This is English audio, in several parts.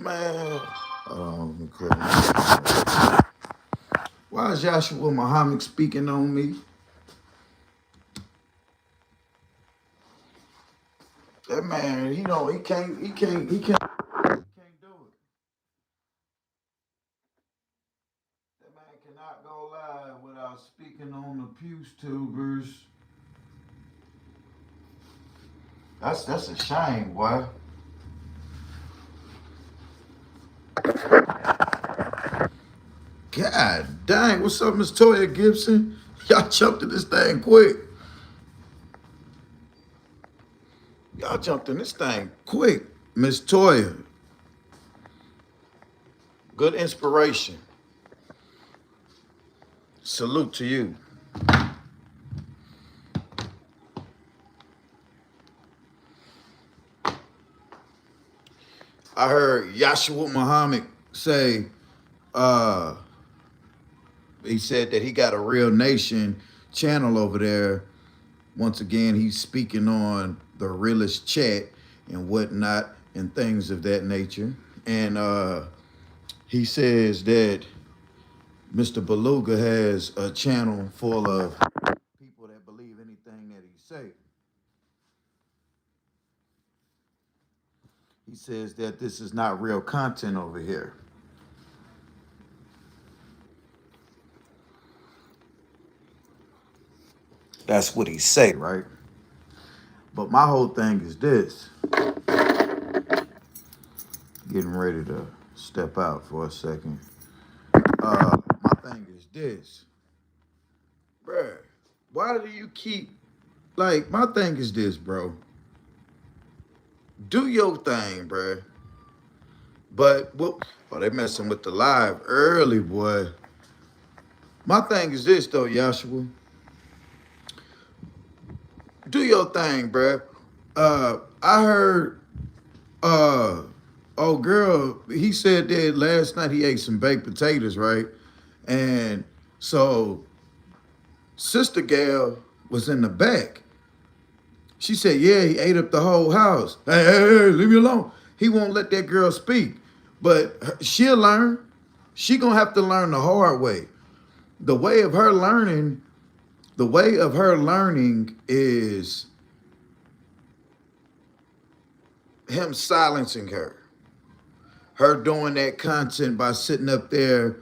Man, let me clear my. Why is Joshua Muhammad speaking on me? That man, he can't do it. That man cannot go live without speaking on the Pughs tubers. That's a shame, boy. God dang, what's up, Miss Toya Gibson? Y'all jumped in this thing quick. Y'all jumped in this thing quick. Miss Toya, good inspiration. Salute to you. I heard Joshua Muhammad say, he said that he got a Real Nation channel over there. Once again, he's speaking on the realest chat and whatnot and things of that nature. And he says that Mr. Beluga has a channel full of people that believe anything that he say. He says that this is not real content over here. That's what he say, right? But my whole thing is this. Getting ready to step out for a second. My thing is this. Bruh, why do you keep, like, my thing is this, bro. Do your thing, bruh. But, they messing with the live early, boy. My thing is this, though, Joshua. Do your thing, bruh. I heard, oh, girl, he said that last night he ate some baked potatoes, right? And so Sister Gal was in the back. She said, yeah, he ate up the whole house. Hey, leave me alone. He won't let that girl speak. But she'll learn. She gonna have to learn the hard way. The way of her learning is him silencing her. Her doing that content by sitting up there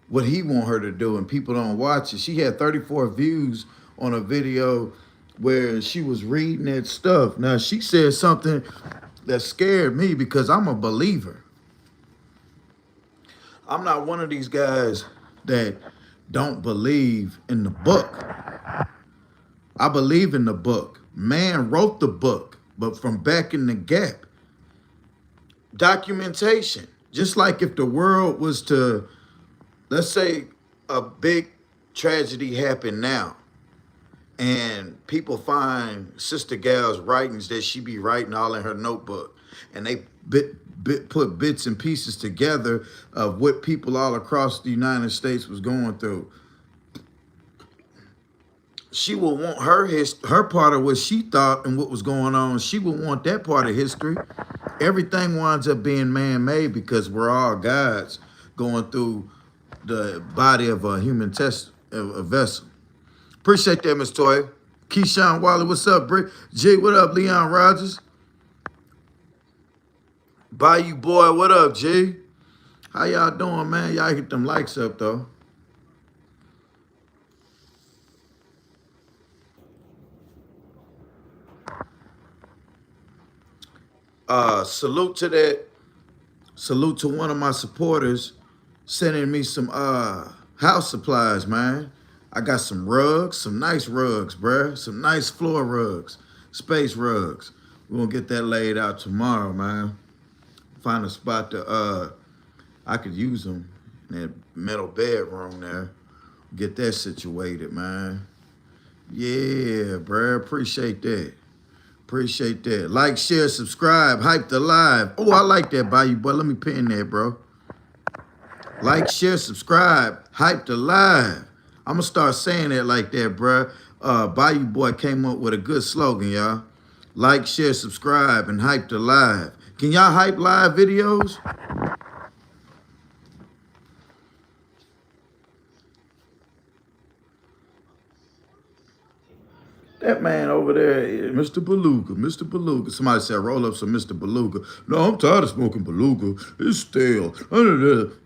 what he want her to do and people don't watch it. She had 34 views on a video where she was reading that stuff. Now, she said something that scared me because I'm a believer. I'm not one of these guys that don't believe in the book. I believe in the book. Man wrote the book, but from back in the gap. Documentation. Just like if the world was to, let's say a big tragedy happened now and people find Sister Gal's writings that she be writing all in her notebook and they put bits and pieces together of what people all across the United States was going through. She will want her part of what she thought and what was going on. She would want that part of history. Everything winds up being man-made because we're all gods going through the body of a human a vessel. Appreciate that, Miss Toya. Keyshawn Wally, what's up, Brick? G, what up, Leon Rogers? Bayou Boy, what up, G? How y'all doing, man? Y'all get them likes up, though. Salute to that. Salute to one of my supporters sending me some house supplies, man. I got some rugs, some nice rugs, bruh. Some nice floor rugs, space rugs. We're gonna get that laid out tomorrow, man. Find a spot to, I could use them in that metal bedroom there. Get that situated, man. Yeah, bruh, appreciate that. Appreciate that. Like, share, subscribe, hype the live. Oh, I like that, Bayou Boy. Let me pin that, bro. Like, share, subscribe, hype the live. I'm going to start saying that like that, bro. Bayou Boy came up with a good slogan, y'all. Like, share, subscribe, and hype the live. Can y'all hype live videos? That man over there, Mr. Beluga, Mr. Beluga. Somebody said, roll up some Mr. Beluga. No, I'm tired of smoking Beluga. It's stale.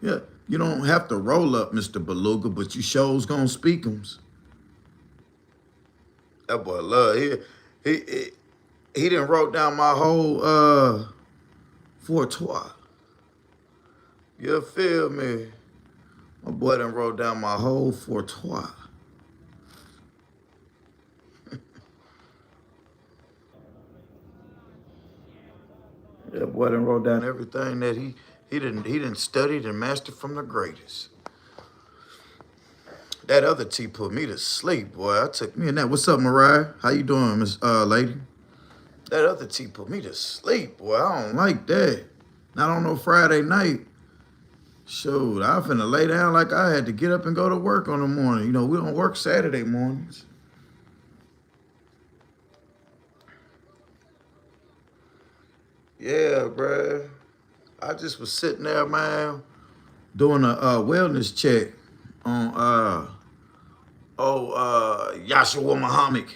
Yeah, you don't have to roll up Mr. Beluga, but you shows gonna speak 'em. That boy love. He, he done wrote down my whole fortois. You feel me? My boy done wrote down my whole fortois. That boy done wrote down everything that he didn't studied and mastered from the greatest. That other T put me to sleep, boy. I took me a nap. What's up, Mariah? How you doing, Miss Lady? That other T put me to sleep, boy. I don't like that. Not on no Friday night. Shoot, I finna lay down like I had to get up and go to work on the morning. You know, we don't work Saturday mornings. Yeah, bruh. I just was sitting there, man, doing a wellness check on Yahshua Muhammad.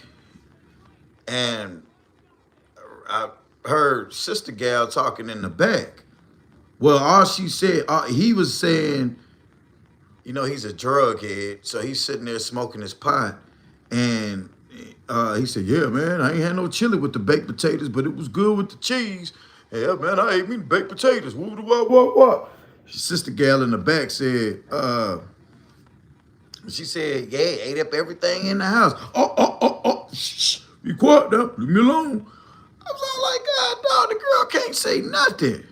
And I heard Sister Gal talking in the back. Well, all she said, he was saying, you know, he's a drug head, so he's sitting there smoking his pot. And he said, yeah, man, I ain't had no chili with the baked potatoes, but it was good with the cheese. Yeah, man, I ate me baked potatoes. What? Sister Gal in the back said, she said, yeah, ate up everything in the house. Shh, be quiet now, leave me alone. I was all like, God, dog, the girl can't say nothing.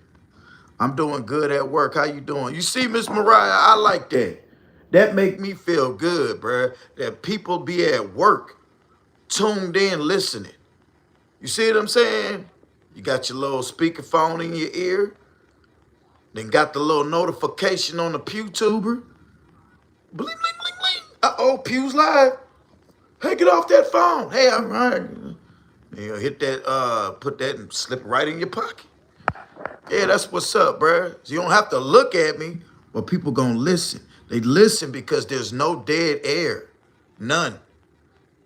I'm doing good at work. How you doing? You see, Miss Mariah, I like that. That make me feel good, bruh. That people be at work, tuned in, listening. You see what I'm saying? You got your little speakerphone in your ear. Then got the little notification on the PewTuber. Bling, bling, bling, bling. Uh-oh, Pew's live. Hey, get off that phone. Hey, I'm right. You know, hit that, put that and slip it right in your pocket. Yeah, that's what's up, bruh. So you don't have to look at me, but people gonna listen. They listen because there's no dead air. None.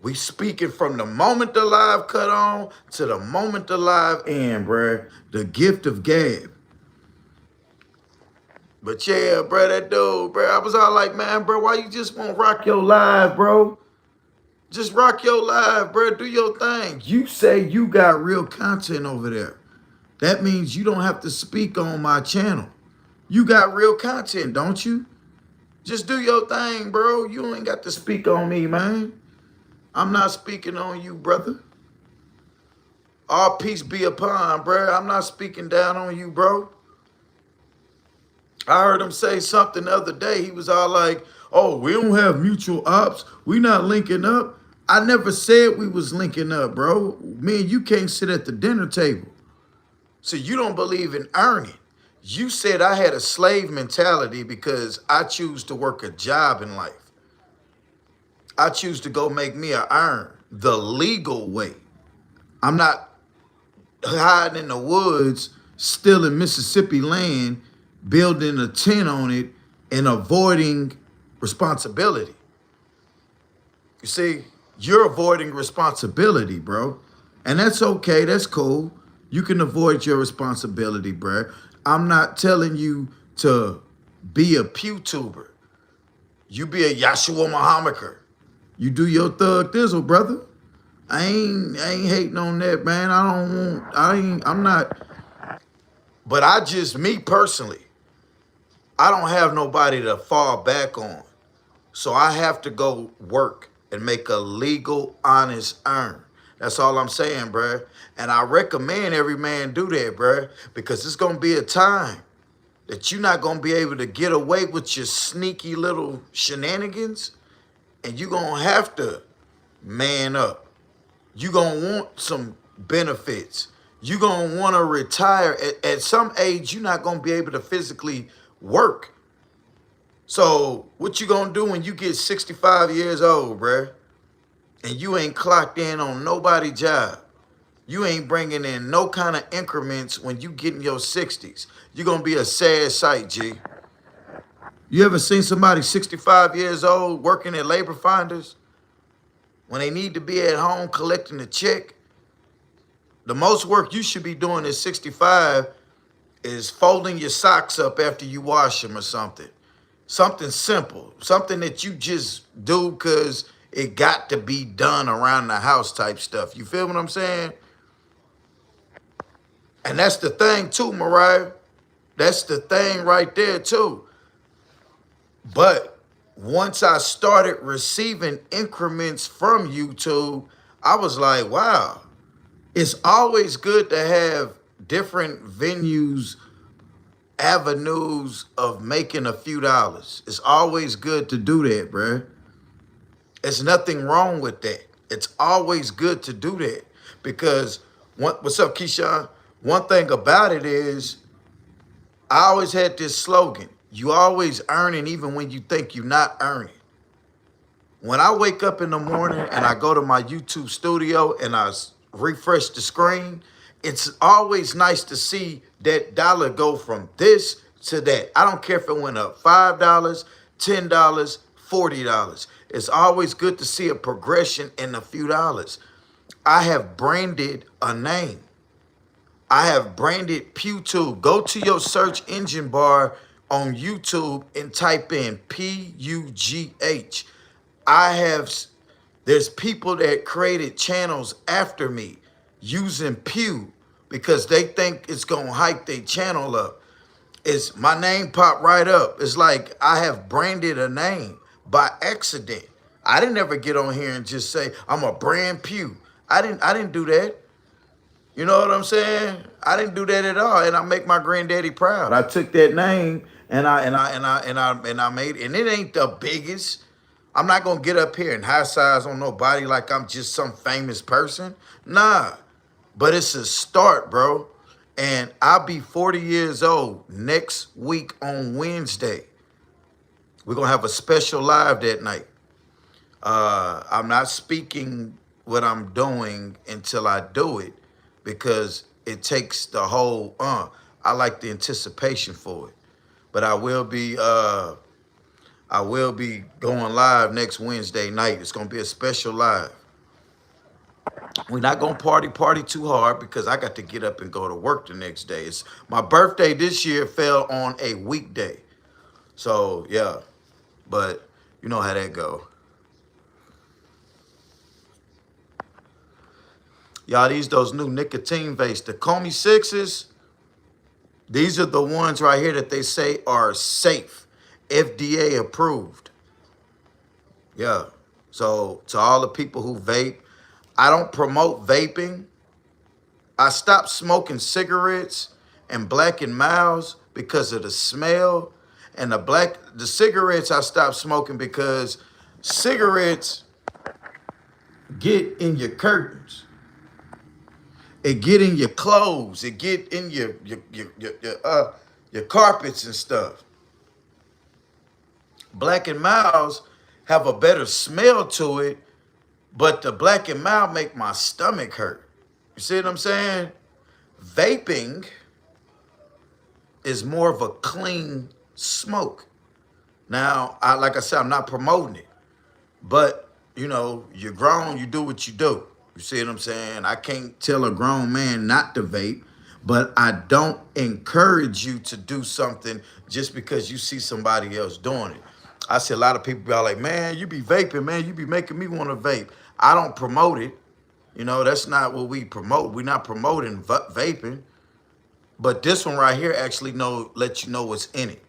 We speaking from the moment the live cut on to the moment the live end, bruh. The gift of gab. But yeah, bruh, that dude, bruh, I was all like, man, bruh, why you just won't rock your live, bro? Just rock your live, bruh. Do your thing. You say you got real content over there. That means you don't have to speak on my channel. You got real content, don't you? Just do your thing, bro. You ain't got to speak on me, man. I'm not speaking on you, brother. All peace be upon, bro. I'm not speaking down on you, bro. I heard him say something the other day. He was all like, oh, we don't have mutual ops. We not linking up. I never said we was linking up, bro. Me and you can't sit at the dinner table. So you don't believe in earning. You said I had a slave mentality because I choose to work a job in life. I choose to go make me a earn the legal way. I'm not hiding in the woods, stealing Mississippi land, building a tent on it, and avoiding responsibility. You see, you're avoiding responsibility, bro. And that's okay, that's cool. You can avoid your responsibility, bro. I'm not telling you to be a PewTuber. You be a Yahshua Muhammader. You do your thug thizzle, brother. I ain't hating on that, man. I'm not. But me personally, I don't have nobody to fall back on. So I have to go work and make a legal, honest earn. That's all I'm saying, bruh. And I recommend every man do that, bruh, because it's going to be a time that you're not going to be able to get away with your sneaky little shenanigans, and you're going to have to man up. You're going to want some benefits. You're going to want to retire. At some age, you're not going to be able to physically work. So what you going to do when you get 65 years old, bruh, and you ain't clocked in on nobody's job? You ain't bringing in no kind of increments when you get in your 60s. You're going to be a sad sight, G. You ever seen somebody 65 years old working at labor finders? when they need to be at home collecting a check. The most work you should be doing at 65 is folding your socks up after you wash them or something. Something simple, something that you just do because it got to be done around the house type stuff. You feel what I'm saying? And that's the thing too, Mariah. That's the thing right there too. But once I started receiving increments from YouTube, I was like, wow, it's always good to have different venues, avenues of making a few dollars. It's always good to do that, bruh. There's nothing wrong with that. It's always good to do that because what's up, Keyshawn? One thing about it is I always had this slogan: you always earning even when you think you're not earning. When I wake up in the morning and I go to my YouTube studio and I refresh the screen, it's always nice to see that dollar go from this to that. I don't care if it went up $5, $10, $40. It's always good to see a progression in a few dollars. I have branded a name. I have branded PewTube. Go to your search engine bar on YouTube and type in P-U-G-H. There's people that created channels after me using Pew because they think it's gonna hike their channel up. It's my name popped right up. It's like I have branded a name by accident. I didn't ever get on here and just say I'm a brand Pew. I didn't do that. You know what I'm saying? I didn't do that at all, and I make my granddaddy proud. I took that name and I made, and it ain't the biggest. I'm not gonna get up here and high size on nobody like I'm just some famous person. Nah, but it's a start, bro. And I'll be 40 years old next week on Wednesday. We're gonna have a special live that night. I'm not speaking what I'm doing until I do it because it takes the whole, I like the anticipation for it. But I will be going live next Wednesday night. It's gonna be a special live. We're not gonna party too hard because I got to get up and go to work the next day. It's my birthday this year fell on a weekday. So yeah, but you know how that go. Y'all, those new nicotine vapes, the Comey 6s, these are the ones right here that they say are safe, FDA approved. Yeah. So to all the people who vape, I don't promote vaping. I stopped smoking cigarettes and Black and Milds because of the smell. And the cigarettes I stopped smoking because cigarettes get in your curtains. It get in your clothes. It get in your carpets and stuff. Black and Milds have a better smell to it, but the Black and Mild make my stomach hurt. You see what I'm saying? Vaping is more of a clean smoke. Now, like I said, I'm not promoting it, but you know, you're grown, you do what you do. You see what I'm saying? I can't tell a grown man not to vape, but I don't encourage you to do something just because you see somebody else doing it. I see a lot of people be all like, man, you be vaping, man, you be making me want to vape. I don't promote it. You know, that's not what we promote. We're not promoting vaping. But this one right here actually let you know what's in it.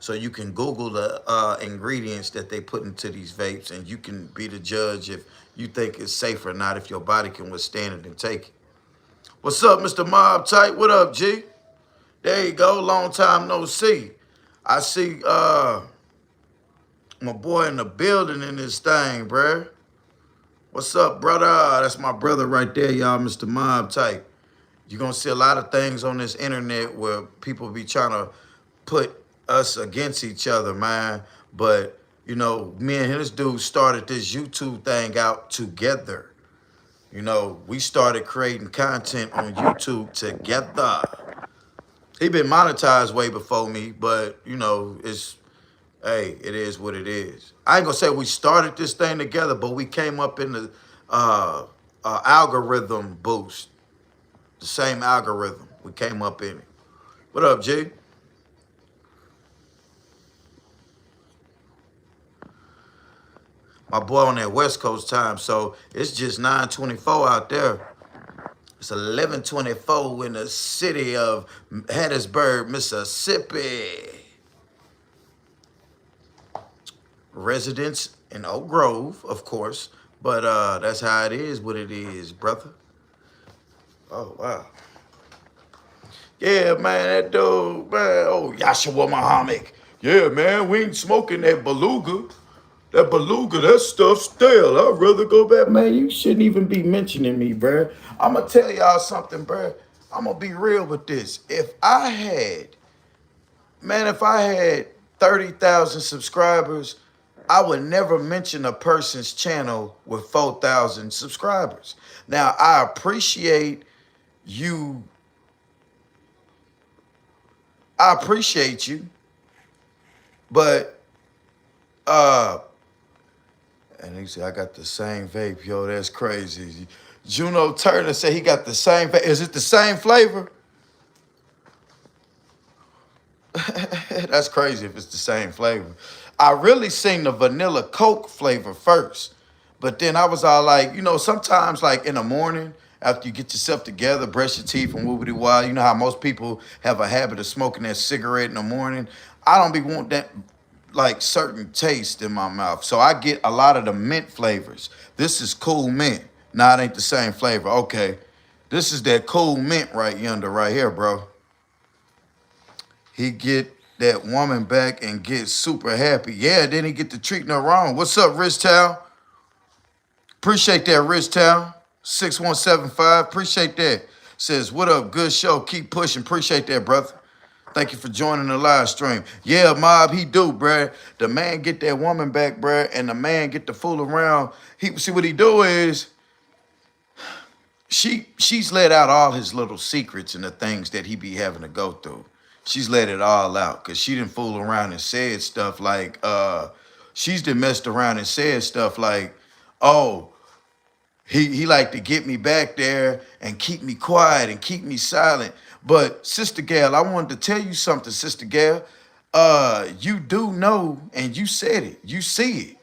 So you can Google the ingredients that they put into these vapes, and you can be the judge if you think it's safe or not, if your body can withstand it and take it. What's up, Mr. Mob Type? What up, G? There you go. Long time no see. I see my boy in the building in this thing, bruh. What's up, brother? That's my brother right there, y'all, Mr. Mob Type. You're going to see a lot of things on this internet where people be trying to put us against each other, man. But, you know, me and this dude started this YouTube thing out together. You know, we started creating content on YouTube together. He been monetized way before me, but, you know, Hey, it is what it is. I ain't gonna say we started this thing together, but we came up in the uh, algorithm boost. The same algorithm. We came up in it. What up, G? My boy on that West Coast time, so it's just 9:24 out there. It's 11:24 in the city of Hattiesburg, Mississippi. Residents in Oak Grove, of course, but that's how it is. What it is, brother. Oh wow. Yeah, man, that dude, man. Oh, Yahshua Muhammad. Yeah, man, we ain't smoking that beluga. That stuff stale. I'd rather go back. Man, you shouldn't even be mentioning me, bruh. I'm going to tell y'all something, bruh. I'm going to be real with this. If I had 30,000 subscribers, I would never mention a person's channel with 4,000 subscribers. Now, I appreciate you. I appreciate you, but uh and he said, I got the same vape, yo. That's crazy. Juno Turner said he got the same vape. Is it the same flavor? That's crazy if it's the same flavor. I really seen the vanilla Coke flavor first. But then I was all like, sometimes like in the morning, after you get yourself together, brush your teeth and woobity wah, you know how most people have a habit of smoking that cigarette in the morning. I don't be want that like certain taste in my mouth. So I get a lot of the mint flavors. This is cool mint. Nah, it ain't the same flavor. Okay. This is that cool mint right yonder, right here, bro. He get that woman back and get super happy. Yeah, then he get to treating her wrong. What's up, Rich Town? Appreciate that, Rich Town. 6175. Appreciate that. Says, what up? Good show. Keep pushing. Appreciate that, brother. Thank you for joining the live stream. Yeah, Mob, he do, bruh. The man get that woman back, bruh, and the man get to fool around. He see what he do is she's let out all his little secrets and the things that he be having to go through. She's let it all out because she didn't fool around and said stuff like, she's done messed around and said stuff like, oh, he like to get me back there and keep me quiet and keep me silent. But Sister Gal, I wanted to tell you something, Sister Gal. You do know, and you said it, you see it.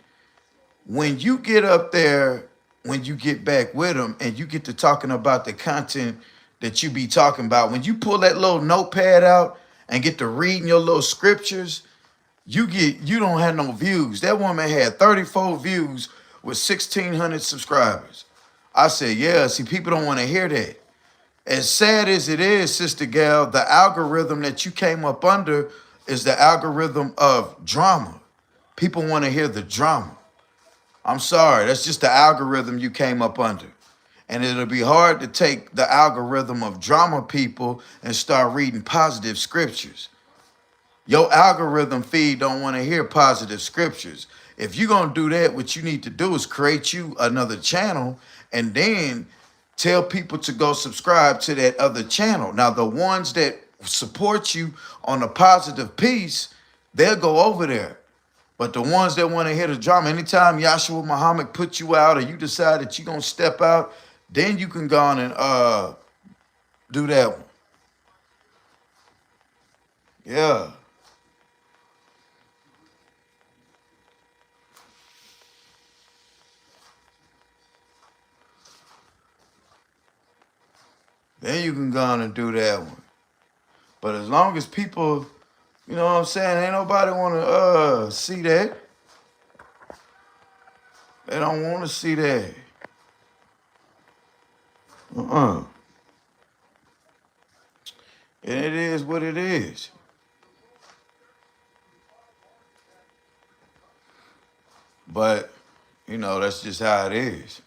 When you get up there, when you get back with them and you get to talking about the content that you be talking about, when you pull that little notepad out and get to reading your little scriptures, you don't have no views. That woman had 34 views with 1,600 subscribers. I said, yeah, see, people don't want to hear that. As sad as it is, Sister Gal, the algorithm that you came up under is the algorithm of drama. People want to hear the drama. I'm sorry, that's just the algorithm you came up under. And it'll be hard to take the algorithm of drama people and start reading positive scriptures. Your algorithm feed don't want to hear positive scriptures. If you're going to do that, what you need to do is create you another channel and then tell people to go subscribe to that other channel. Now, the ones that support you on a positive piece, they'll go over there. But the ones that want to hear the drama, anytime Yahshua Muhammad put you out or you decide that you're going to step out, then you can go on and do that one. Yeah. Then you can go on and do that one. But as long as people, you know what I'm saying, ain't nobody want to see that. They don't want to see that. Uh-uh. And it is what it is. But, that's just how it is.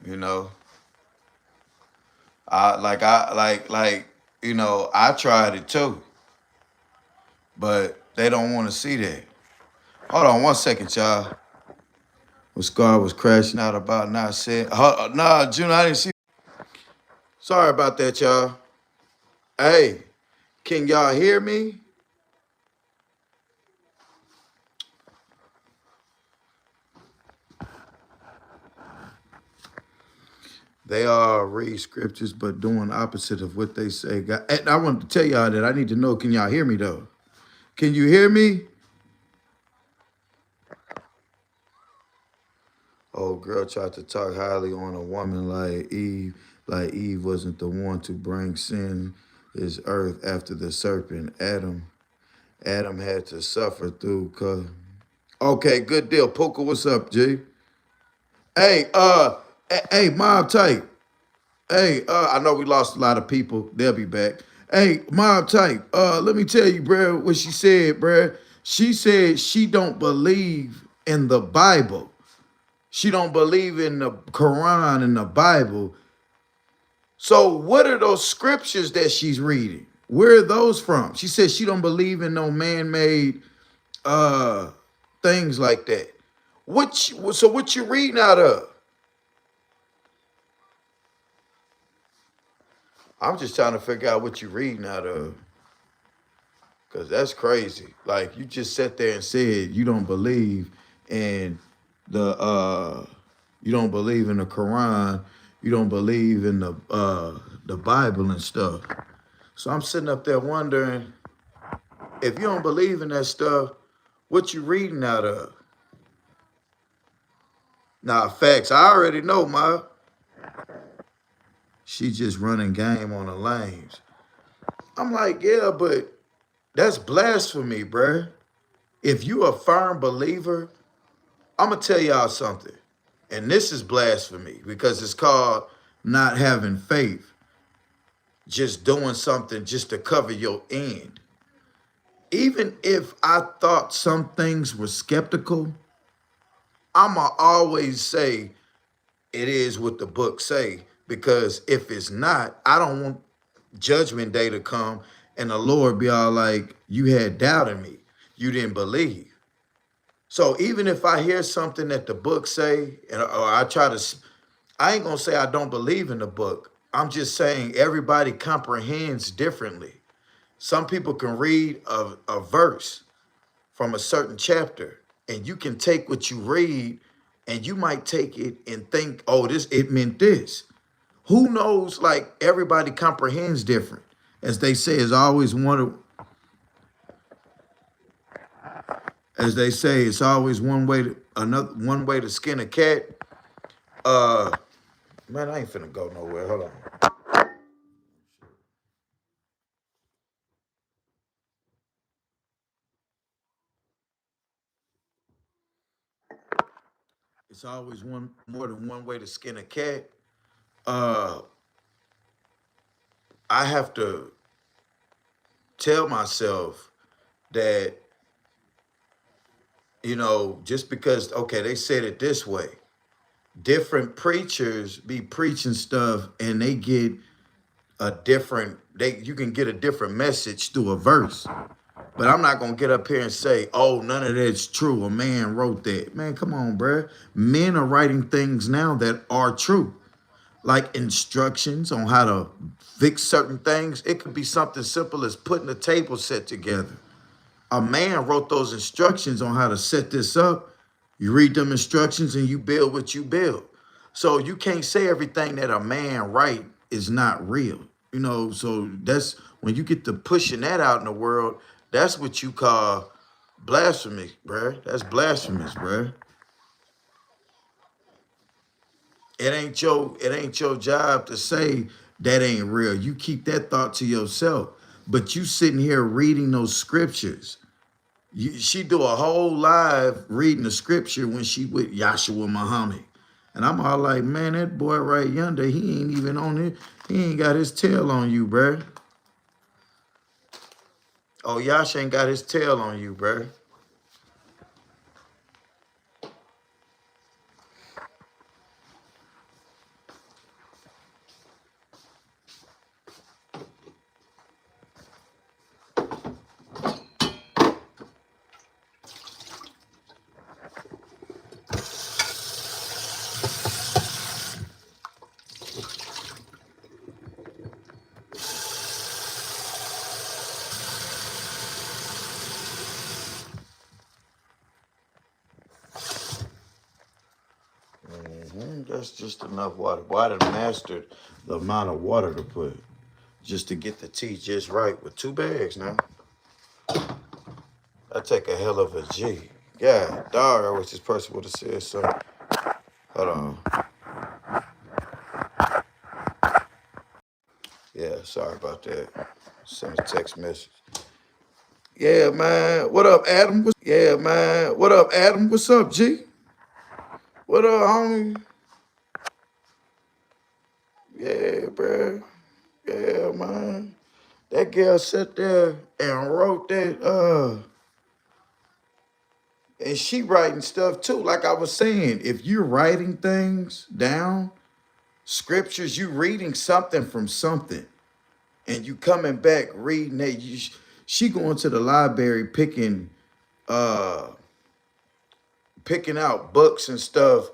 You know. I tried it too. But they don't want to see that. Hold on 1 second, y'all. What Scar was crashing out about not saying. Nah, June, I didn't see. Sorry about that, y'all. Hey, can y'all hear me? They all read scriptures, but doing opposite of what they say. And I want to tell y'all that I need to know. Can y'all hear me though? Can you hear me? Old girl tried to talk highly on a woman like Eve wasn't the one to bring sin this earth after the serpent. Adam had to suffer through. Okay, good deal. Puka, what's up, G? Hey, hey, Mob Type. Hey, I know we lost a lot of people. They'll be back. Hey, Mob Type. Let me tell you, bro, what she said, bro. She said she don't believe in the Bible. She don't believe in the Quran and the Bible. So what are those scriptures that she's reading? Where are those from? She says she don't believe in no man-made uh things like that. So what you reading out of? I'm just trying to figure out what you reading out of. Cause that's crazy. Like you just sat there and said you don't believe in the you don't believe in the Quran, you don't believe in the Bible and stuff. So I'm sitting up there wondering if you don't believe in that stuff, what you reading out of? Nah, facts. I already know, Ma. She just running game on the lanes. I'm like, yeah, but that's blasphemy, bruh. If you a firm believer, I'm gonna tell y'all something. And this is blasphemy because it's called not having faith, just doing something just to cover your end. Even if I thought some things were skeptical, I'ma always say it is what the book say. Because if it's not, I don't want judgment day to come and the Lord be all like, you had doubt in me. You didn't believe. So even if I hear something that the book say, or I try to, I ain't gonna say I don't believe in the book. I'm just saying everybody comprehends differently. Some people can read a verse from a certain chapter, and you can take what you read, and you might take it and think, oh, this it meant this. Who knows? Like everybody comprehends different. As they say, is always as they say, it's always one way to skin a cat. Uh Man, I ain't finna go nowhere. Hold on. It's always one more than one way to skin a cat. Uh I have to tell myself that, just because okay, they said it this way. Different preachers be preaching stuff and they get a different you can get a different message through a verse. But I'm not gonna get up here and say, oh, none of that's true. A man wrote that. Man, come on, bruh. Men are writing things now that are true. Like instructions on how to fix certain things. It could be something simple as putting a table set together. A man wrote those instructions on how to set this up. You read them instructions and you build what you build. So you can't say everything that a man write is not real. So that's when you get to pushing that out in the world, that's what you call blasphemy, bruh. That's blasphemous, bruh. It ain't your job to say that ain't real. You keep that thought to yourself. But you sitting here reading those scriptures. She do a whole live reading the scripture when she with Yahshua Muhammad. And I'm all like, man, that boy right yonder, he ain't even on it. He ain't got his tail on you, bruh. Oh, Yash ain't got his tail on you, bruh. That's just enough water. Boy, I done mastered the amount of water to put just to get the tea just right with 2 bags now. I take a hell of a G. God, dog, I wish this person would have said something. Hold on. Yeah, sorry about that. Send a text message. Yeah, man. What up, Adam? Yeah, man. What up, Adam? What's up, G? What up, homie? Yeah, bro. Yeah, man. That girl sat there and wrote that, and she writing stuff too. Like I was saying, if you're writing things down, scriptures, you reading something from something, and you coming back reading that, she going to the library uh picking out books and stuff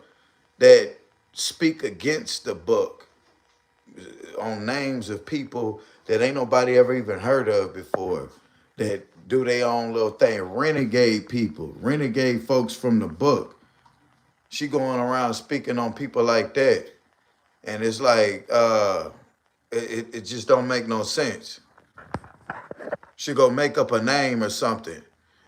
that speak against the book on names of people that ain't nobody ever even heard of before, that do their own little thing. Renegade people, renegade folks from the book. She going around speaking on people like that. And it's like, it just don't make no sense. She go make up a name or something.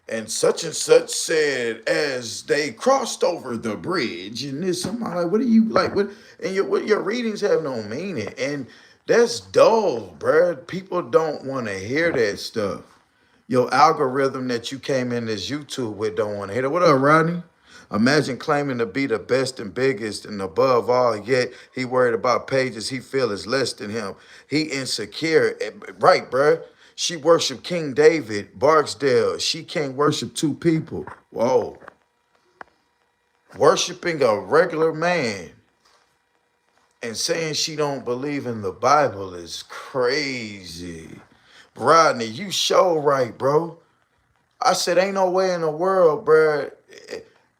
And such said as they crossed over the bridge. And this, I'm like, what are you like? What? And your readings have no meaning. And that's dull, bruh. People don't want to hear that stuff. Your algorithm that you came in this YouTube with don't want to hear that. What up, Rodney? Imagine claiming to be the best and biggest and above all, yet he worried about pages he feel is less than him. He insecure. Right, bruh. She worshiped King David, Barksdale. She can't worship two people. Whoa. Worshiping a regular man and saying she don't believe in the Bible is crazy. Rodney, you show right, bro. I said, ain't no way in the world, bro.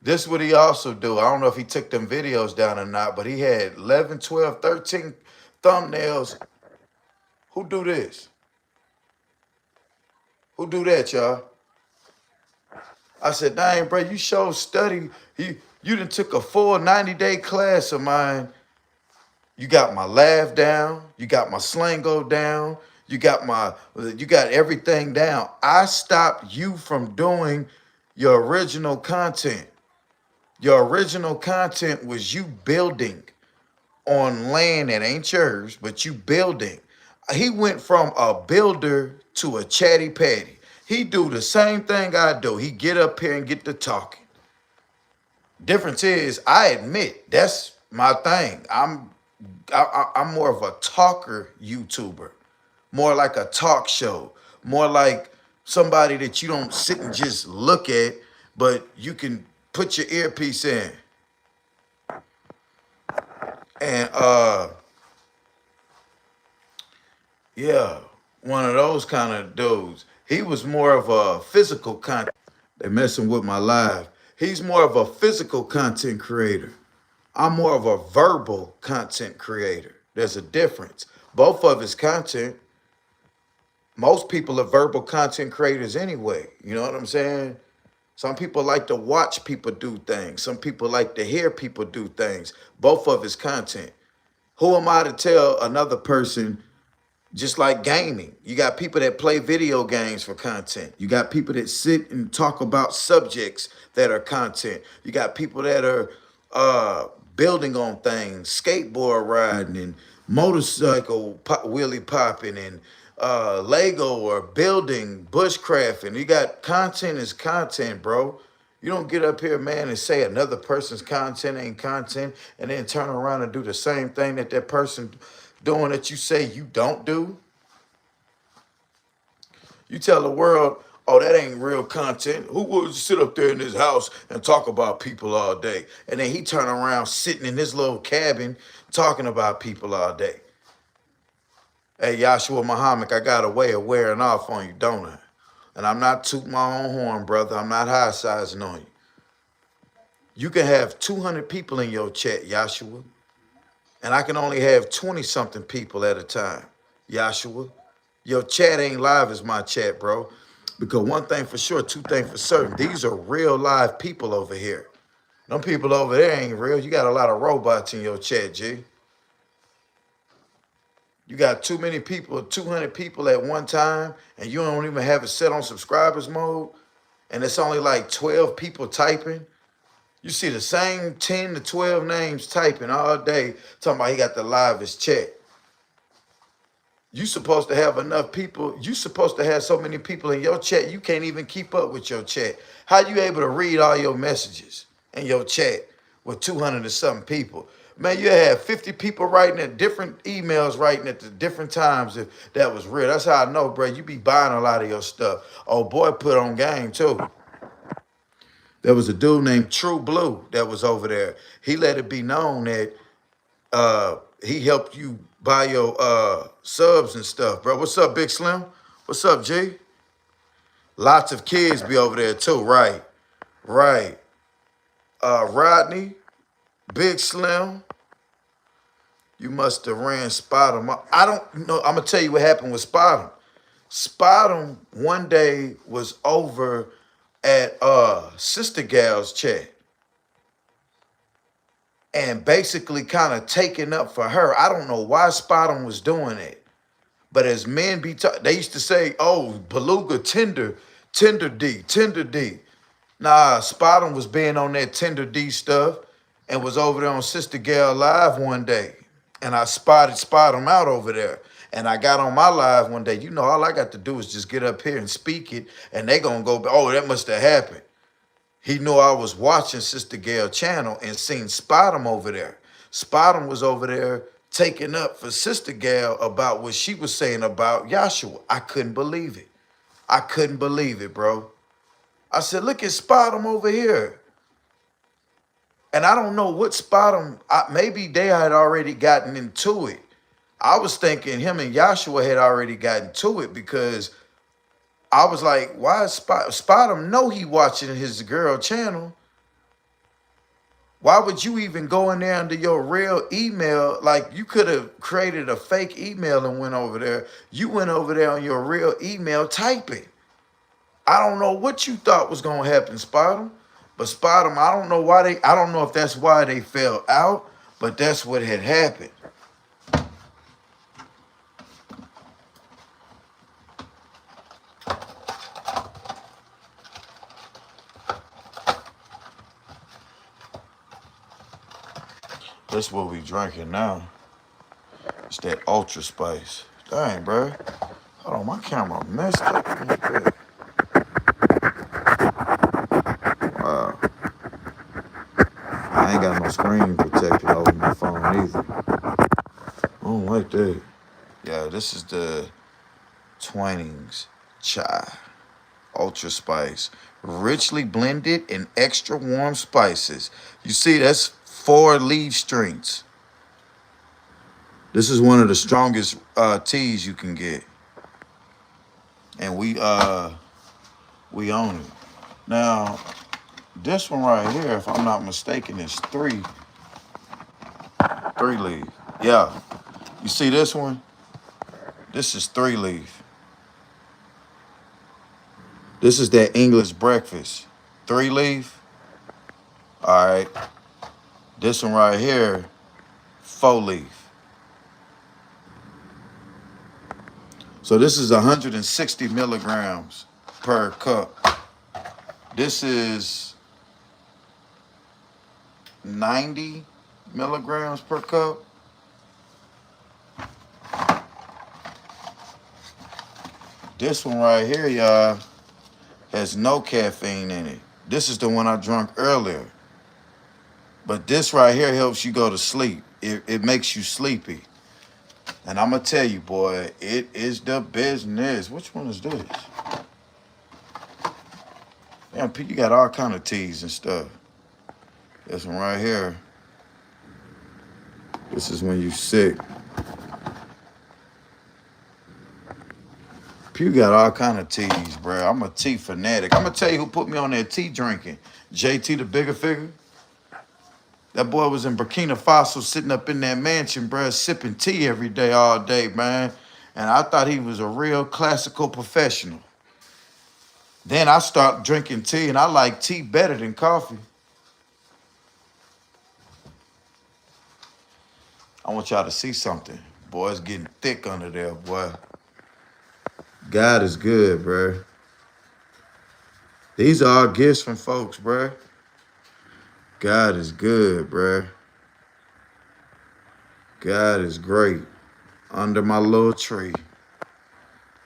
This what he also do. I don't know if he took them videos down or not, but he had 11, 12, 13 thumbnails. Who do this? Who do that, y'all? I said, dang, bro, you show study. You done took a full 90-day class of mine. You got my laugh down. You got my slango down. You got everything down. I stopped you from doing your original content. Your original content was you building on land that ain't yours, but you building. He went from a builder to a chatty patty. He do the same thing I do. He get up here and get to talking. Difference is, I admit that's my thing. I'm more of a talker YouTuber, more like a talk show, more like somebody that you don't sit and just look at, but you can put your earpiece in. And yeah, one of those kind of dudes. He was more of a physical content. They messing with my live. He's more of a physical content creator. I'm more of a verbal content creator. There's a difference. Both of his content, most people are verbal content creators anyway. You know what I'm saying? Some people like to watch people do things. Some people like to hear people do things. Both of his content. Who am I to tell another person? Just like gaming, you got people that play video games for content. You got people that sit and talk about subjects that are content. You got people that are building on things, skateboard riding and motorcycle wheelie popping and Lego or building, bushcrafting. You got content is content, bro. You don't get up here, man, and say another person's content ain't content and then turn around and do the same thing that that person doing that you say you don't do. You tell the world, oh, that ain't real content. Who would sit up there in his house and talk about people all day? And then he turn around sitting in his little cabin talking about people all day. Hey, Yahshua Muhammad, I got a way of wearing off on you, don't I? And I'm not tooting my own horn, brother. I'm not high-sizing on you. You can have 200 people in your chat, Yahshua. And I can only have 20-something people at a time, Yahshua. Your chat ain't live as my chat, bro. Because one thing for sure, two things for certain. These are real live people over here. Them people over there ain't real. You got a lot of robots in your chat, G. You got too many people, 200 people at one time, and you don't even have it set on subscribers mode, and it's only like 12 people typing. You see the same 10 to 12 names typing all day, talking about he got the livest chat. You supposed to have enough people. You supposed to have so many people in your chat, you can't even keep up with your chat. How you able to read all your messages in your chat with 200 and something people? Man, you have 50 people writing at different emails, writing at the different times. If that was real, that's how I know, bro. You be buying a lot of your stuff. Oh boy, put on game too. There was a dude named True Blue that was over there. He let it be known that he helped you buy your subs and stuff, bro. What's up, Big Slim? What's up, G? Lots of kids be over there too, right? Right. Rodney, Big Slim, you must have ran Spot'em. I don't know. I'm gonna tell you what happened with Spot'em. Spot'em one day was over at Sister Gal's chat and basically kind of taking up for her. I don't know why Spot'em was doing it. But as men be they used to say, oh, Beluga tender D, tender D. Nah, Spot'em was being on that tender D stuff and was over there on Sister Gal Live one day. And I spotted Spot'em out over there. And I got on my live one day. You know, all I got to do is just get up here and speak it. And they gonna go, oh, that must have happened. He knew I was watching Sister Gail channel and seen Spot'em over there. Spot'em was over there taking up for Sister Gail about what she was saying about Yahshua. I couldn't believe it. I couldn't believe it, bro. I said, look at Spot'em over here. And I don't know what Spot'em, maybe they had already gotten into it. I was thinking him and Yahshua had already gotten to it because I was like, why is Spot'em know he watching his girl channel? Why would you even go in there under your real email? Like, you could have created a fake email and went over there. You went over there on your real email typing. I don't know what you thought was gonna happen, Spot'em. But Spot'em, I don't know if that's why they fell out, but that's what had happened. That's what we drinking now. It's that Ultra Spice. Dang, bro. Hold on, my camera messed up. Wow. I ain't got no screen protector over my phone either. I don't like that. Yeah, this is the Twinings Chai Ultra Spice. Richly blended and extra warm spices. You see, that's 4 leaf strengths. This is one of the strongest teas you can get. And we own it. Now, this one right here, if I'm not mistaken, is 3 leaf. Yeah. You see this one? This is 3 leaf. This is that English breakfast. 3 leaf. All right. This one right here, 4 leaf. So this is 160 milligrams per cup. This is 90 milligrams per cup. This one right here, y'all, has no caffeine in it. This is the one I drank earlier. But this right here helps you go to sleep. It makes you sleepy. And I'm going to tell you, boy, it is the business. Which one is this? Damn, Pete, you got all kind of teas and stuff. This one right here. This is when you sick. Pew got all kind of teas, bro. I'm a tea fanatic. I'm going to tell you who put me on that tea drinking. JT the bigger figure. That boy was in Burkina Faso sitting up in that mansion, bro, sipping tea every day, all day, man. And I thought he was a real classical professional. Then I started drinking tea, and I like tea better than coffee. I want y'all to see something. Boy, it's getting thick under there, boy. God is good, bruh. These are all gifts from folks, bruh. God is good, bruh. God is great. Under my little tree.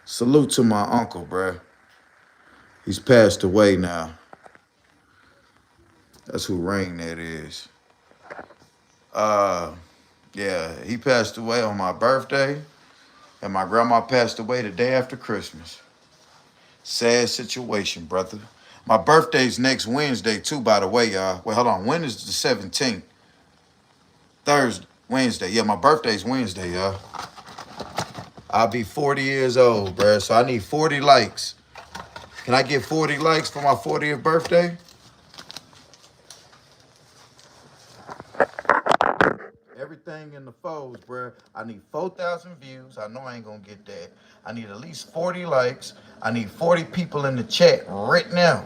Salute to my uncle, bruh. He's passed away now. That's who Rain that is. Uh, yeah, he passed away on my birthday, and my grandma passed away the day after Christmas. Sad situation, brother. My birthday's next Wednesday, too, by the way, y'all. Wait, hold on. When is the 17th? Thursday, Wednesday. Yeah, my birthday's Wednesday, y'all. I'll be 40 years old, bruh, so I need 40 likes. Can I get 40 likes for my 40th birthday? Everything in the folds, bruh. I need 4,000 views. I know I ain't gonna get that. I need at least 40 likes. I need 40 people in the chat right now.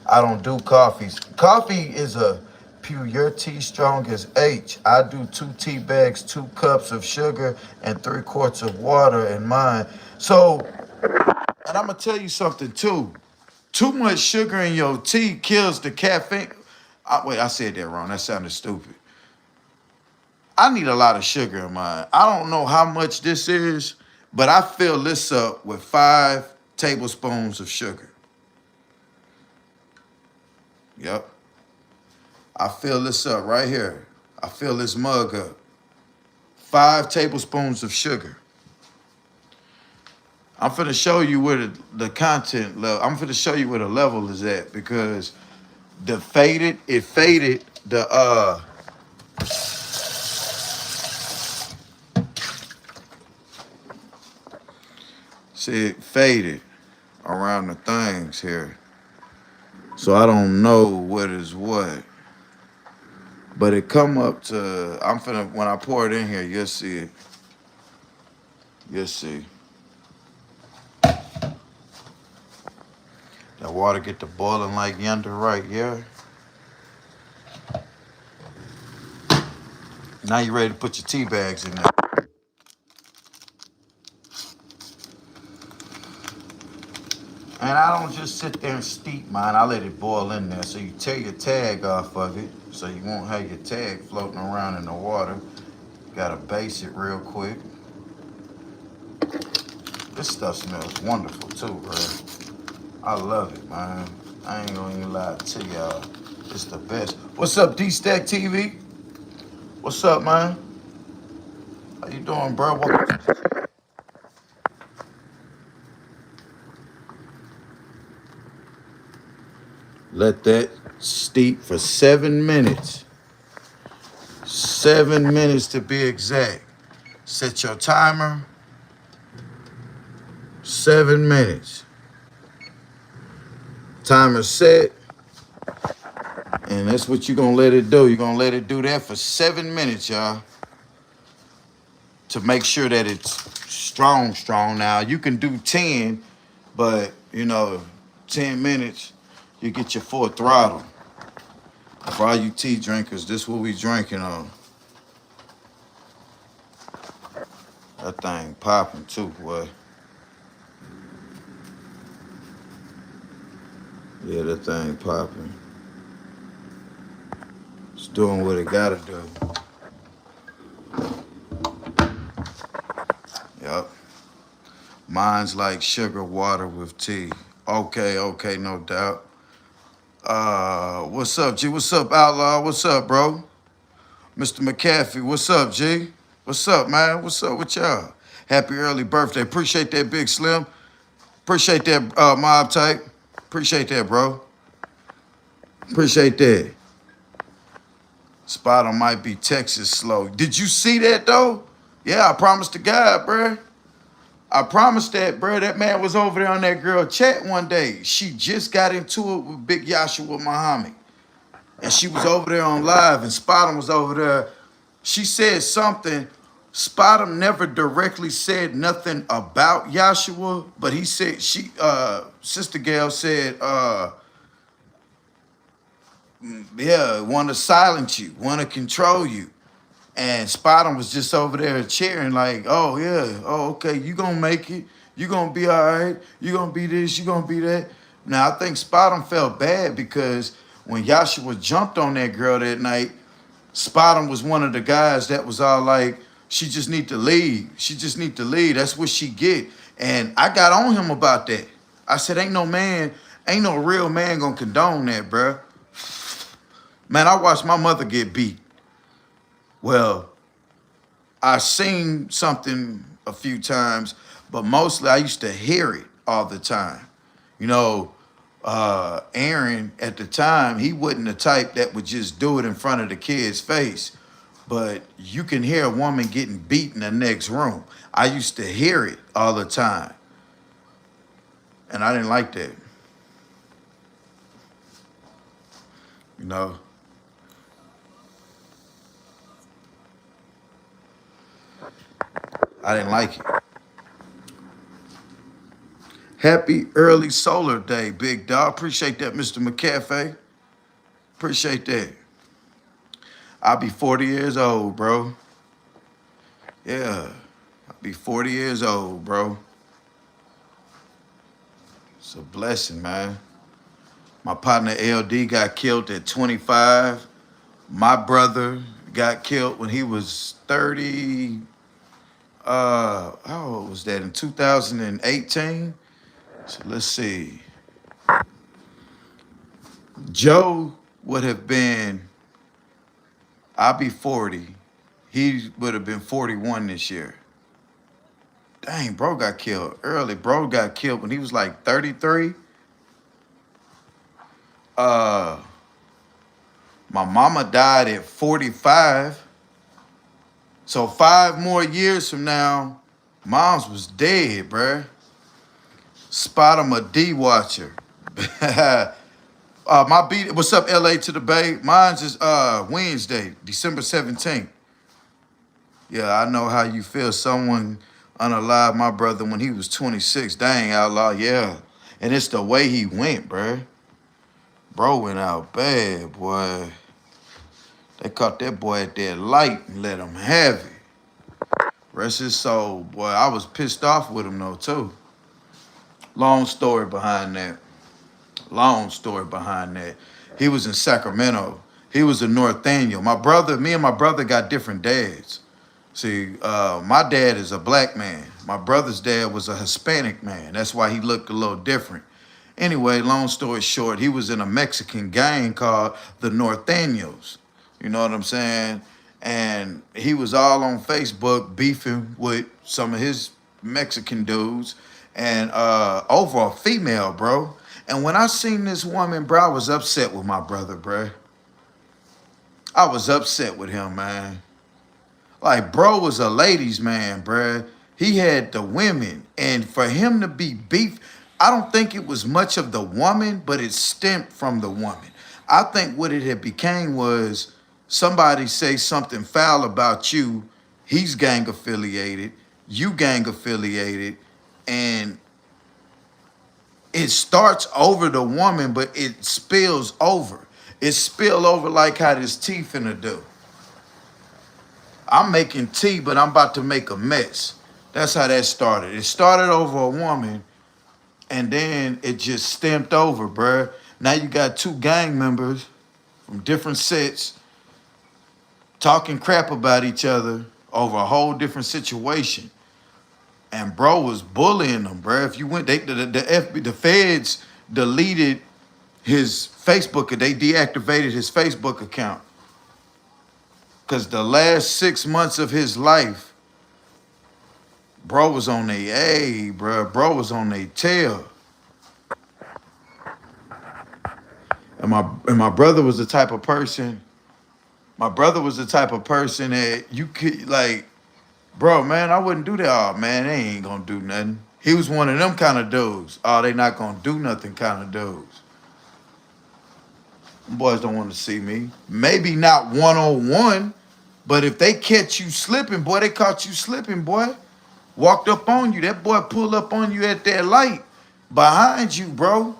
I don't do coffees. Coffee is a pure tea strong as H. I do 2 tea bags, 2 cups of sugar, and 3 quarts of water in mine. So, and I'm gonna tell you something too. Too much sugar in your tea kills the caffeine. Wait, I said that wrong. That sounded stupid. I need a lot of sugar in mine. I don't know how much this is, but I fill this up with 5 tablespoons of sugar. Yep. I fill this up right here. I fill this mug up. 5 tablespoons of sugar. I'm finna show you where the content level, I'm finna show you where the level is at because it faded see it faded around the things here. So I don't know what is what. But it come up to, when I pour it in here, you'll see it. You'll see. That water get to boiling like yonder right here. Now you ready to put your tea bags in there. And I don't just sit there and steep mine. I let it boil in there. So you tear your tag off of it so you won't have your tag floating around in the water. Gotta base it real quick. This stuff smells wonderful too, bro. I love it, man. I ain't gonna even lie to y'all. It's the best. What's up, D-Stack TV? What's up, man? How you doing, bro? Welcome to let that steep for 7 minutes. 7 minutes to be exact. Set your timer. 7 minutes. Timer set. And that's what you're gonna let it do. You're gonna let it do that for 7 minutes, y'all. To make sure that it's strong. Now, you can do 10, but 10 minutes, you get your full throttle. For all you tea drinkers, this is what we drinking on. That thing popping too, boy. Yeah, that thing popping. It's doing what it gotta do. Yep. Mine's like sugar water with tea. Okay, no doubt. What's up, G? What's up, Outlaw? What's up, bro? Mr. McCaffrey, what's up, G? What's up, man? What's up with y'all? Happy early birthday. Appreciate that, Big Slim. Appreciate that, Mob Type. Appreciate that, bro. Appreciate that. Spot on might be Texas slow. Did you see that, though? Yeah, I promised to God, bruh. I promised that, bruh. That man was over there on that girl chat one day. She just got into it with Big Yashua Muhammad. And she was over there on live, and Spot'em was over there. She said something. Spot'em never directly said nothing about Yashua, but he said, Sister Gail said, yeah, want to silence you, want to control you. And Spottum was just over there cheering, like, oh yeah, oh okay, you gonna make it, you gonna be all right, you gonna be this, you gonna be that. Now I think Spottum felt bad because when Joshua jumped on that girl that night, Spottum was one of the guys that was all like, she just need to leave. She just need to leave. That's what she get. And I got on him about that. I said, ain't no real man gonna condone that, bruh. Man, I watched my mother get beat. Well, I seen something a few times, but mostly I used to hear it all the time. You know, Aaron at the time, he wasn't the type that would just do it in front of the kid's face. But you can hear a woman getting beat in the next room. I used to hear it all the time. And I didn't like that. You know, I didn't like it. Happy early solar day, big dog. Appreciate that, Mr. McCafe. Appreciate that. I'll be 40 years old, bro. Yeah, I'll be 40 years old, bro. It's a blessing, man. My partner LD got killed at 25. My brother got killed when he was 30. How old was that? In 2018? So let's see. Joe would have been, I'll be 40. He would have been 41 this year. Dang, bro got killed early. Bro got killed when he was like 33. Uh, my mama died at 45. So 5 more years from now, mom's was dead, bruh. Spot him a D watcher. My beat. What's up, LA to the Bay? Mine's is Wednesday, December 17th. Yeah, I know how you feel. Someone unalived my brother when he was 26. Dang, outlaw, yeah. And it's the way he went, bruh. Bro went out bad, boy. They caught that boy at that light and let him have it. Rest his soul, boy. I was pissed off with him, though, too. Long story behind that. Long story behind that. He was in Sacramento. He was in Northaniel. Me and my brother got different dads. See, my dad is a black man. My brother's dad was a Hispanic man. That's why he looked a little different. Anyway, long story short, he was in a Mexican gang called the Northaniels. You know what I'm saying? And he was all on Facebook beefing with some of his Mexican dudes and over a female, bro. And when I seen this woman, bro, I was upset with my brother, bro. I was upset with him, man. Like, bro was a ladies' man, bruh. He had the women. And for him to be beef, I don't think it was much of the woman, but it stemmed from the woman. I think what it had became was somebody say something foul about you, he's gang affiliated, you gang affiliated, and it starts over the woman, but it spills over. It spill over like how this tea finna do. I'm making tea, but I'm about to make a mess. That's how that started. It started over a woman, and then it just stamped over, bruh. Now you got 2 gang members from different sets talking crap about each other over a whole different situation. And bro was bullying them, bruh. If you went, the feds deleted his Facebook, they deactivated his Facebook account. Because the last 6 months of his life, bro was on their bro. Bro was on their tail. And my brother was the type of person, that you could, like, bro, man, I wouldn't do that. Oh, man, they ain't gonna do nothing. He was one of them kind of dudes. Oh, they not gonna do nothing kind of dudes. Them boys don't want to see me. Maybe not one-on-one, but if they catch you slipping, boy, they caught you slipping, boy. Walked up on you. That boy pulled up on you at that light behind you, bro.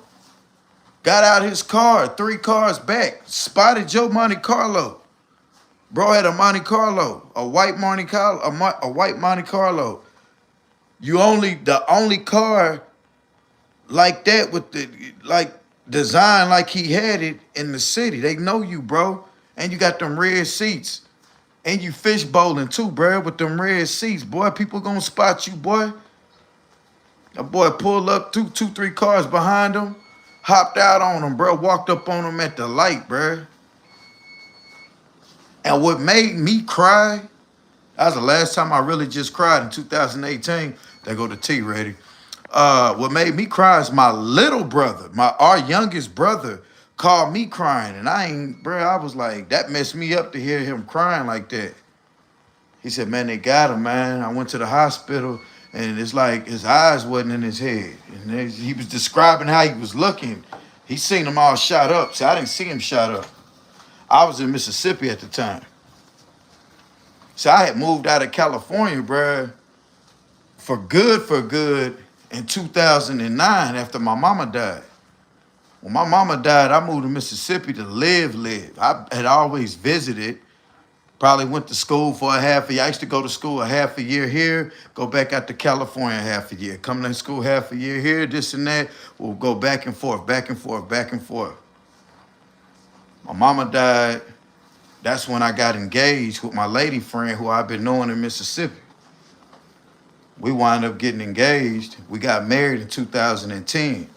Got out his car, 3 cars back. Spotted Joe Monte Carlo. Bro had a Monte Carlo, a white Monte Carlo, a white Monte Carlo. The only car like that with the like design like he had it in the city. They know you, bro. And you got them red seats. And you fish bowling too, bro, with them red seats. Boy, people gonna spot you, boy. A boy pulled up two, three cars behind him, hopped out on him, bro, walked up on him at the light, bro. And what made me cry, that was the last time I really just cried in 2018. They go to T ready. What made me cry is my little brother, our youngest brother, called me crying. And I was like, that messed me up to hear him crying like that. He said, man, they got him, man. I went to the hospital and it's like his eyes wasn't in his head. And he was describing how he was looking. He seen them all shot up. See, I didn't see him shot up. I was in Mississippi at the time. So I had moved out of California, bruh, for good in 2009 after my mama died. When my mama died, I moved to Mississippi to live. I had always visited. Probably went to school for a half a year. I used to go to school a half a year here, go back out to California half a year. Come to school half a year here, this and that. We'll go back and forth, back and forth, back and forth. My mama died. That's when I got engaged with my lady friend who I've been knowing in Mississippi. We wound up getting engaged. We got married in 2010.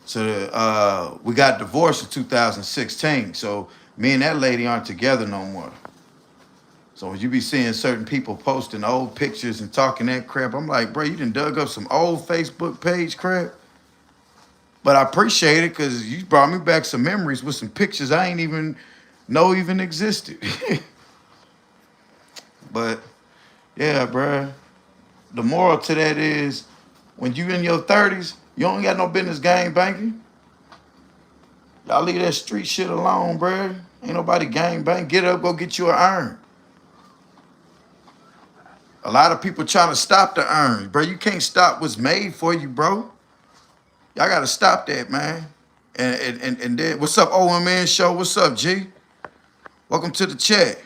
So we got divorced in 2016. So me and that lady aren't together no more. So when you be seeing certain people posting old pictures and talking that crap, I'm like, bro, you done dug up some old Facebook page crap. But I appreciate it because you brought me back some memories with some pictures I ain't even know even existed. But yeah, bro, the moral to that is when you in your 30s, you don't got no business gang banking. Y'all leave that street shit alone, bro. Ain't nobody gang bang. Get up, go get you an iron. A lot of people trying to stop the earn, bro. You can't stop what's made for you, bro. Y'all gotta stop that, man. And then what's up, OMN show? What's up, G? Welcome to the chat.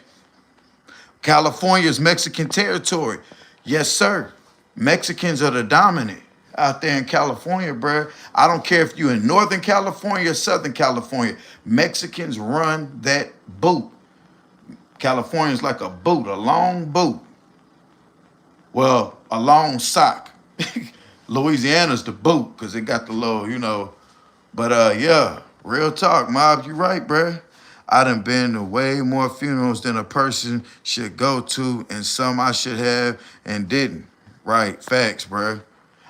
California's Mexican territory. Yes, sir. Mexicans are the dominant out there in California, bro. I don't care if you're in Northern California or Southern California. Mexicans run that boot. California's like a boot, a long boot. Well, a long sock. Louisiana's the boot because it got the little, you know. But yeah, real talk, Mob, you right, bruh. I done been to way more funerals than a person should go to, and some I should have and didn't. Right, facts, bruh.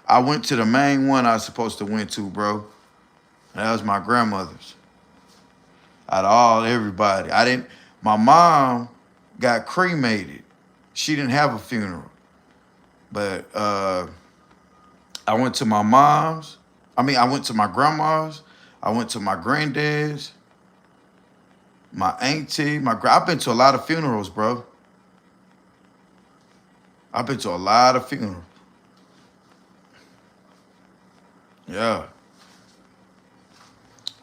I went to the main one I was supposed to went to, bro. And that was my grandmother's. Out of everybody. My mom got cremated. She didn't have a funeral. But I went to my mom's. I went to my grandma's. I went to my granddad's, my auntie, I've been to a lot of funerals, bro. I've been to a lot of funerals. Yeah.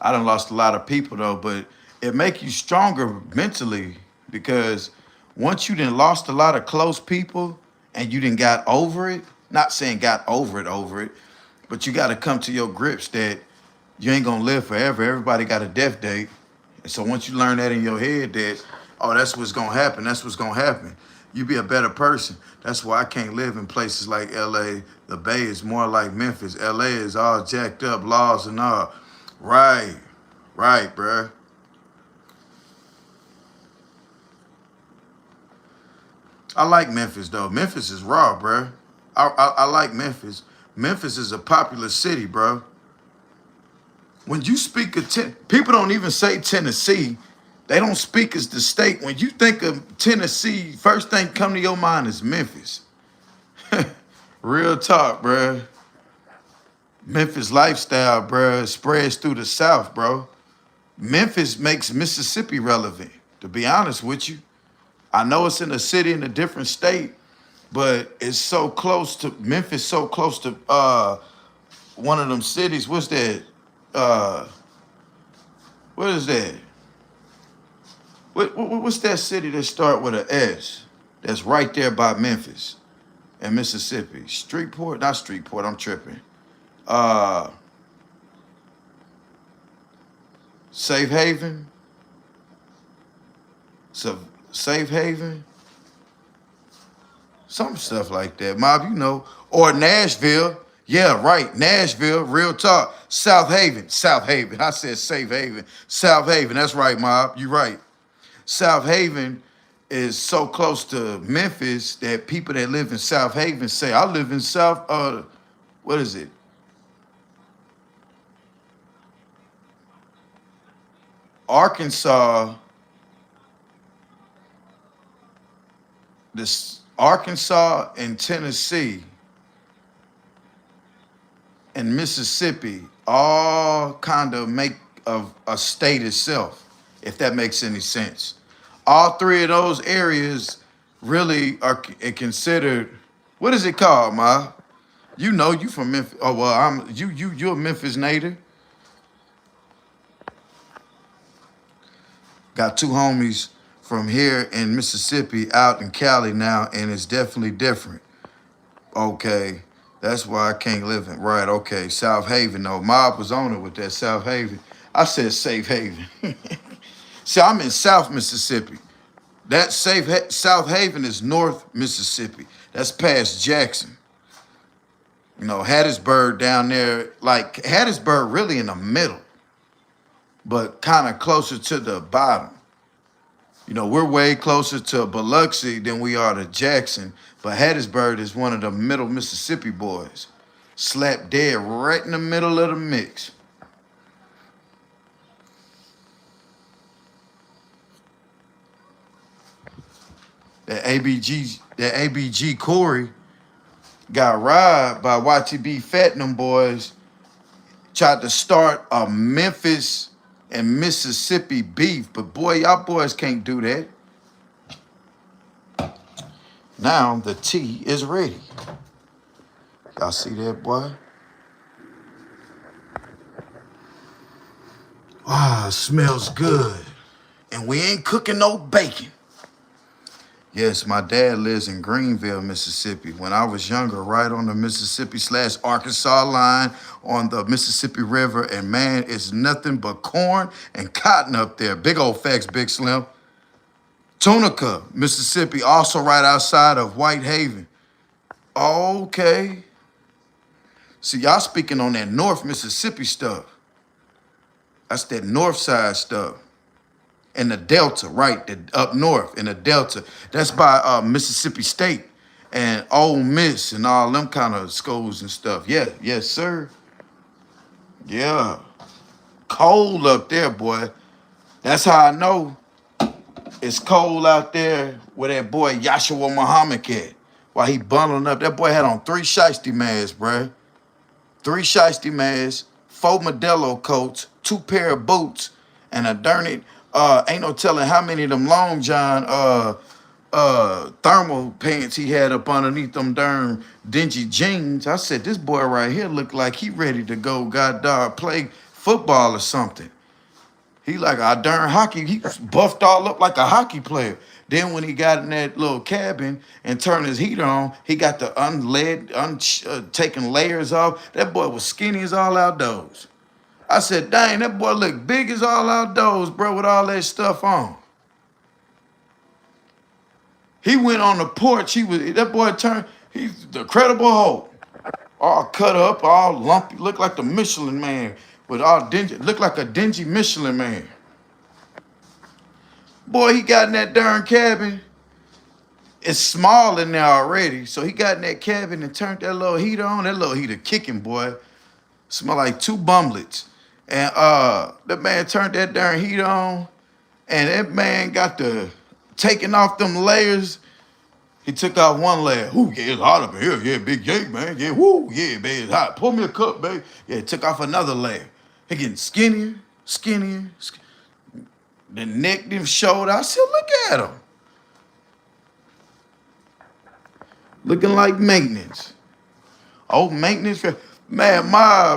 I done lost a lot of people, though, but it make you stronger mentally because once you done lost a lot of close people and you done got over it, not saying got over it, but you got to come to your grips that you ain't going to live forever. Everybody got a death date. And so once you learn that in your head that, oh, that's what's going to happen, that's what's going to happen, you be a better person. That's why I can't live in places like L.A. The Bay is more like Memphis. L.A. is all jacked up, laws and all. Right, bruh. I like Memphis, though. Memphis is raw, bruh. I like Memphis. Memphis is a popular city, bro. When you speak of people don't even say Tennessee. They don't speak as the state. When you think of Tennessee, first thing come to your mind is Memphis. Real talk, bro. Memphis lifestyle, bro, spreads through the South, bro. Memphis makes Mississippi relevant, to be honest with you. I know it's in a city in a different state, but it's so close to Memphis, so close to one of them cities. What's that? What is that? What's that city that start with an S? That's right there by Memphis in Mississippi. Streetport, not Streetport. I'm tripping. Uh, Safe Haven. So Safe Haven. Some stuff like that. Mob, you know. Or Nashville. Yeah, right. Nashville, real talk. South Haven. South Haven. I said Safe Haven. South Haven. That's right, Mob. You right. South Haven is so close to Memphis that people that live in South Haven say, I live in South, what is it? Arkansas, this Arkansas and Tennessee and Mississippi all kind of make of a state itself, if that makes any sense. All three of those areas really are considered, what is it called, Ma? You know you from Memphis. Oh well, you're a Memphis native. Got two homies from here in Mississippi out in Cali now, and it's definitely different. Okay. That's why I can't live in right. Okay, South Haven though. Mob was on it with that South Haven. I said Safe Haven. See, I'm in South Mississippi. That South Haven is North Mississippi. That's past Jackson. You know, Hattiesburg down there, like Hattiesburg really in the middle, but kind of closer to the bottom. You know, we're way closer to Biloxi than we are to Jackson, but Hattiesburg is one of the middle Mississippi boys. Slap dead right in the middle of the mix. That ABG Corey got robbed by YTB Fat and them boys. Tried to start a Memphis and Mississippi beef, but boy, y'all boys can't do that. Now the tea is ready. Y'all see that, boy? Ah, smells good. And we ain't cooking no bacon. Yes, my dad lives in Greenville, Mississippi. When I was younger, right on the Mississippi/Arkansas line on the Mississippi River, and man, it's nothing but corn and cotton up there. Big old facts, Big Slim. Tunica, Mississippi, also right outside of Whitehaven. Okay. See, y'all speaking on that North Mississippi stuff. That's that north side stuff. And the Delta, right? Up north in the Delta. That's by Mississippi State and Ole Miss and all them kind of schools and stuff. Yeah, yes, sir. Yeah. Cold up there, boy. That's how I know it's cold out there where that boy Yahshua Muhammad at. While he bundling up, that boy had on 3 shiesty masks, bruh. 3 shiesty masks, 4 Modelo coats, 2 pair of boots, and a darn ain't no telling how many of them Long John thermal pants he had up underneath them darn dingy jeans. I said, this boy right here look like he ready to go goddamn play football or something. He like a darn hockey. He buffed all up like a hockey player. Then when he got in that little cabin and turned his heater on, he got the taking layers off. That boy was skinny as all outdoors. I said, dang, that boy look big as all outdoors, bro, with all that stuff on. He went on the porch. That boy he's the Credible Hulk. All cut up, all lumpy, looked like the Michelin Man with all dingy, looked like a dingy Michelin Man. Boy, he got in that darn cabin. It's small in there already. So he got in that cabin and turned that little heater on. That little heater kicking, boy. Smell like 2 bumlets. And that man turned that darn heater on. And that man got the taking off them layers. He took off 1 layer. Ooh, yeah, it's hot up in here. Yeah, big J, man. Yeah, woo, yeah, man, it's hot. Pour me a cup, baby. Yeah, took off another layer. He getting skinnier, skinnier. The neck, them shoulder. I said, look at him. Looking like maintenance. Oh, maintenance. Man,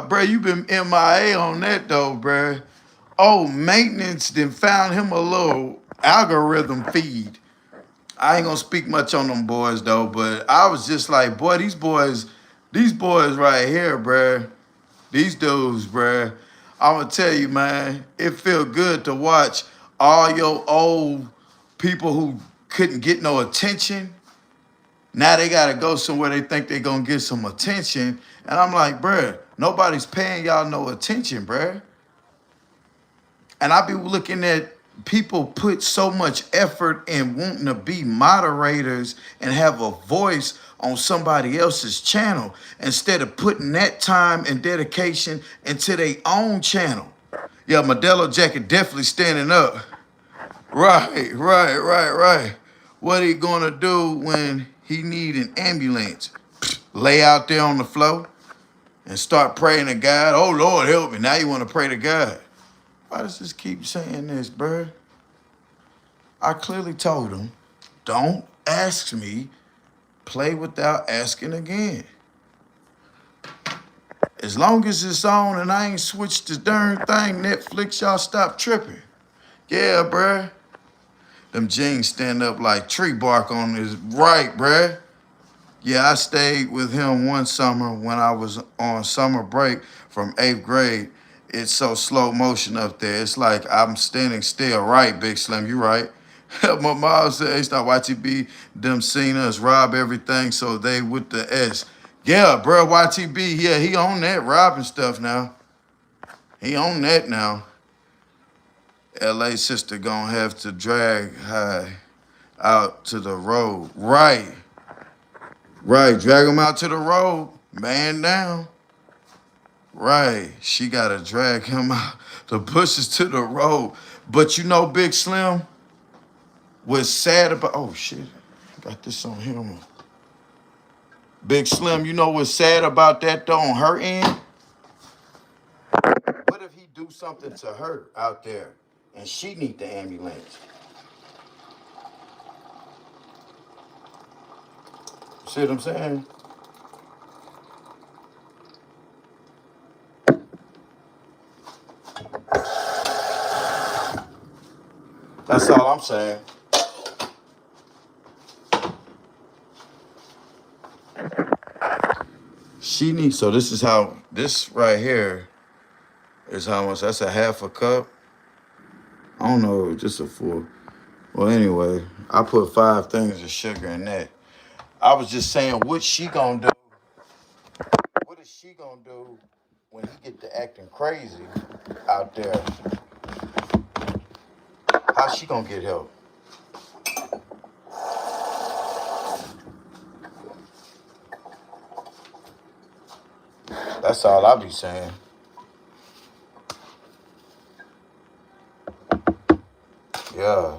bro, you been MIA on that, though, bro. Oh, maintenance then found him a little algorithm feed. I ain't gonna speak much on them boys though, but I was just like, boy, these boys right here, bruh. These dudes, bruh. I'm gonna tell you, man, it feel good to watch all your old people who couldn't get no attention. Now they gotta go somewhere they think they gonna get some attention. And I'm like, bruh, nobody's paying y'all no attention, bruh. And I be looking at people put so much effort in wanting to be moderators and have a voice on somebody else's channel instead of putting that time and dedication into their own channel. Yeah, Modelo Jacket definitely standing up. Right. What he gonna do when he need an ambulance? Lay out there on the floor and start praying to God. Oh Lord, help me. Now you want to pray to God. Why does this keep saying this, bruh? I clearly told him, don't ask me, play without asking again. As long as it's on and I ain't switched the darn thing, Netflix, y'all stop tripping. Yeah, bruh. Them jeans stand up like tree bark on his right, bruh. Yeah, I stayed with him one summer when I was on summer break from 8th grade. It's so slow motion up there. It's like I'm standing still. Right, Big Slim, you right. My mom said, hey, stop YTB, them seen us rob everything, so they with the S. Yeah, bro, YTB, yeah, he on that robbing stuff now. He on that now. LA sister gonna have to drag High out to the road. Right, drag him out to the road, man down. Right, she gotta drag him out the bushes to the road. But you know, Big Slim, what's sad about, oh shit, got this on him. Big Slim, you know what's sad about that though on her end? What if he do something to her out there and she need the ambulance? See what I'm saying? That's all I'm saying. She needs, so this is how, this right here is how much, that's a half a cup. I don't know, just a full. Well, anyway, I put 5 things of sugar in that. I was just saying, what she gonna do? What is she gonna do when he get to acting crazy out there? How she gonna get help? That's all I be saying. Yeah.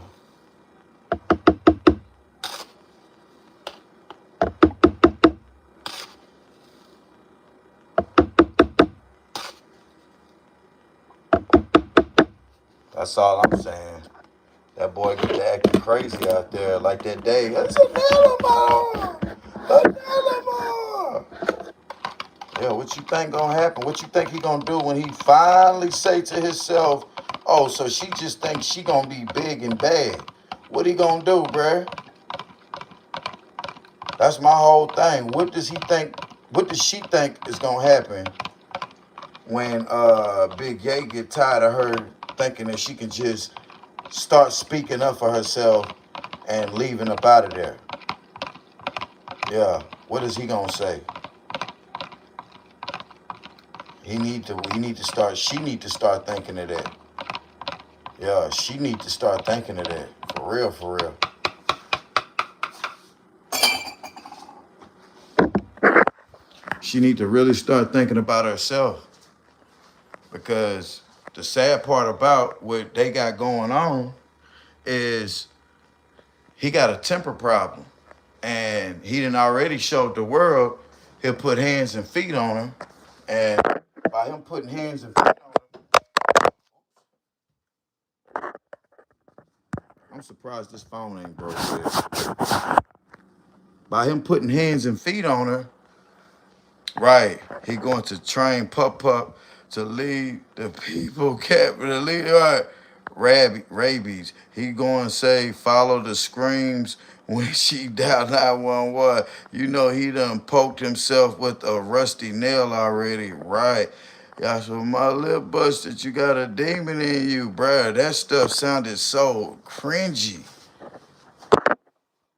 That's all I'm saying. That boy get to acting crazy out there like that day. It's an animal! An animal! Yeah, what you think gonna happen? What you think he gonna do when he finally say to himself, oh, so she just thinks she gonna be big and bad. What he gonna do, bruh? That's my whole thing. What does he think, what does she think is gonna happen when Big Ye get tired of her thinking that she can just start speaking up for herself and leaving up out of there? Yeah, what is he gonna say? He need to start, she need to start thinking of that. Yeah, she need to start thinking of that. For real, for real. She need to really start thinking about herself. Because the sad part about what they got going on is he got a temper problem. And he done already showed the world he'll put hands and feet on her. And by him putting hands and feet on her, I'm surprised this phone ain't broke yet. By him putting hands and feet on her, right, he going to train Pup to lead the people capital. Lead, right, rabies. He going to say, follow the screams when she dial 911. You know he done poked himself with a rusty nail already, right? Yeah, so my little busted, you got a demon in you, bruh. That stuff sounded so cringy.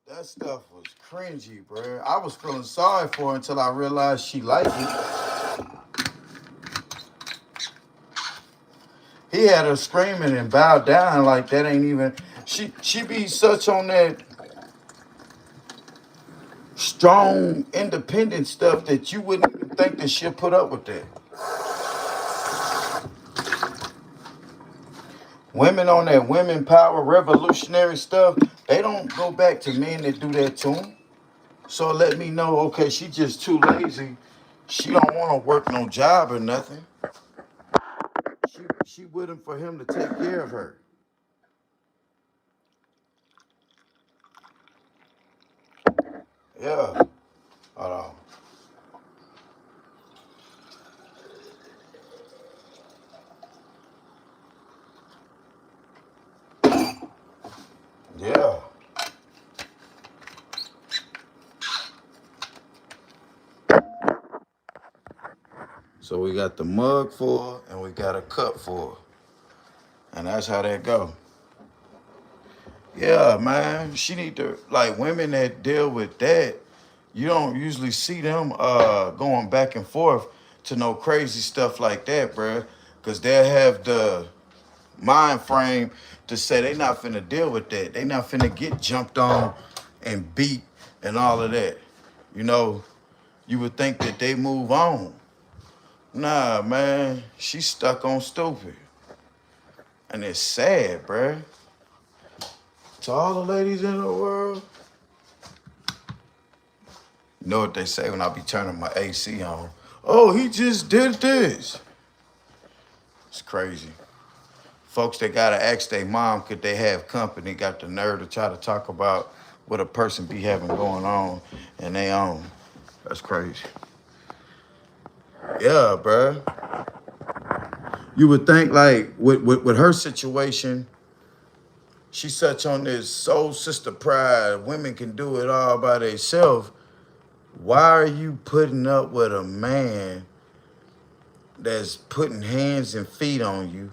That stuff was cringy, bruh. I was feeling sorry for her until I realized she liked it. He had her screaming and bowed down like that ain't even. She be such on that strong, independent stuff that you wouldn't even think that she'll put up with that. Women on that women power revolutionary stuff, they don't go back to men that do that to them. So let me know, okay, she just too lazy. She don't want to work no job or nothing. She with him for him to take care of her. Yeah. Hold on. Yeah. So we got the mug full and we got a cup full. And that's how that go. Yeah, man. She need to, like, women that deal with that, you don't usually see them going back and forth to no crazy stuff like that, bruh. Cause they'll have the mind frame to say they not finna deal with that. They not finna get jumped on and beat and all of that. You know, you would think that they move on. Nah, man. She's stuck on stupid. And it's sad, bruh. To all the ladies in the world, you know what they say when I be turning my AC on? Oh, he just did this. It's crazy. Folks that gotta ask their mom could they have company got the nerve to try to talk about what a person be having going on and they own. That's crazy. Yeah, bruh. You would think like with her situation, she's such on this soul sister pride. Women can do it all by themselves. Why are you putting up with a man that's putting hands and feet on you?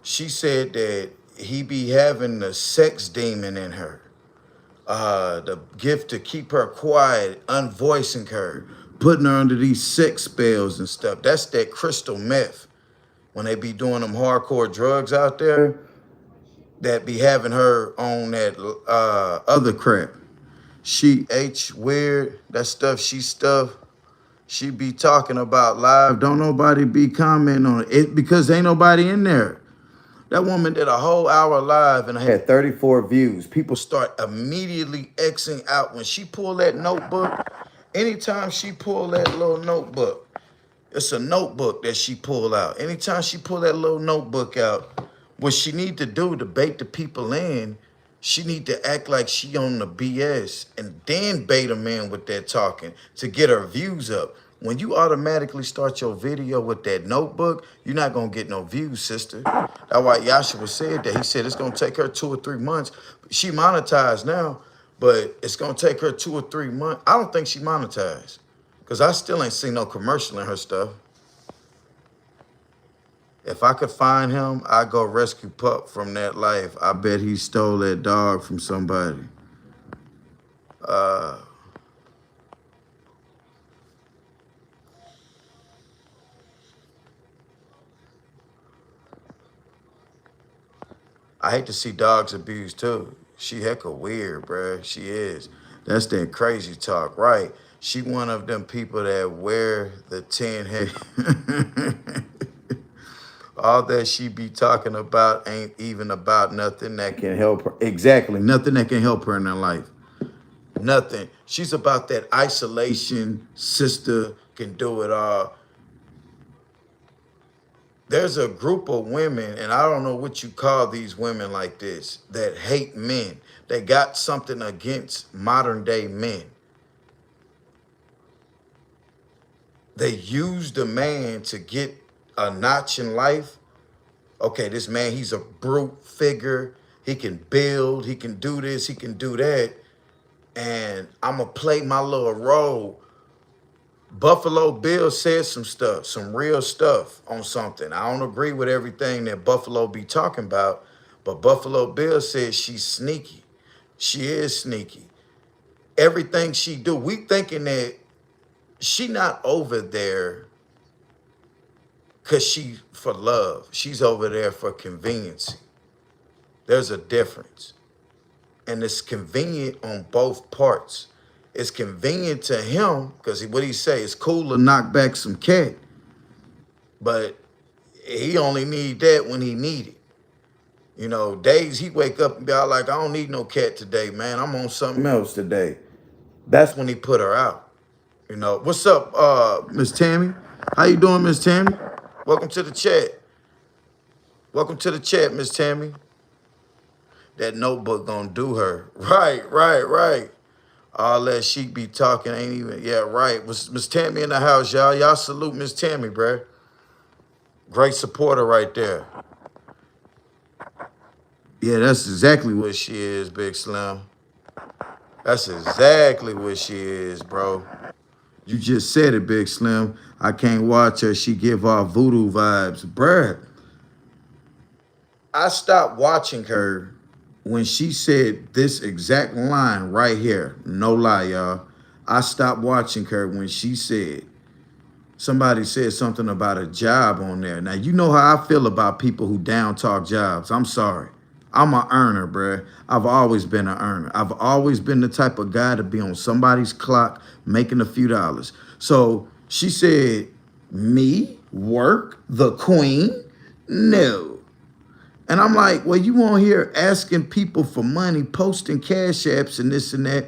She said that he be having the sex demon in her. The gift to keep her quiet, unvoicing her, putting her under these sex spells and stuff. That's that crystal meth. When they be doing them hardcore drugs out there, that be having her on that other crap. She H weird, that stuff she be talking about live. Don't nobody be commenting on it because ain't nobody in there. That woman did a whole hour live and I had 34 views. People start immediately Xing out. When she pulled that notebook, anytime she pulled that little notebook, it's a notebook that she pulled out. Anytime she pull that little notebook out, what she need to do to bait the people in, she need to act like she on the BS and then bait them in with that talking to get her views up. When you automatically start your video with that notebook, you're not gonna get no views, sister. That's why Yahshua said that. He said it's gonna take her 2 or 3 months. She monetized now, but it's gonna take her 2 or 3 months. I don't think she monetized. Cause I still ain't seen no commercial in her stuff. If I could find him, I'd go rescue Pup from that life. I bet he stole that dog from somebody. Uh, I hate to see dogs abused too. She hecka weird, bruh. She is. That's that crazy talk, right? She one of them people that wear the 10 head. All that she be talking about ain't even about nothing that can help her. Exactly. Nothing that can help her in her life. Nothing. She's about that isolation, sister can do it all. There's a group of women, and I don't know what you call these women like this, that hate men. They got something against modern day men. They use the man to get a notch in life, Okay, this man, he's a brute figure. He can build, he can do this, he can do that. And I'm going to play my little role. Buffalo Bill said some stuff, some real stuff on something. I don't agree with everything that Buffalo be talking about, but Buffalo Bill said she's sneaky. She is sneaky. Everything she do, we thinking that she not over there because she for love. She's over there for convenience. There's a difference. And it's convenient on both parts. It's convenient to him because what he say, it's cool to knock back some cat, but he only need that when he need it. You know, days he wake up and be all like, I don't need no cat today, man. I'm on something else today. That's when he put her out. You know, what's up, Miss Tammy? How you doing, Miss Tammy? Welcome to the chat. Welcome to the chat, Miss Tammy. That notebook gonna do her. Right. All that she be talking ain't even, yeah, right. Was Miss Tammy in the house, y'all? Y'all salute Miss Tammy, bruh. Great supporter right there. Yeah, that's exactly what she is, Big Slim. That's exactly what she is, bro. You just said it, Big Slim. I can't watch her. She give off voodoo vibes. Bruh, I stopped watching her when she said this exact line right here. No lie, y'all. I stopped watching her when she said, somebody said something about a job on there. Now, you know how I feel about people who down talk jobs. I'm sorry. I'm an earner, bruh. I've always been an earner. I've always been the type of guy to be on somebody's clock making a few dollars. So she said, me work the queen? No. And I'm like, well, you on here asking people for money, posting cash apps and this and that.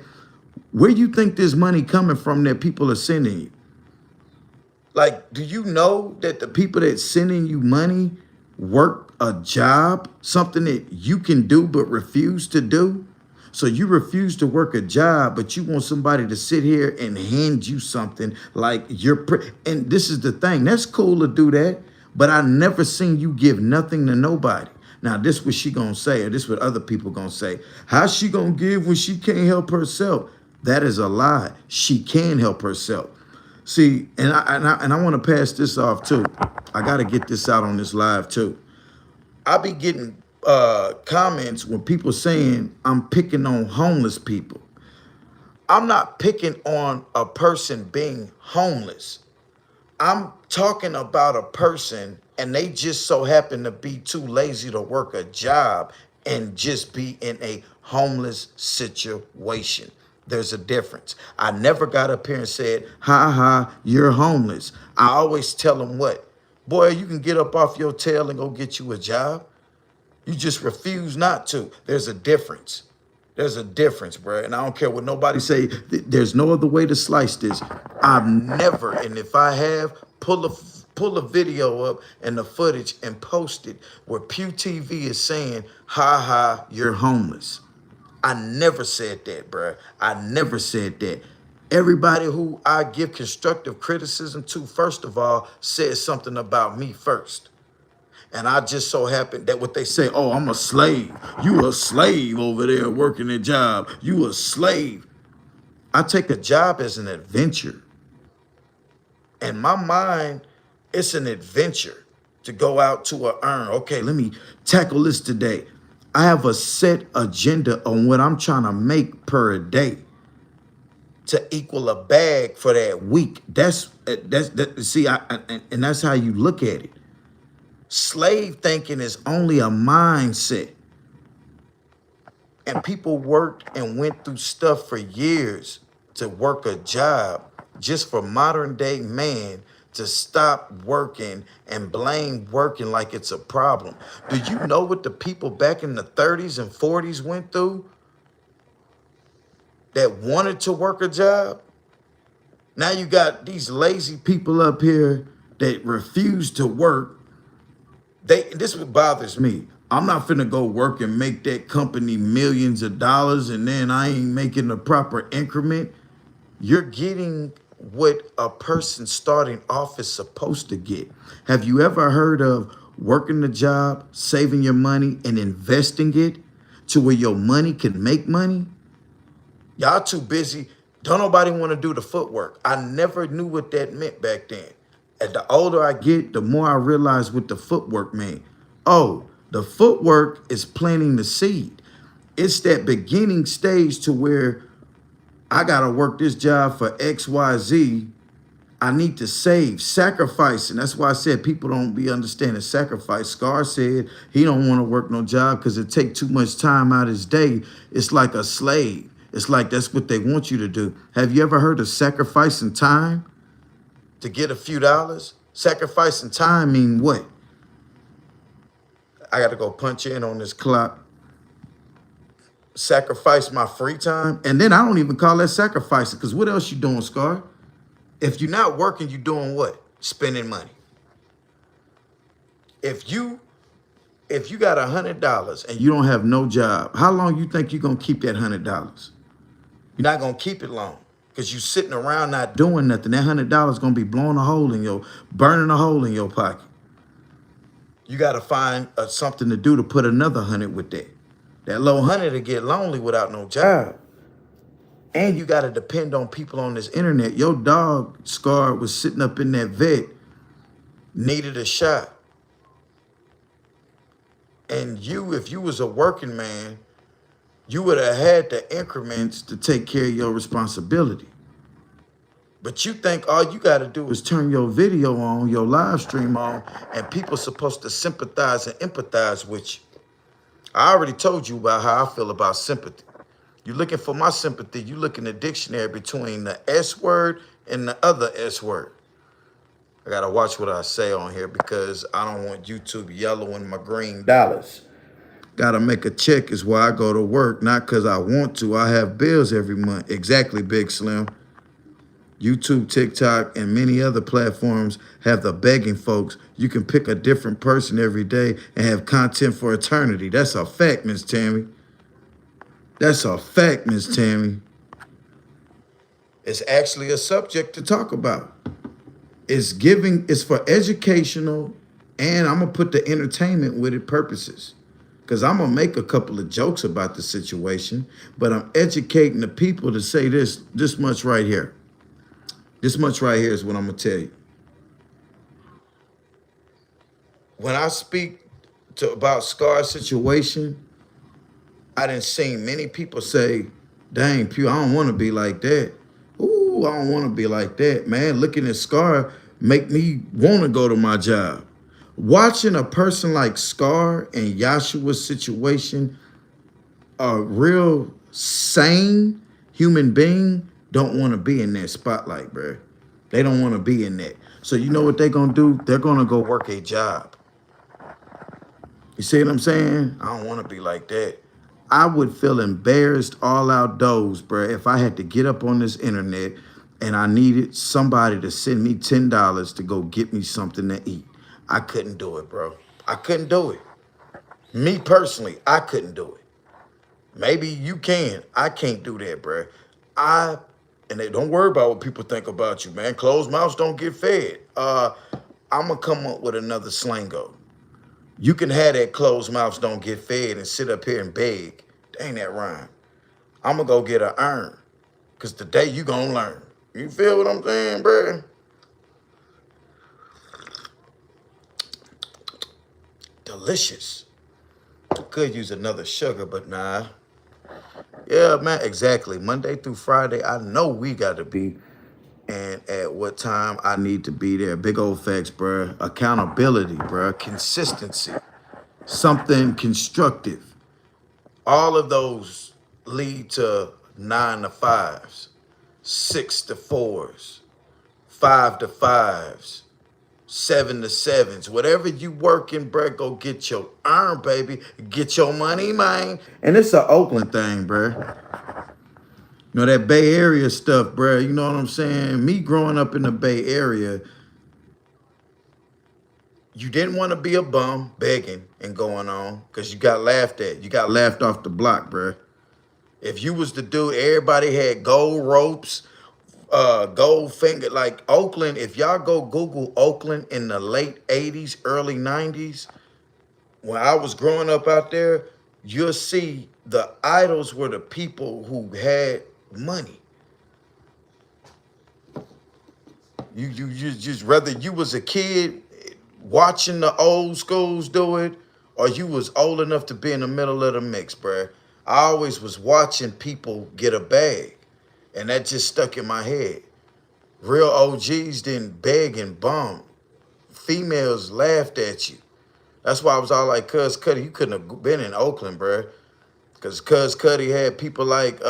Where you think this money coming from that people are sending you? Like, do you know that the people that sending you money work a job, something that you can do but refuse to do? So you refuse to work a job, but you want somebody to sit here and hand you something like and this is the thing. That's cool to do that, but I never seen you give nothing to nobody. Now, this what she gonna say, or this what other people gonna say. How's she gonna give when she can't help herself? That is a lie. She can help herself. See, and I want to pass this off too. I got to get this out on this live too. I be getting comments when people saying I'm picking on homeless people. I'm not picking on a person being homeless. I'm talking about a person and they just so happen to be too lazy to work a job and just be in a homeless situation. There's a difference. I never got up here and said, ha ha, you're homeless. I always tell them what? Boy, you can get up off your tail and go get you a job. You just refuse not to. There's a difference. There's a difference, bro. And I don't care what nobody say. There's no other way to slice this. I've never, and if I have, pull a video up and the footage and post it where Pew TV is saying, ha ha, you're homeless. I never said that, bro. I never said that. Everybody who I give constructive criticism to, first of all, says something about me first. And I just so happen that what they say, oh, I'm a slave. You a slave over there working a job. You a slave. I take a job as an adventure. In my mind, it's an adventure to go out to earn. Okay, let me tackle this today. I have a set agenda on what I'm trying to make per day to equal a bag for that week. That's see, and that's how you look at it. Slave thinking is only a mindset. And people worked and went through stuff for years to work a job just for modern day man to stop working and blame working like it's a problem. Do you know what the people back in the 30s and 40s went through that wanted to work a job? Now you got these lazy people up here that refuse to work. This is what bothers me. I'm not finna go work and make that company millions of dollars and then I ain't making the proper increment. You're getting what a person starting off is supposed to get. Have you ever heard of working the job, saving your money, and investing it to where your money can make money, y'all too busy. Don't nobody want to do the footwork. I never knew what that meant back then. And the older I get, the more I realize what the footwork meant. Oh, the footwork is planting the seed. It's that beginning stage to where I gotta work this job for X, Y, Z. I need to save, sacrifice. And that's why I said people don't be understanding sacrifice. Scar said he don't want to work no job because it take too much time out of his day. It's like a slave. It's like that's what they want you to do. Have you ever heard of sacrificing time to get a few dollars? Sacrificing time mean what? I got to go punch in on this clock, sacrifice my free time. And then I don't even call that sacrificing because what else you doing, Scar? If you're not working, you doing what? Spending money. If you got $100 and you don't have no job, how long you think you're gonna keep that $100? You're not gonna keep it long because you sitting around not doing nothing. That $100 gonna be burning a hole in your pocket. You gotta find something to do to put another 100 with that. That low 100 to get lonely without no job. And you got to depend on people on this internet. Your dog, Scar, was sitting up in that vet, needed a shot. And you, if you was a working man, you would have had the increments to take care of your responsibility. But you think all you got to do is turn your video on, your live stream on, and people supposed to sympathize and empathize with you. I already told you about how I feel about sympathy. You're looking for my sympathy. You look in the dictionary between the S word and the other S word. I got to watch what I say on here because I don't want YouTube yellowing my green dollars. Got to make a check is why I go to work, not because I want to. I have bills every month. Exactly, Big Slim. YouTube, TikTok, and many other platforms have the begging folks. You can pick a different person every day and have content for eternity. That's a fact, Miss Tammy. That's a fact, Miss Tammy. It's actually a subject to talk about. It's for educational, and I'm gonna put the entertainment with it purposes. Because I'm gonna make a couple of jokes about the situation, but I'm educating the people to say this much right here. This much right here is what I'm gonna tell you. When I speak about Scar's situation, I done seen many people say, dang, Pew, I don't want to be like that. Ooh, I don't want to be like that, man. Looking at Scar make me want to go to my job. Watching a person like Scar and Yashua's situation, a real sane human being don't want to be in that spotlight, bro. They don't want to be in that. So you know what they're going to do? They're going to go work a job. You see what I'm saying? I don't want to be like that. I would feel embarrassed all outdoors, bro, if I had to get up on this internet and I needed somebody to send me $10 to go get me something to eat. I couldn't do it, bro. I couldn't do it. Me personally, I couldn't do it. Maybe you can. I can't do that, bro. And they don't worry about what people think about you, man. Closed mouths don't get fed. I'm going to come up with another slango. You can have that closed mouths don't get fed and sit up here and beg. Dang, that rhyme. I'm going to go get an urn. Because today you going to learn. You feel what I'm saying, bro? Delicious. Could use another sugar, but nah. Yeah, man, exactly. Monday through Friday, I know we got to be. And at what time I need to be there. Big old facts, bruh. Accountability, bruh. Consistency. Something constructive. All of those lead to 9 to 5s, 6 to 4s, 5 to 5s, 7 to 7s. Whatever you working, bruh, go get your earn, baby. Get your money, man. And it's an Oakland thing, bruh. You know, that Bay Area stuff, bro. You know what I'm saying? Me growing up in the Bay Area, you didn't want to be a bum begging and going on because you got laughed at. You got laughed off the block, bro. If you was the dude, everybody had gold ropes, Goldfinger, like Oakland. If y'all go Google Oakland in the late 80s, early 90s, when I was growing up out there, you'll see the idols were the people who had money. You just, whether you was a kid watching the old schools do it, or you was old enough to be in the middle of the mix, bruh. I always was watching people get a bag, and that just stuck in my head. Real OGs didn't beg and bum. Females laughed at you. That's why I was all like, Cuz Cuddy, you couldn't have been in Oakland, bruh. Cause Cuddy had people like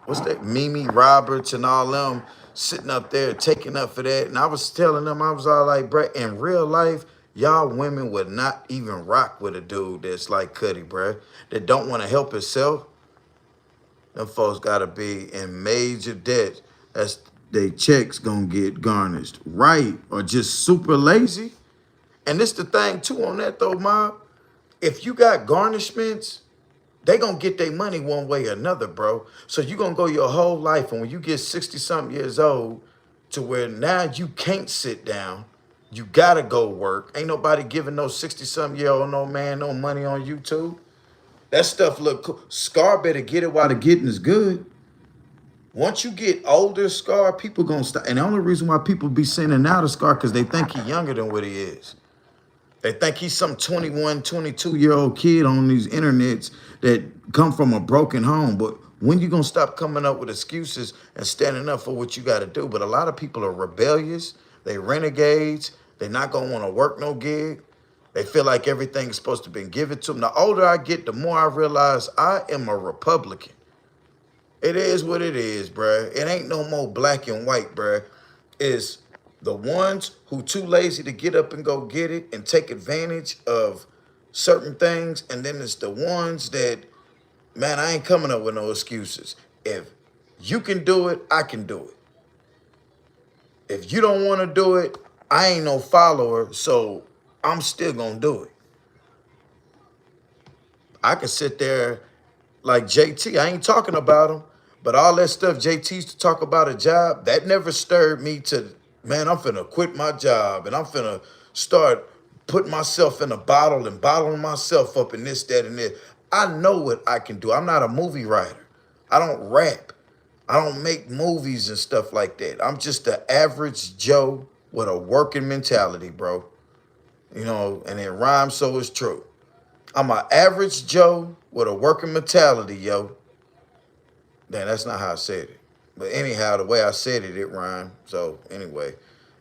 what's that, Mimi Roberts and all them sitting up there taking up for that. And I was telling them, I was all like, bruh, in real life, y'all women would not even rock with a dude that's like Cuddy, bruh, that don't want to help himself. Them folks gotta be in major debt. That's they checks gonna get garnished. Right. Or just super lazy. And this the thing too on that though, Mob. If you got garnishments, they gonna get their money one way or another, bro. So you gonna go your whole life, and when you get 60-something years old, to where now you can't sit down, you gotta go work. Ain't nobody giving no 60-something-year-old no man no money on YouTube. That stuff look cool. Scar better get it while the getting is good. Once you get older, Scar, people gonna stop. And the only reason why people be sending out a Scar because they think he younger than what he is. They think he's some 21, 22-year-old kid on these internets that come from a broken home. But when you gonna stop coming up with excuses and standing up for what you gotta do? But a lot of people are rebellious. They renegades. They not gonna wanna work no gig. They feel like everything's supposed to be given to them. The older I get, the more I realize I am a Republican. It is what it is, bruh. It ain't no more black and white, bruh. It's the ones who too lazy to get up and go get it and take advantage of certain things. And then it's the ones that, man, I ain't coming up with no excuses. If you can do it, I can do it. If you don't want to do it, I ain't no follower, so I'm still going to do it. I could sit there like JT. I ain't talking about him, but all that stuff JT used to talk about a job, that never stirred me to, man, I'm finna quit my job and I'm finna start putting myself in a bottle and bottling myself up and this, that, and this. I know what I can do. I'm not a movie writer. I don't rap. I don't make movies and stuff like that. I'm just the average Joe with a working mentality, bro. You know, and it rhymes, so it's true. I'm an average Joe with a working mentality, yo. Damn, that's not how I said it. But anyhow, the way I said it, it rhymed. So anyway,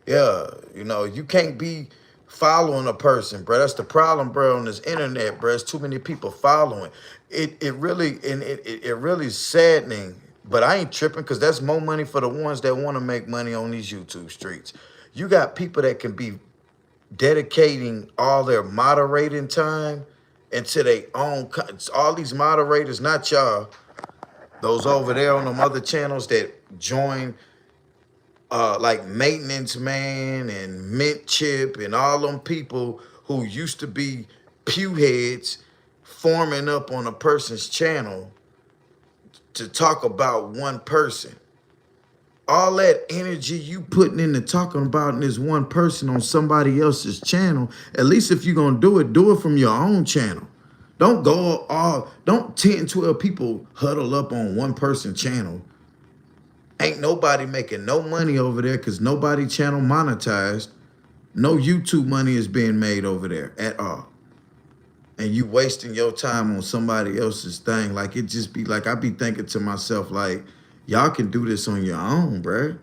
yeah, you know, you can't be following a person, bro. That's the problem, bro, on this internet, bro. There's too many people following. It really is saddening. But I ain't tripping because that's more money for the ones that want to make money on these YouTube streets. You got people that can be dedicating all their moderating time into their own. All these moderators, not y'all. Those over there on them other channels that join, like Maintenance Man and Mint Chip and all them people who used to be pew heads forming up on a person's channel to talk about one person. All that energy you putting into talking about this one person on somebody else's channel, at least if you're going to do it from your own channel. Don't 10, 12 people huddle up on one person channel. Ain't nobody making no money over there because nobody channel monetized. No YouTube money is being made over there at all. And you wasting your time on somebody else's thing. Like, it just be like, I be thinking to myself, like, y'all can do this on your own, bruh.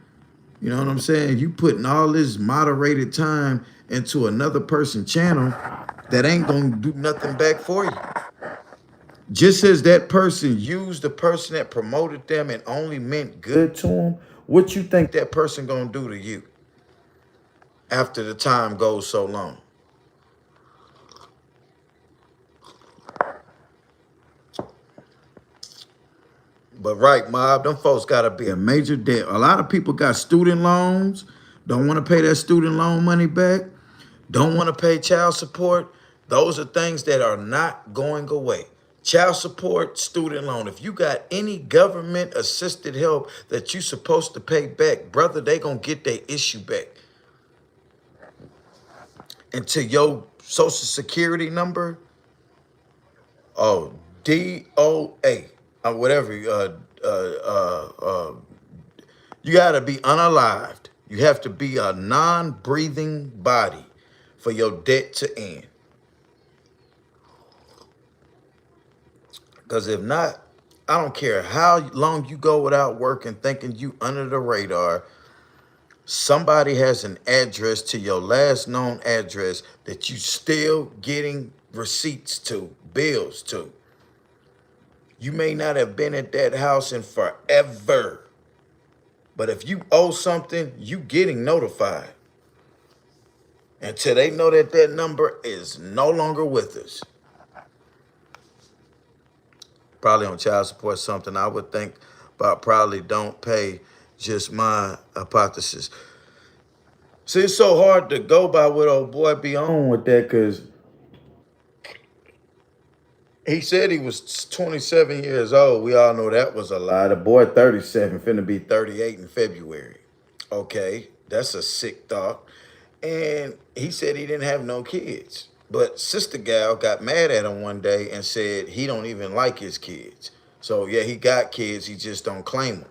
You know what I'm saying? You putting all this moderated time into another person's channel that ain't gonna do nothing back for you. Just as that person used the person that promoted them and only meant good to them, what you think that person gonna do to you after the time goes so long? But right, Mob, them folks gotta be a major debt. A lot of people got student loans, don't want to pay that student loan money back, don't want to pay child support. Those are things that are not going away. Child support, student loan. If you got any government assisted help that you supposed to pay back, brother, they gonna get their issue back. Until your social security number, oh, DOA, or whatever, you gotta be unalived. You have to be a non-breathing body for your debt to end. Because if not, I don't care how long you go without working thinking you under the radar, somebody has an address to your last known address that you still getting receipts to, bills to. You may not have been at that house in forever, but if you owe something, you getting notified until they know that that number is no longer with us. Probably on child support, something I would think about. Probably don't pay, just my hypothesis. See, it's so hard to go by what old boy be on with that, because he said he was 27 years old. We all know that was a lie. The boy 37, finna be 38 in February. Okay, that's a sick thought. And he said he didn't have no kids. But Sister Gal got mad at him one day and said he don't even like his kids. So yeah, he got kids, he just don't claim them.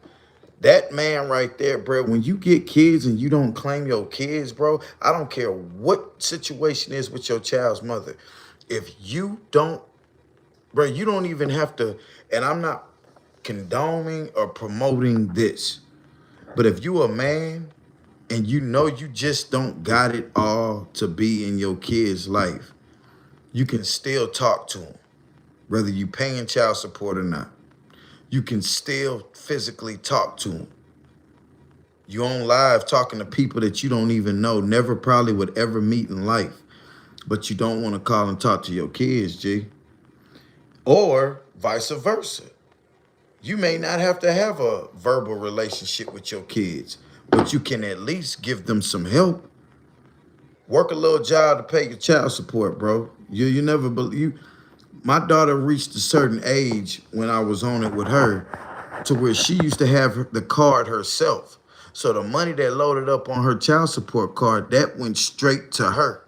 That man right there, bro, when you get kids and you don't claim your kids, bro, I don't care what situation is with your child's mother. If you don't, bro, you don't even have to, and I'm not condoning or promoting this, but if you a man and you know you just don't got it all to be in your kid's life, you can still talk to them, whether you paying child support or not. You can still physically talk to them. You on live talking to people that you don't even know, never probably would ever meet in life, but you don't want to call and talk to your kids, G. Or vice versa. You may not have to have a verbal relationship with your kids, but you can at least give them some help. Work a little job to pay your child support, bro. You never believe. My daughter reached a certain age when I was on it with her to where she used to have the card herself. So the money that loaded up on her child support card, that went straight to her.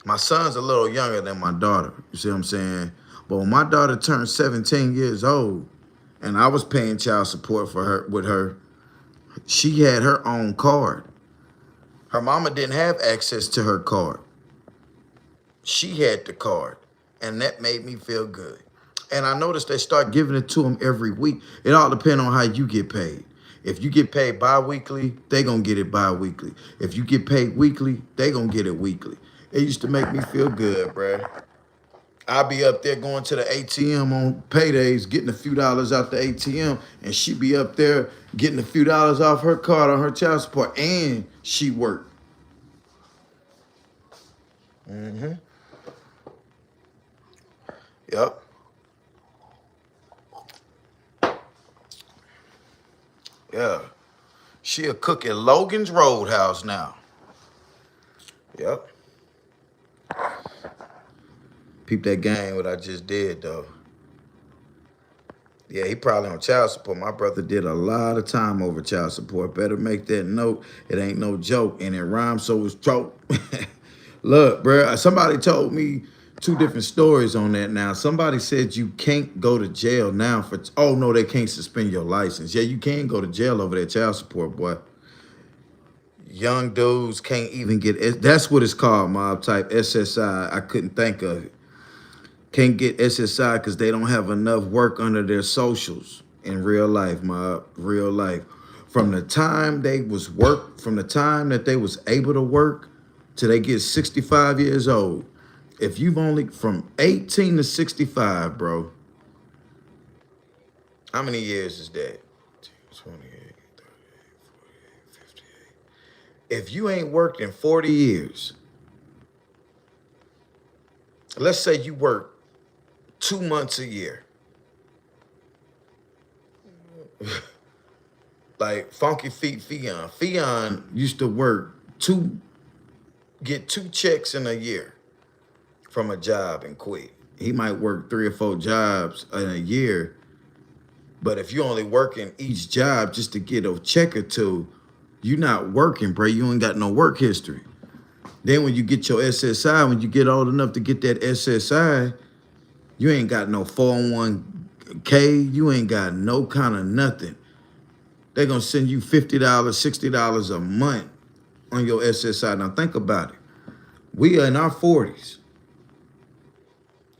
My son's a little younger than my daughter. You see what I'm saying? But when my daughter turned 17 years old and I was paying child support for her with her, she had her own card. Her mama didn't have access to her card. She had the card, and that made me feel good. And I noticed they start giving it to them every week. It all depends on how you get paid. If you get paid bi-weekly, they gonna get it bi-weekly. If you get paid weekly, they gonna get it weekly. It used to make me feel good, bruh. I'll be up there going to the ATM on paydays, getting a few dollars out the ATM, and she be up there getting a few dollars off her card on her child support, and she worked. Yep. Yeah. She a cook at Logan's Roadhouse now. Yep. Peep that game, what I just did, though. Yeah, he probably on child support. My brother did a lot of time over child support. Better make that note. It ain't no joke, and it rhymes, so it's trope. Look, bro, somebody told me two different stories on that now. Somebody said you can't go to jail now for, oh, no, they can't suspend your license. Yeah, you can go to jail over that child support, boy. Young dudes can't even get, that's what it's called, mob type, SSI. I couldn't think of it. Can't get SSI because they don't have enough work under their socials in real life, mob, real life. From the time they was from the time that they was able to work till they get 65 years old, if you've only, from 18 to 65, bro, how many years is that? 28, 58. If you ain't worked in 40 years, let's say you work 2 months a year. Like Funky Feet Fionn. Fionn used to work get 2 checks in a year from a job and quit. He might work 3 or 4 jobs in a year, but if you only working each job just to get a check or two, you not working, bro. You ain't got no work history. Then when you get your SSI, when you get old enough to get that SSI, you ain't got no 401k. You ain't got no kind of nothing. They're gonna send you $50, $60 a month on your SSI. Now think about it. We are in our 40s,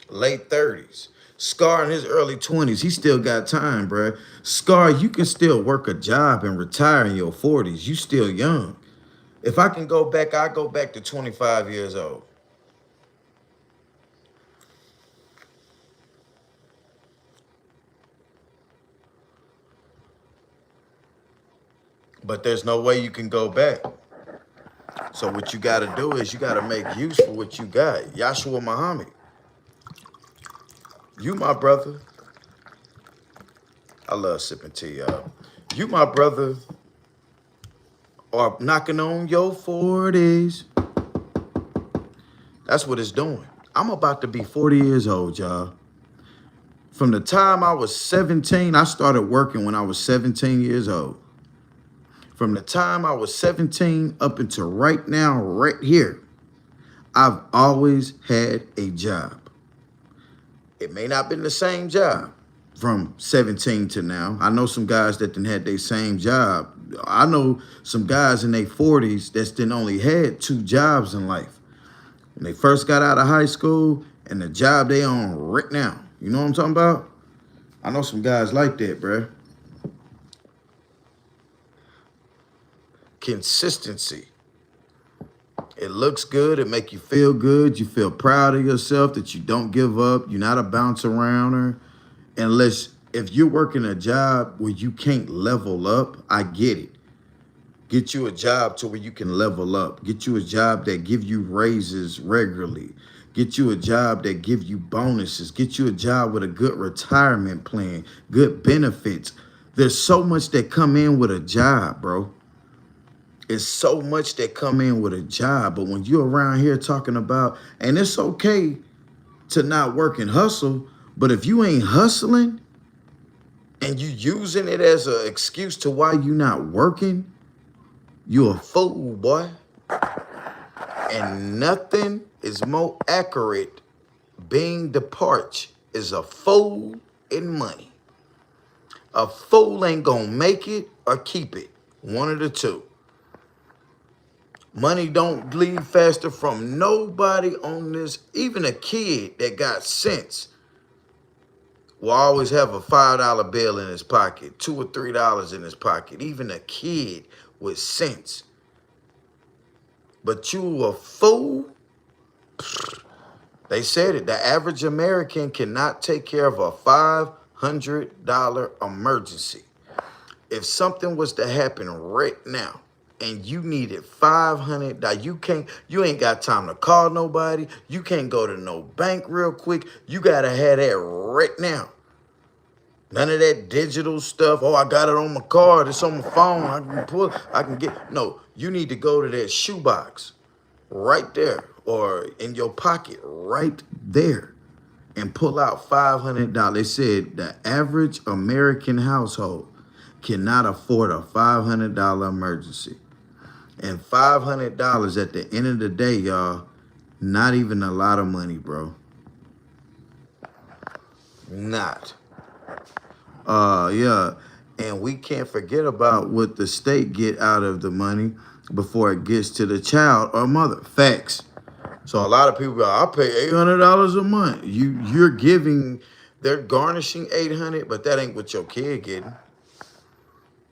late 30s. Scar in his early 20s, he still got time, bruh. Scar, you can still work a job and retire in your 40s. You still young. If I can go back, I go back to 25 years old. But there's no way you can go back. So what you gotta do is you gotta make use for what you got. Yahshua Muhammad, you my brother. I love sipping tea, y'all. You my brother are knocking on your 40s. That's what it's doing. I'm about to be 40 years old, y'all. From the time I was 17, I started working when I was 17 years old. From the time I was 17 up until right now, right here, I've always had a job. It may not been the same job from 17 to now. I know some guys that didn't had their same job. I know some guys in their 40s that didn't only had 2 jobs in life. When they first got out of high school and the job they on right now. You know what I'm talking about? I know some guys like that, bruh. Consistency. It looks good. It make you feel good. You feel proud of yourself that you don't give up. You're not a bounce arounder. Unless if you're working a job where you can't level up, I get it. Get you a job to where you can level up. Get you a job that give you raises regularly. Get you a job that give you bonuses. Get you a job with a good retirement plan, good benefits. There's so much that come in with a job, bro. It's so much that come in with a job. But when you're around here talking about, and it's okay to not work and hustle, but if you ain't hustling and you using it as an excuse to why you not working, you a fool, boy. And nothing is more accurate. Being the parch is a fool in money. A fool ain't gonna make it or keep it. One of the two. Money don't bleed faster from nobody on this. Even a kid that got sense will always have a $5 bill in his pocket, $2 or $3 in his pocket. Even a kid with sense. But you a fool? They said it. The average American cannot take care of a $500 emergency. If something was to happen right now and you needed $500, you ain't got time to call nobody. You can't go to no bank real quick. You gotta have that right now. None of that digital stuff. Oh, I got it on my card. It's on my phone. I can pull. I can get. No, you need to go to that shoebox right there or in your pocket right there and pull out $500. They said the average American household cannot afford a $500 emergency. And $500 at the end of the day, y'all, not even a lot of money, bro. Not. Yeah. And we can't forget about what the state get out of the money before it gets to the child or mother. Facts. So a lot of people go, I pay $800 a month. You're giving, they're garnishing $800, but that ain't what your kid getting.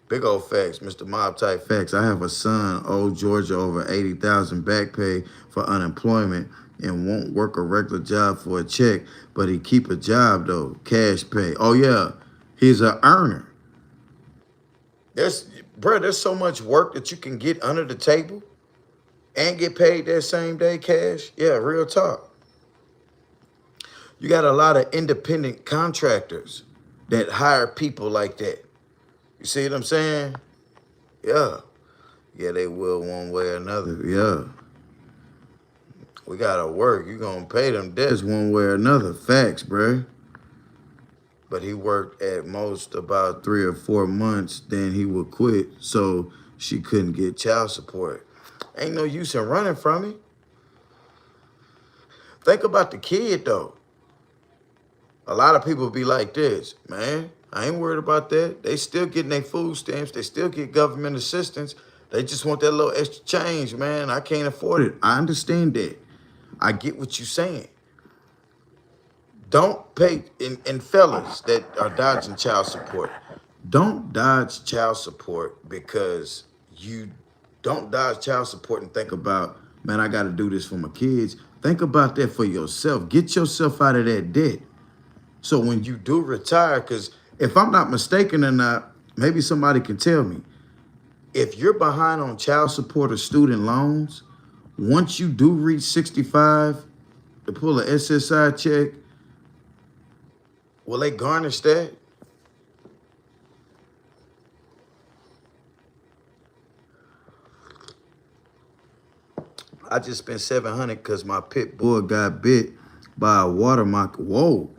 Big old facts, Mr. Mob type facts. I have a son, old Georgia, over 80,000 back pay for unemployment and won't work a regular job for a check, but he keep a job though, cash pay. Oh yeah, he's an earner. There's so much work that you can get under the table and get paid that same day cash. Yeah, real talk. You got a lot of independent contractors that hire people like that. You see what I'm saying? Yeah. Yeah, they will one way or another. Yeah. We gotta work. You gonna pay them debts one way or another. Facts, bruh. But he worked at most about 3 or 4 months, then he would quit, so she couldn't get child support. Ain't no use in running from it. Think about the kid though. A lot of people be like this, man, I ain't worried about that. They still getting their food stamps. They still get government assistance. They just want that little extra change, man. I can't afford it. I understand that. I get what you're saying. Don't pay, and fellas that are dodging child support, don't dodge child support because you don't dodge child support and think about, man, I got to do this for my kids. Think about that for yourself. Get yourself out of that debt. So when you do retire, because if I'm not mistaken or not, maybe somebody can tell me, if you're behind on child support or student loans, once you do reach 65 to pull a SSI check, will they garnish that? I just spent $700 because my pit bull got bit by a water mock. Whoa.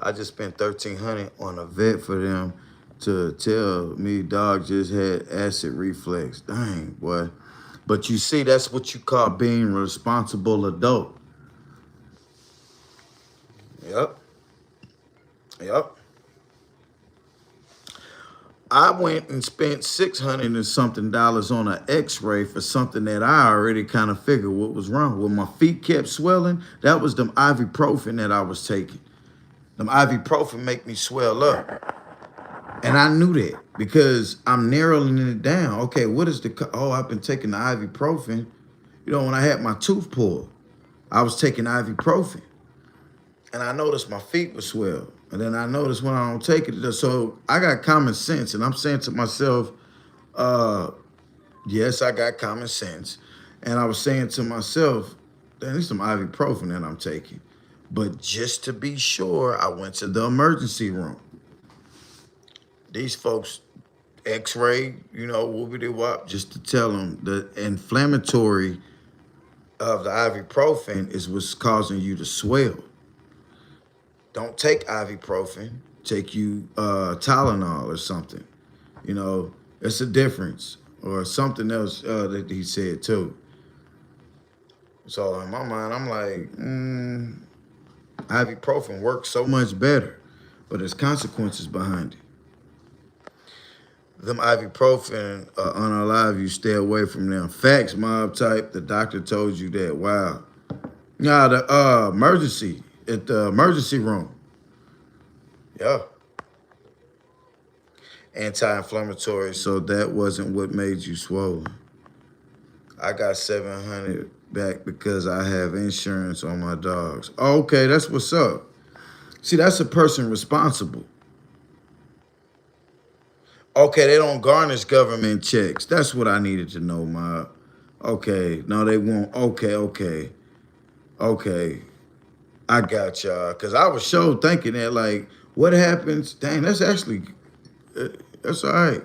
I just spent $1,300 on a vet for them to tell me dog just had acid reflux. Dang, boy. But you see, that's what you call being a responsible adult. Yep. Yep. I went and spent $600 and something on an x-ray for something that I already kind of figured what was wrong. When my feet kept swelling, that was them ibuprofen that I was taking. Them ibuprofen make me swell up. And I knew that because I'm narrowing it down. Okay, what is I've been taking the ibuprofen. You know, when I had my tooth pulled, I was taking ibuprofen. And I noticed my feet would swell. And then I noticed when I don't take it, so I got common sense. And I'm saying to myself, yes, I got common sense. And I was saying to myself, there needs some ibuprofen that I'm taking. But just to be sure, I went to the emergency room. These folks x-ray, you know, whoopity-wop, just to tell them the inflammatory of the ibuprofen is what's causing you to swell. Don't take ibuprofen, take you Tylenol or something. You know, it's a difference. Or something else that he said too. So in my mind, I'm like, ibuprofen works so much better, but there's consequences behind it. Them ibuprofen unalive you, stay away from them. Facts, mob type, the doctor told you that. Wow. Nah, the emergency, at the emergency room. Yeah. Anti-inflammatory, so that wasn't what made you swollen. I got $700 back because I have insurance on my dogs. Oh, okay, that's what's up. See, that's a person responsible. Okay, they don't garnish government checks. That's what I needed to know, Mob. Okay, no, they won't. Okay. I got y'all. Because I was sure thinking that, like, what happens? Dang, that's actually, that's all right.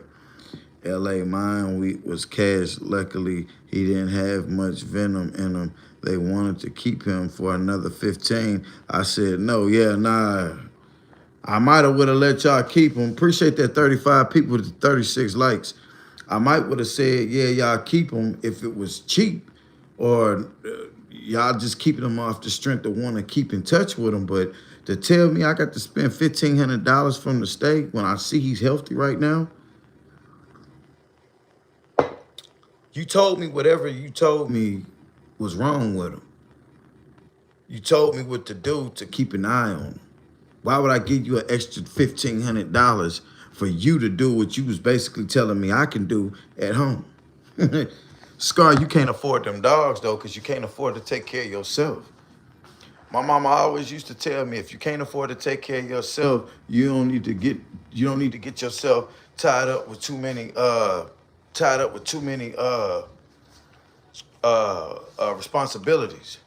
L.A. Mine Wheat was cash. Luckily, he didn't have much venom in him. They wanted to keep him for another 15. I said, no, yeah, nah. I might have would have let y'all keep him. Appreciate that 35 people with the 36 likes. I might would have said, yeah, y'all keep him if it was cheap, or y'all just keeping him off the strength of want to keep in touch with him. But to tell me I got to spend $1,500 from the state when I see he's healthy right now. You told me whatever you told me was wrong with him. You told me what to do to keep an eye on him. Why would I give you an extra $1,500 for you to do what you was basically telling me I can do at home? Scar, you can't afford them dogs though, because you can't afford to take care of yourself. My mama always used to tell me, if you can't afford to take care of yourself, you don't need to get yourself tied up with too many responsibilities.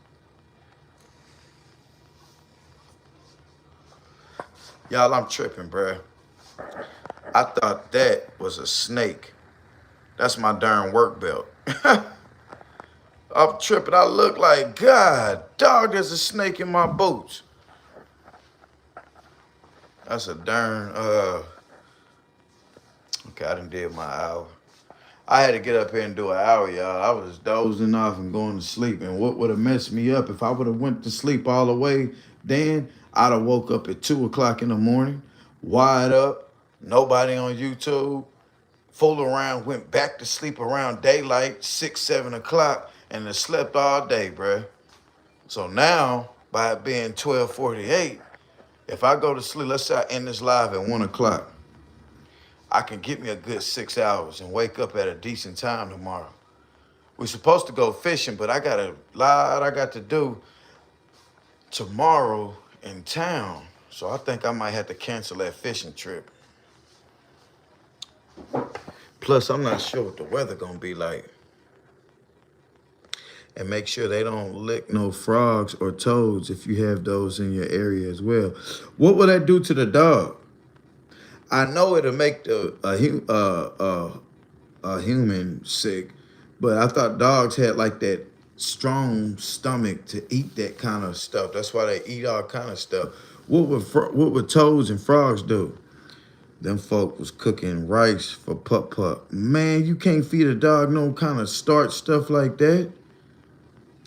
Y'all, I'm tripping, bruh. I thought that was a snake. That's my darn work belt. I'm tripping. I look like, God, dog, there's a snake in my boots. That's a darn, okay, I done did my hour. I had to get up here and do an hour, y'all. I was dozing off and going to sleep. And what would have messed me up if I would have went to sleep all the way, then I'd have woke up at 2 o'clock in the morning, wide up, nobody on YouTube, fooled around, went back to sleep around daylight, 6, 7 o'clock, and then slept all day, bruh. So now, by it being 12:48, if I go to sleep, let's say I end this live at 1 o'clock, I can get me a good 6 hours and wake up at a decent time tomorrow. We're supposed to go fishing, but I got a lot I got to do tomorrow in town. So I think I might have to cancel that fishing trip. Plus, I'm not sure what the weather gonna be like. And make sure they don't lick no frogs or toads if you have those in your area as well. What will that do to the dog? I know it'll make a human sick, but I thought dogs had like that strong stomach to eat that kind of stuff. That's why they eat all kind of stuff. What would toads and frogs do? Them folk was cooking rice for pup. Man, you can't feed a dog no kind of starch stuff like that.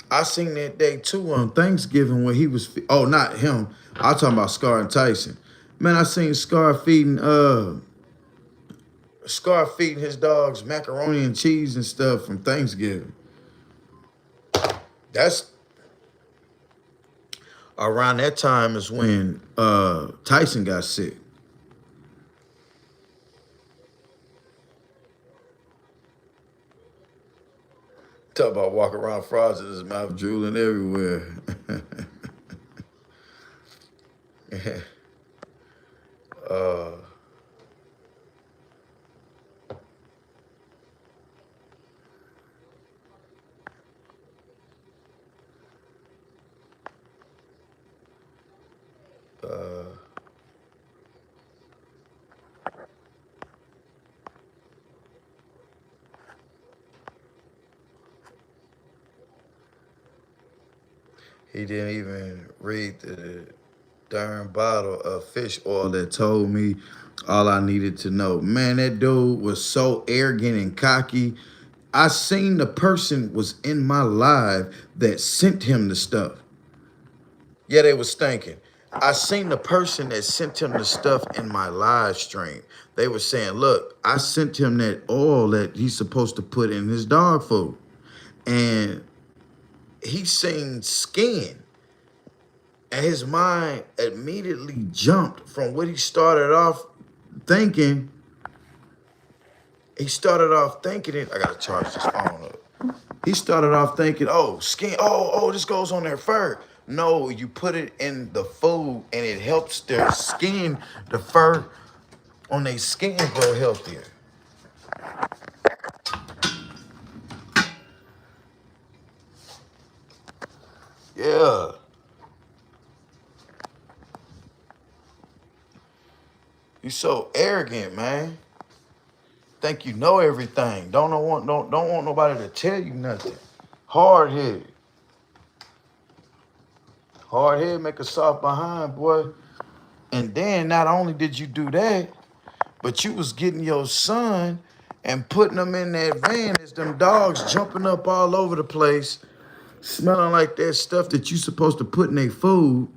I seen that day too on Thanksgiving when he was, oh, not him. I was talking about Scar and Tyson. Man, I seen Scar feeding his dogs macaroni and cheese and stuff from Thanksgiving. That's around that time is when Tyson got sick. Talk about walking around frogs in his mouth, drooling everywhere. uh, uh, he didn't even read the darn bottle of fish oil that told me all I needed to know. Man, that dude was so arrogant and cocky. I seen the person was in my live that sent him the stuff. Yeah, they was stinking. I seen the person that sent him the stuff in my live stream. They were saying, look, I sent him that oil that he's supposed to put in his dog food. And he seen skin. And his mind immediately jumped from what he started off thinking. He started off thinking it. I gotta charge this phone up. He started off thinking, oh, skin, this goes on their fur. No, you put it in the food and it helps their skin, the fur on their skin grow healthier. Yeah. You so arrogant, man. Think you know everything. Don't want nobody to tell you nothing. Hard headed. Hard head make a soft behind, boy. And then not only did you do that, but you was getting your son and putting them in that van as them dogs jumping up all over the place, smelling like that stuff that you supposed to put in their food,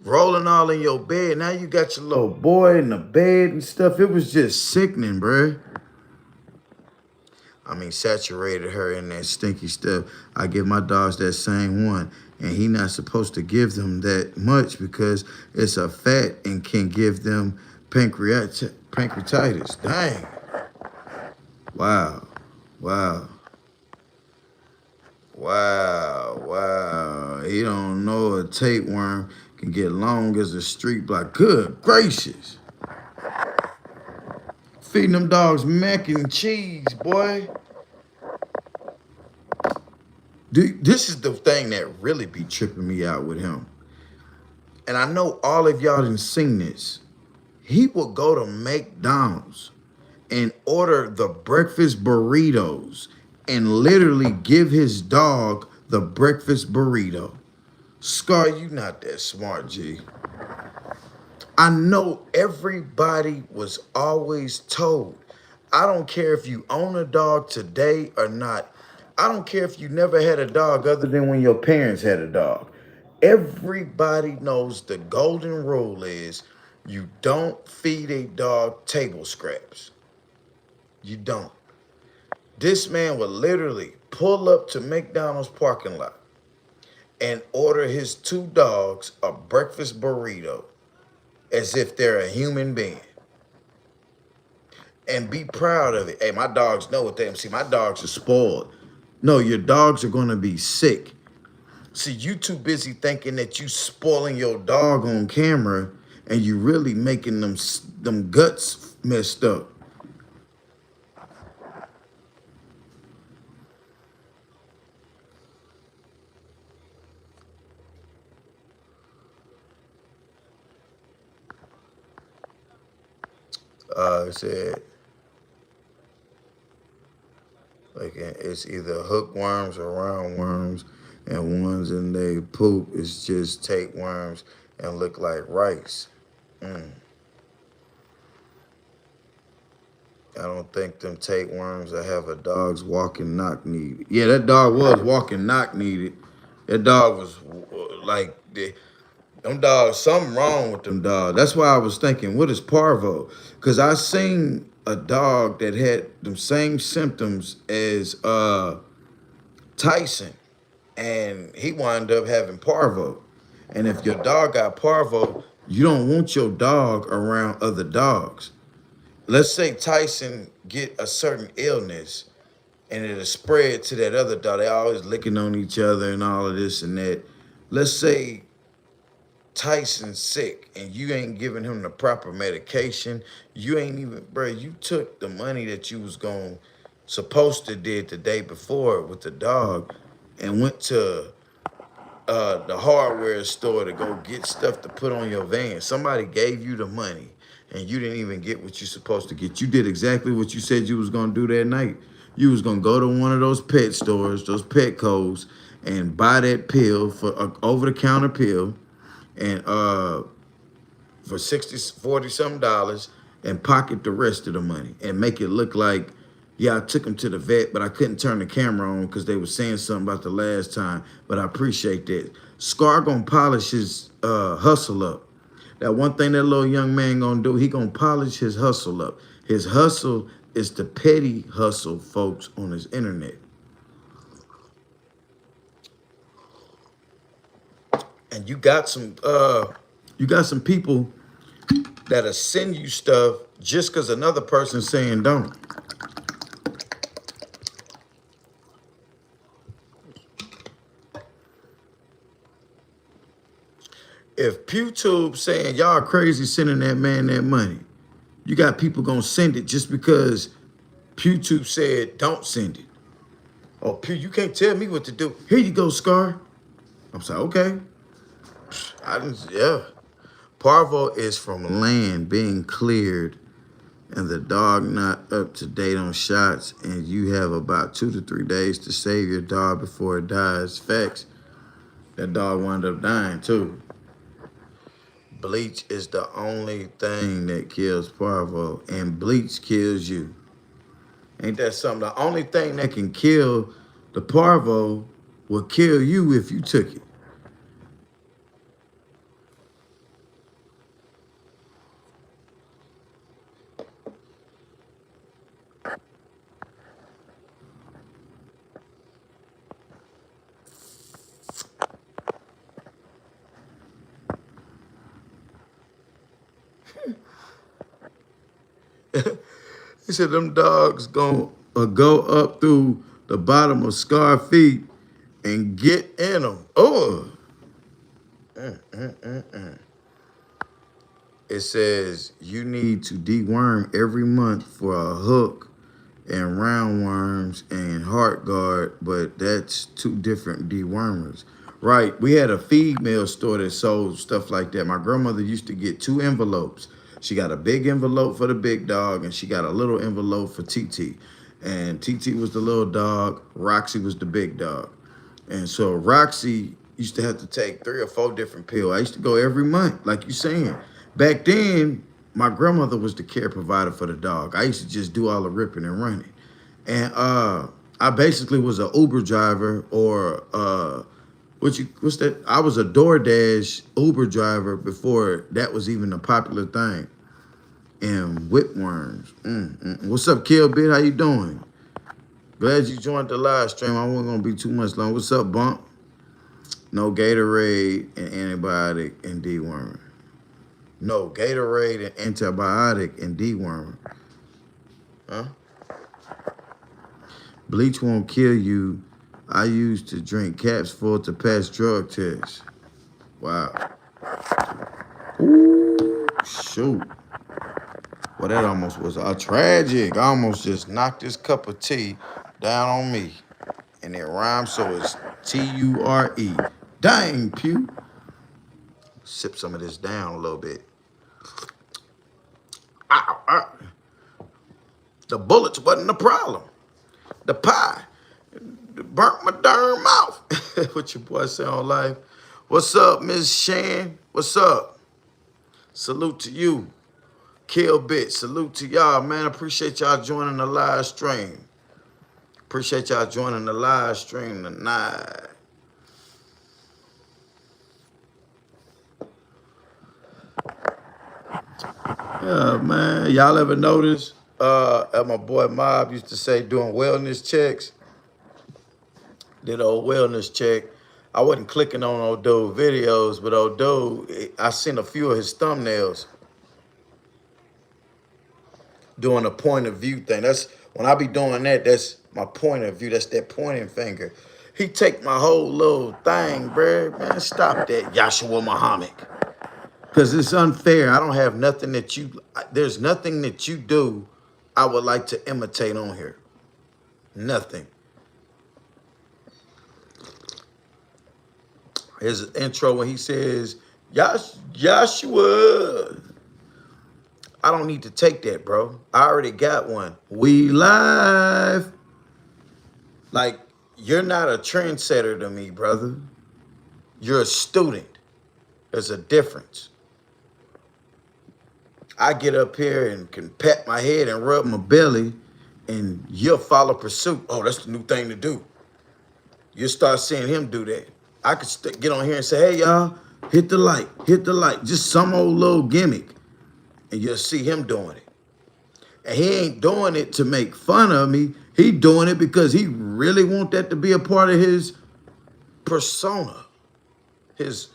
rolling all in your bed. Now you got your little boy in the bed and stuff. It was just sickening, bruh. I mean, saturated her in that stinky stuff. I give my dogs that same one. And he not supposed to give them that much because it's a fat and can give them pancreatitis. Dang. Wow. He don't know a tapeworm can get long as a street block. Good gracious. Feeding them dogs mac and cheese, boy. This is the thing that really be tripping me out with him. And I know all of y'all done seen this. He will go to McDonald's and order the breakfast burritos and literally give his dog the breakfast burrito. Scar, you not that smart, G. I know everybody was always told. I don't care if you own a dog today or not. I don't care if you never had a dog other than when your parents had a dog. Everybody knows the golden rule is you don't feed a dog table scraps. You don't. This man would literally pull up to McDonald's parking lot and order his two dogs a breakfast burrito as if they're a human being and be proud of it. Hey, my dogs know what they see. My dogs are spoiled. No, your dogs are gonna be sick. See, you too busy thinking that you spoiling your dog on camera and you really making them guts messed up. It said like it's either hookworms or roundworms, and ones in they poop is just tapeworms and look like rice. Mm. I don't think them tapeworms that have a dog's walking knock needed. Yeah, that dog was walking knock needed. That dog was like them dogs. Something wrong with them dogs. That's why I was thinking, what is parvo? Because I seen a dog that had them same symptoms as Tyson, and he wound up having parvo. And if your dog got parvo, you don't want your dog around other dogs. Let's say Tyson get a certain illness and it'll spread to that other dog. They always licking on each other and all of this and that. Let's say Tyson's sick and you ain't giving him the proper medication. You ain't even, bro, you took the money that you was supposed to did the day before with the dog and went to the hardware store to go get stuff to put on your van. Somebody gave you the money and you didn't even get what you're supposed to get. You did exactly what you said you was gonna do that night. You was gonna go to one of those pet stores, those Petco's, and buy that pill for over-the-counter pill, and for 60, 40 some dollars, and pocket the rest of the money and make it look like, yeah, I took him to the vet, but I couldn't turn the camera on because they were saying something about the last time, but I appreciate that. Scar gonna polish his hustle up. That one thing that little young man gonna do, he gonna polish his hustle up. His hustle is the petty hustle, folks, on his internet. And you got some people that'll send you stuff just because another person's saying don't. If PewTube saying y'all crazy sending that man that money, you got people gonna send it just because PewTube said don't send it. Oh, Pew, you can't tell me what to do. Here you go, Scar. I'm saying, okay. Yeah. Parvo is from land being cleared and the dog not up to date on shots, and you have about 2 to 3 days to save your dog before it dies. Facts. That dog wound up dying too. Bleach is the only thing that kills parvo, and bleach kills you. Ain't that something? The only thing that can kill the parvo will kill you if you took it. He said them dogs gonna go up through the bottom of Scar feet and get in them. Oh. It says you need to deworm every month for a hook and roundworms and heart guard, but that's two different dewormers. Right, we had a feed mill store that sold stuff like that. My grandmother used to get 2 envelopes. She got a big envelope for the big dog and she got a little envelope for TT. And TT was the little dog. Roxy was the big dog. And so Roxy used to have to take 3 or 4 different pills. I used to go every month, like you saying. Back then, my grandmother was the care provider for the dog. I used to just do all the ripping and running. And I basically was an Uber driver or what's that? I was a DoorDash Uber driver before that was even a popular thing. And whipworms. What's up, Kill Bit? How you doing? Glad you joined the live stream. I wasn't gonna be too much long. What's up, Bump? No Gatorade and antibiotic and dewormer. No Gatorade and antibiotic and dewormer. Huh? Bleach won't kill you. I used to drink caps full to pass drug tests. Wow. Ooh, shoot. Well, that almost was tragic. I almost just knocked this cup of tea down on me. And it rhymes, so it's T-U-R-E. Dang, Pew. Sip some of this down a little bit. Ow, ow. The bullets wasn't the problem. The pie burnt my darn mouth. What your boy say on life? What's up, Miss Shan? What's up? Salute to you. Kill Bit. Salute to y'all, man. Appreciate y'all joining the live stream. Appreciate y'all joining the live stream tonight. Yeah, man. Y'all ever notice my boy Mob used to say doing wellness checks? Did old wellness check. I wasn't clicking on old dude videos, but old dude, I seen a few of his thumbnails doing a point of view thing. That's when I be doing that, that's my point of view. That's that pointing finger. He take my whole little thing, bruh. Man, stop that, Yahshua Muhammad. Because it's unfair. I don't have nothing that there's nothing that you do I would like to imitate on here. Nothing. Here's an intro when he says, Joshua. I don't need to take that, bro. I already got one. We live. Like, you're not a trendsetter to me, brother. You're a student. There's a difference. I get up here and can pat my head and rub my belly, and you'll follow pursuit. Oh, that's the new thing to do. You'll start seeing him do that. I could get on here and say, hey, y'all, hit the like, hit the like. Just some old little gimmick. And you'll see him doing it. And he ain't doing it to make fun of me. He doing it because he really want that to be a part of his persona. His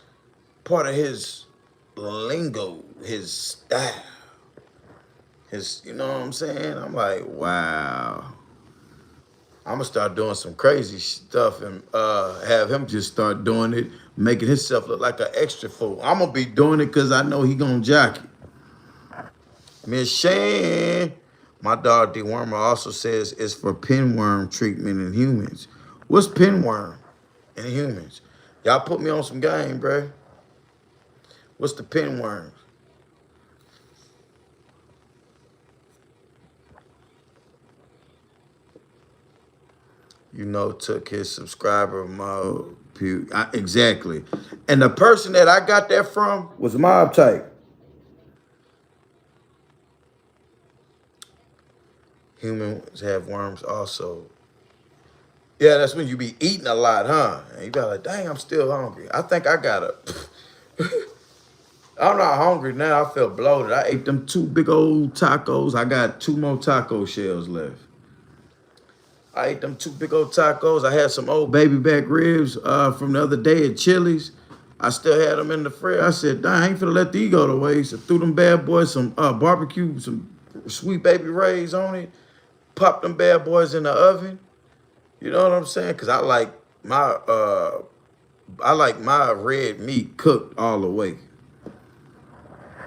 part of his lingo, his style. His, you know what I'm saying? I'm like, wow. I'm gonna start doing some crazy stuff and have him just start doing it, making himself look like an extra fool. I'm gonna be doing it because I know he gonna jock it. Miss Shan, my dog dewormer also says it's for pinworm treatment in humans. What's pinworm in humans? Y'all put me on some game, bruh. What's the pinworm? You know, took his subscriber mode. Exactly. And the person that I got that from was Mob Type. Humans have worms also. Yeah, that's when you be eating a lot, huh? And you be like, dang, I'm still hungry. I think I got I'm not hungry now. I feel bloated. I ate them 2 big old tacos. I got 2 more taco shells left. I ate them 2 big old tacos. I had some old baby back ribs from the other day at Chili's. I still had them in the fridge. I said, dang, I ain't finna let these go to waste. So threw them bad boys some barbecue, some sweet baby rays on it. Popped them bad boys in the oven. You know what I'm saying? Because I like my red meat cooked all the way.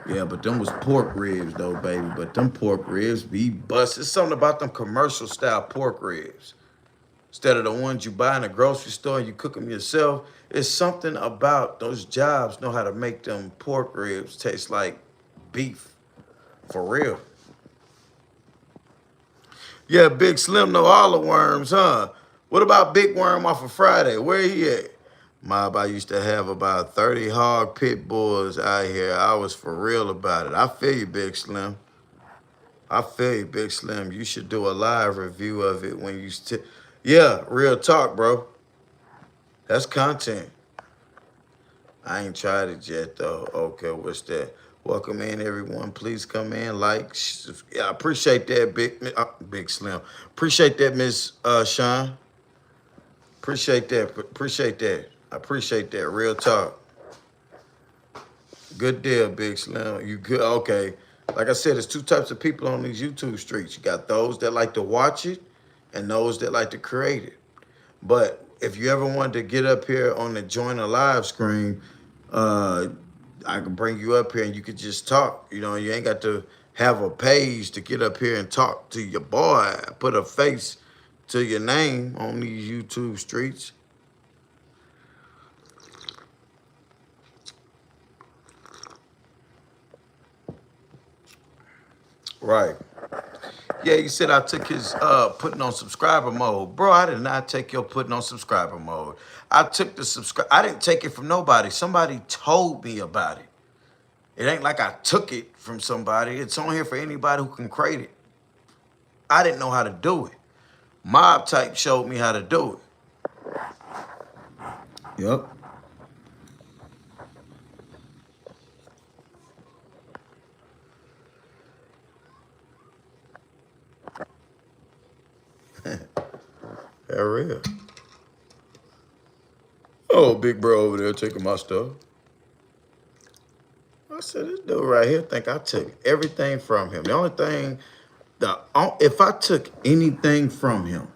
Yeah, but them was pork ribs though, baby. But them pork ribs be busted. It's something about them commercial style pork ribs. Instead of the ones you buy in the grocery store and you cook them yourself. It's something about those jobs know how to make them pork ribs taste like beef. For real. Yeah, Big Slim know all the worms, huh? What about Big Worm off of Friday? Where he at? Mob, I used to have about 30 hog pit bulls out here. I was for real about it. I feel you, Big Slim. I feel you, Big Slim. You should do a live review of it when you yeah, real talk, bro. That's content. I ain't tried it yet, though. Okay, what's that? Welcome in, everyone. Please come in, like. Yeah, I appreciate that, Big Slim. Appreciate that, Miss Sean. Appreciate that. Appreciate that. I appreciate that. Real talk. Good deal, Big Slim. You good? Okay. Like I said, there's two types of people on these YouTube streets. You got those that like to watch it and those that like to create it. But if you ever wanted to get up here on the join a live screen, uh, I can bring you up here and you could just talk. You know, you ain't got to have a page to get up here and talk to your boy. Put a face to your name on these YouTube streets. Right. Yeah, you said I took his putting on subscriber mode. Bro, I did not take your putting on subscriber mode. I took the I didn't take it from nobody. Somebody told me about it. It ain't like I took it from somebody. It's on here for anybody who can create it. I didn't know how to do it. Mob type showed me how to do it. Yep. That real. Oh, big bro over there taking my stuff. I said, this dude right here think I took everything from him. The only thing, if I took anything from him,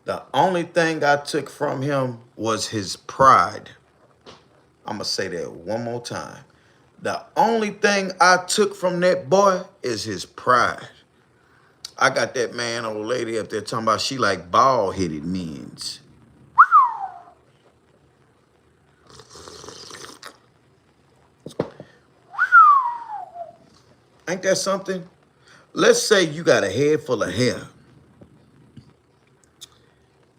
the only thing I took from him was his pride. I'm going to say that one more time. The only thing I took from that boy is his pride. I got that man, old lady up there talking about she like bald-headed men's. Ain't that something? Let's say you got a head full of hair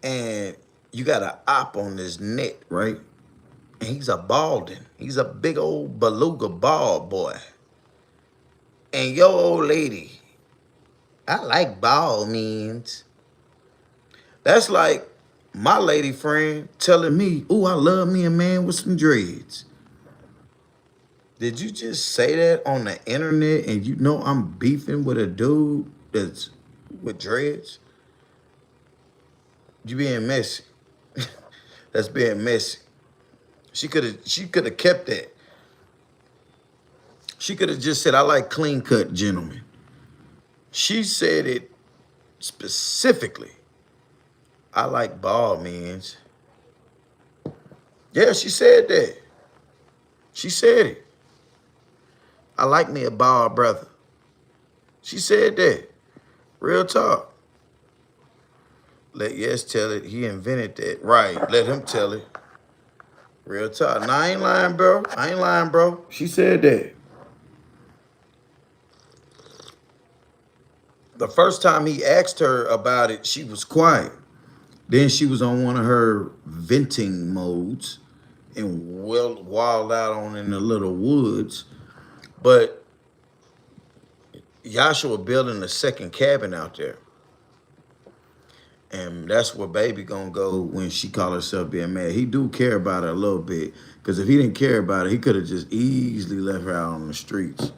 and you got an op on his neck, right? And he's a balding. He's a big old beluga bald boy. And your old lady, I like bald means. That's like my lady friend telling me, "Ooh, I love me a man with some dreads." Did you just say that on the internet and you know I'm beefing with a dude that's with dreads? You being messy. That's being messy. She could have kept that. She could have just said, "I like clean cut gentlemen." She said it specifically. I like bald men's. Yeah, she said that. She said it. I like me a bald brother. She said that. Real talk. Let Yes tell it. He invented that. Right. Let him tell it. Real talk. Nah, I ain't lying, bro. I ain't lying, bro. She said that. The first time he asked her about it, she was quiet. Then she was on one of her venting modes and wild out on in the little woods. But Yasha building a second cabin out there. And that's where baby gonna go when she call herself being mad. He do care about her a little bit. Because if he didn't care about her, he could have just easily left her out on the streets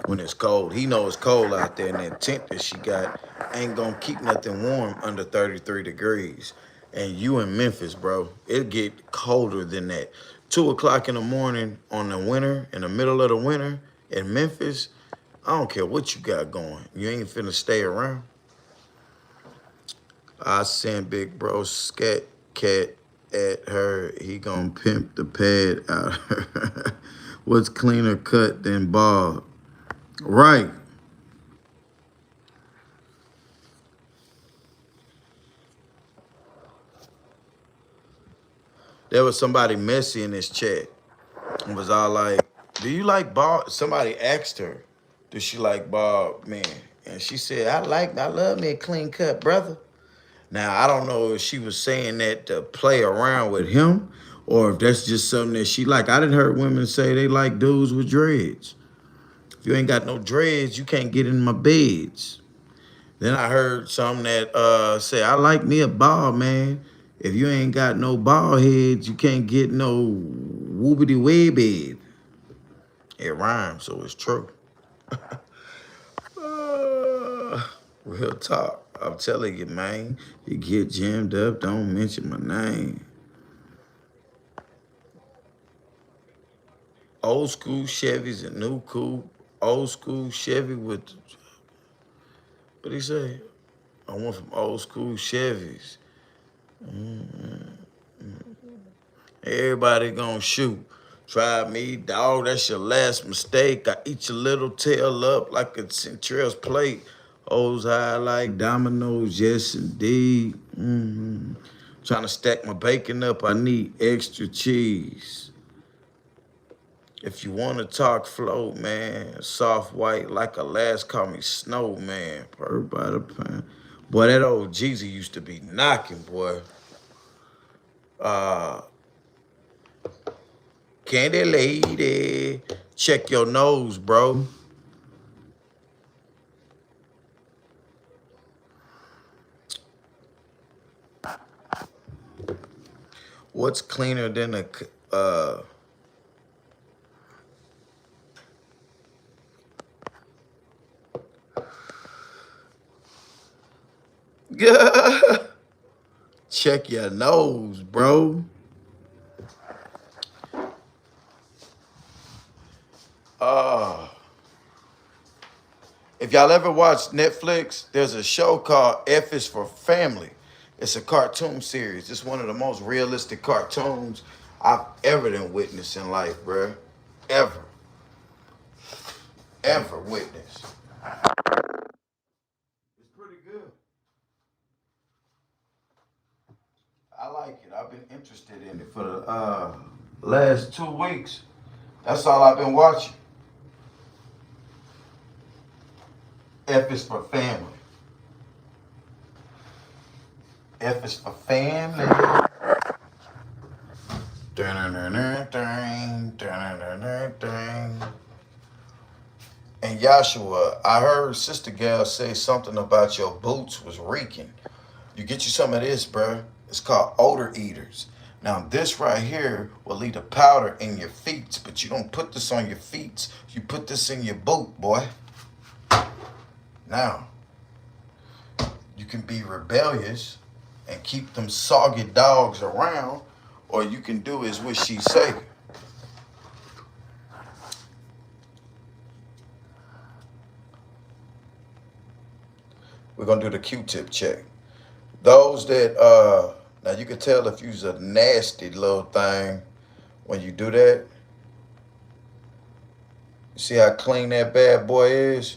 when it's cold. He know it's cold out there, and that tent that she got ain't gonna keep nothing warm under 33 degrees. And you in Memphis, bro, it get colder than that. 2 o'clock in the morning on the winter, in the middle of the winter in Memphis, I don't care what you got going. You ain't finna stay around. I send big bro scat cat at her. He gonna pimp the pad out of her. What's cleaner cut than bald? Right. There was somebody messy in this chat and was all like, "Do you like bald?" Somebody asked her, "Does she like bald men?" And she said, I love me a clean cut brother. Now, I don't know if she was saying that to play around with him or if that's just something that she like. I didn't heard women say they like dudes with dreads. If you ain't got no dreads, you can't get in my beds. Then I heard something that say, I like me a bald man. If you ain't got no bald heads, you can't get no whoopity webby. It rhymes, so it's true. Uh, Real talk. I'm telling you, man. You get jammed up, don't mention my name. Old school Chevys and new coupe. Old school Chevy with, what he say? I want from old school Chevys. Everybody gonna shoot. Try me, dog. That's your last mistake. I eat your little tail up like a Central's plate. O's high like dominoes, yes indeed. Trying to stack my bacon up, I need extra cheese. If you want to talk flow, man, soft white like a last call me snowman. Bird by the pan. Boy, that old Jeezy used to be knocking, boy. Uh, Candy lady, check your nose, bro. What's cleaner than a check your nose, bro. Uh, if y'all ever watched Netflix, there's a show called F is for Family. It's a cartoon series. It's one of the most realistic cartoons I've ever done witnessed in life, bro. Ever. Ever witnessed. It's pretty good. I like it. I've been interested in it for the last 2 weeks. That's all I've been watching. F is for family. F is for family. And Joshua, I heard Sister Gal say something about your boots was reeking. You get you some of this, bruh. It's called odor eaters. Now this right here will leave a powder in your feet, but you don't put this on your feet. You put this in your boot, boy. Now, you can be rebellious and keep them soggy dogs around, or you can do as what she say. We're gonna do the Q-tip check. Those that now you can tell if you's a nasty little thing when you do that. You see how clean that bad boy is?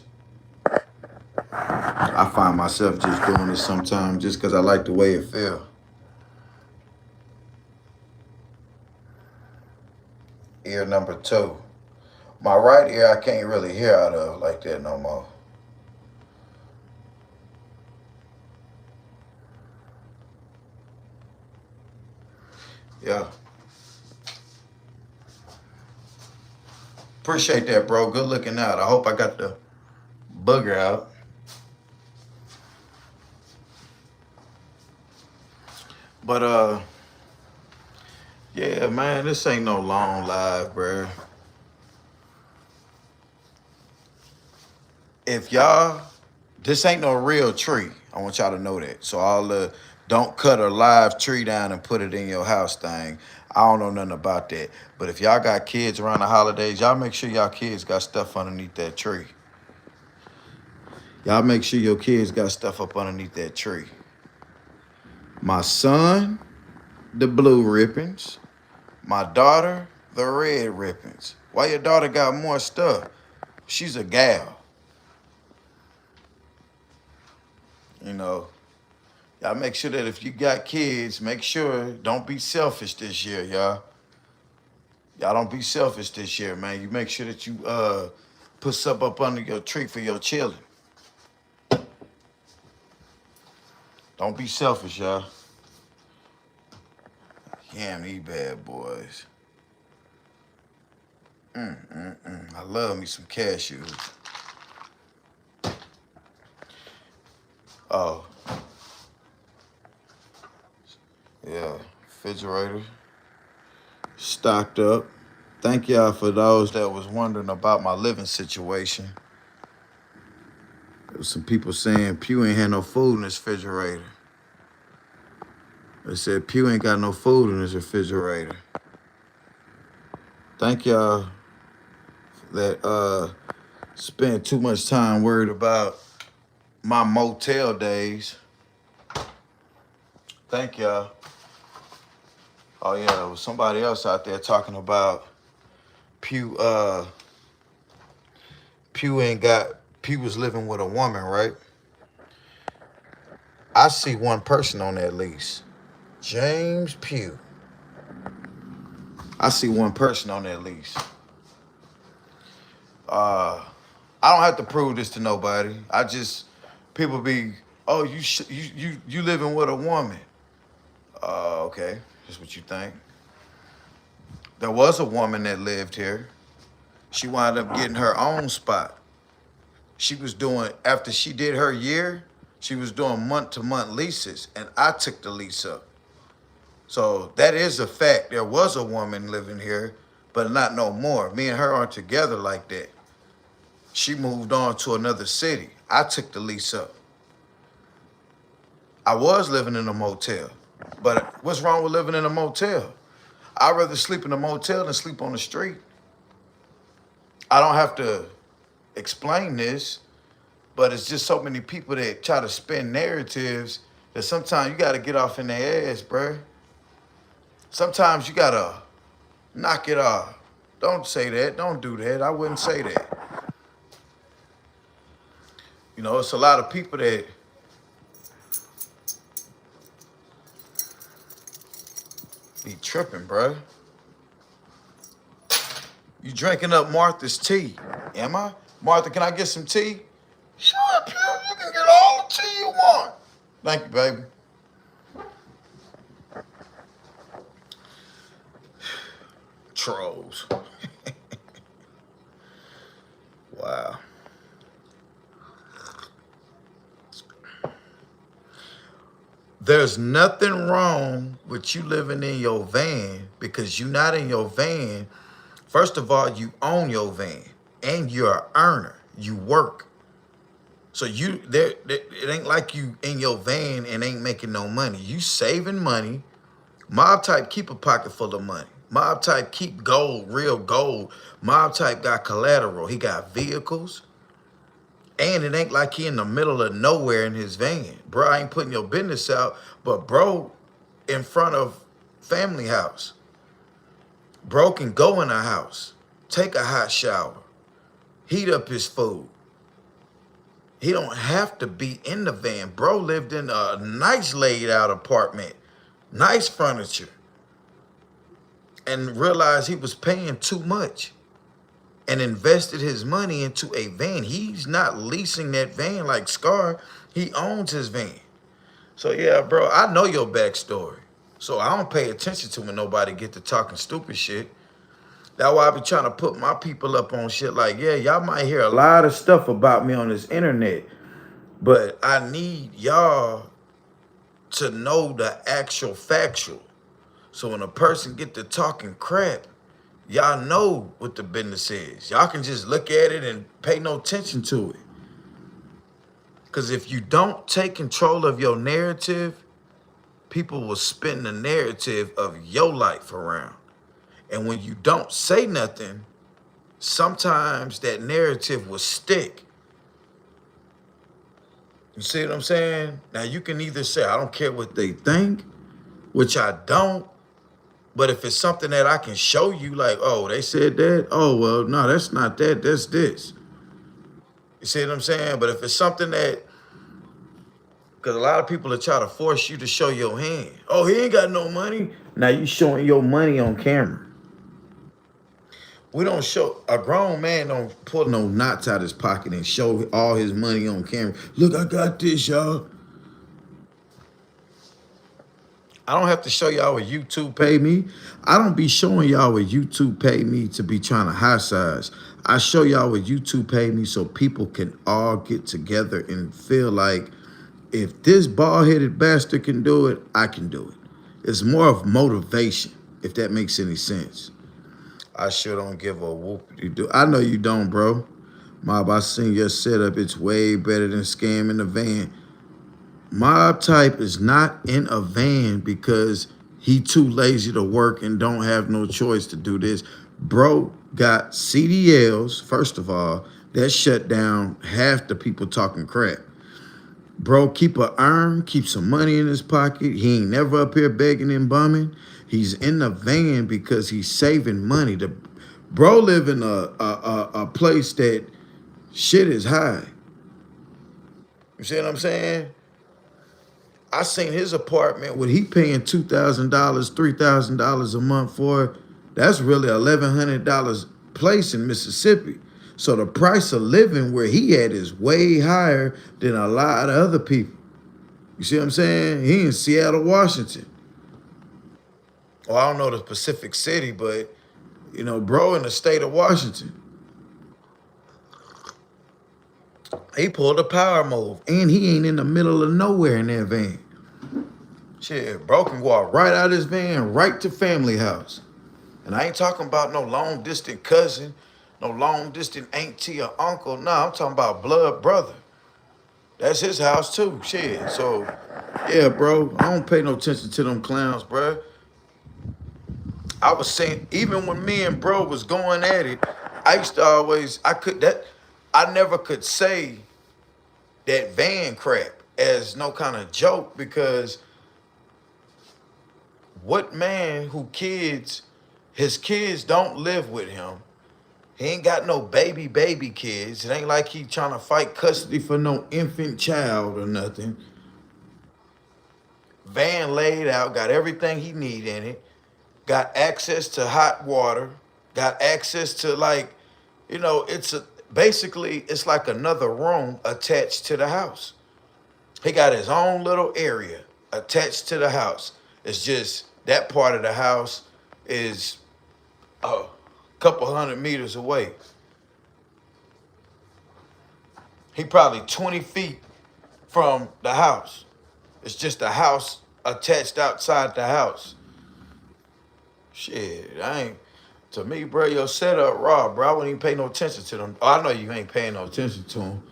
I find myself just doing this sometimes just because I like the way it feels. Ear number 2. My right ear I can't really hear out of like that no more. Yeah. Appreciate that, bro. Good looking out. I hope I got the booger out. But yeah, man, this ain't no long live, bro. If y'all, this ain't no real tree. I want y'all to know that. So all the don't cut a live tree down and put it in your house thing. I don't know nothing about that. But if y'all got kids around the holidays, y'all make sure y'all kids got stuff underneath that tree. Y'all make sure your kids got stuff up underneath that tree. My son, the blue ribbons. My daughter, the red ribbons. Why your daughter got more stuff? She's a gal. You know, y'all make sure that if you got kids, make sure don't be selfish this year, y'all. Y'all don't be selfish this year, man. You make sure that you put stuff up under your tree for your children. Don't be selfish, y'all. Damn, these bad boys. I love me some cashews. Oh, yeah. Refrigerator stocked up. Thank y'all for those that was wondering about my living situation. There was some people saying Pew ain't had no food in his refrigerator. They said Pew ain't got no food in his refrigerator. Thank y'all that spent too much time worried about my motel days. Thank y'all. Oh yeah, there was somebody else out there talking about Pew Pew was living with a woman, right? I see one person on that lease. James Pew. I see one person on that lease. I don't have to prove this to nobody. I just people be, oh, you living with a woman. Okay, that's what you think. There was a woman that lived here. She wound up getting her own spot. She was doing, after she did her year, she was doing month-to-month leases, and I took the lease up. So that is a fact. There was a woman living here, but not no more. Me and her aren't together like that. She moved on to another city. I took the lease up. I was living in a motel, but what's wrong with living in a motel? I'd rather sleep in a motel than sleep on the street. I don't have to explain this, but it's just so many people that try to spin narratives that sometimes you got to get off in their ass, bruh. Sometimes you got to knock it off. Don't say that. Don't do that. I wouldn't say that. You know, it's a lot of people that be tripping, bruh. You drinking up Martha's tea. Am I? Martha, can I get some tea? Sure, Pew. You can get all the tea you want. Thank you, baby. Trolls. Wow. There's nothing wrong with you living in your van because you're not in your van. First of all, you own your van and you're an earner. You work. So it ain't like you in your van and ain't making no money. You saving money. Mob type keep a pocket full of money. Mob type keep gold, real gold. Mob type got collateral. He got vehicles. And it ain't like he in the middle of nowhere in his van. Bro, I ain't putting your business out, but bro in front of family house. Bro can go in a house, take a hot shower, heat up his food. He don't have to be in the van. Bro lived in a nice laid out apartment, nice furniture, and realized he was paying too much and invested his money into a van. He's not leasing that van like Scar. He owns his van. So yeah, bro, I know your backstory. So I don't pay attention to when nobody get to talking stupid shit. That's why I be trying to put my people up on shit like, yeah, y'all might hear a lot of stuff about me on this internet, but I need y'all to know the actual factual. So when a person get to talking crap, y'all know what the business is. Y'all can just look at it and pay no attention to it. Because if you don't take control of your narrative, people will spin the narrative of your life around. And when you don't say nothing, sometimes that narrative will stick. You see what I'm saying? Now you can either say, I don't care what they think, which I don't. But if it's something that I can show you, like, oh, they said that. Oh, well, no, that's not that. That's this. You see what I'm saying? But if it's something that, because a lot of people are trying to force you to show your hand. Oh, he ain't got no money. Now you showing your money on camera. We don't show, a grown man don't pull no knots out his pocket and show all his money on camera. Look, I got this, y'all. I don't have to show y'all what YouTube pay me. I don't be showing y'all what YouTube pay me to be trying to high size. I show y'all what YouTube pay me so people can all get together and feel like if this bald-headed bastard can do it, I can do it. It's more of motivation, if that makes any sense. I sure don't give a whoop. Do. I know you don't, bro. Mob, I seen your setup. It's way better than scamming the van. Mob type is not in a van because he too lazy to work and don't have no choice to do this. Bro got CDLs, first of all, that shut down half the people talking crap. Bro, keep a earn, keep some money in his pocket. He ain't never up here begging and bumming. He's in the van because he's saving money. The bro live in a place that shit is high. You see what I'm saying? I seen his apartment. What he paying $2,000, $3,000 a month for? That's really $1,100 place in Mississippi. So the price of living where he at is way higher than a lot of other people. You see what I'm saying? He in Seattle, Washington. Well, I don't know the Pacific City, but bro, in the state of Washington. He pulled a power move, and he ain't in the middle of nowhere in that van. Shit, bro can walk right out of his van, right to family house. And I ain't talking about no long distant cousin, no long distant auntie or uncle. Nah, I'm talking about blood brother. That's his house too. Shit. So, yeah, bro, I don't pay no attention to them clowns, bro. I was saying, even when me and bro was going at it, I used to always, I never could say that van crap as no kind of joke because what man his kids don't live with him. He ain't got no baby kids. It ain't like he trying to fight custody for no infant child or nothing. Van laid out, got everything he need in it, got access to hot water, got access to basically it's like another room attached to the house. He got his own little area attached to the house. It's just that part of the house is a couple 100 meters away. He probably 20 feet from the house. It's just a house attached outside the house. Shit, to me, bro, your setup raw, bro. I wouldn't even pay no attention to them. Oh, I know you ain't paying no attention to them.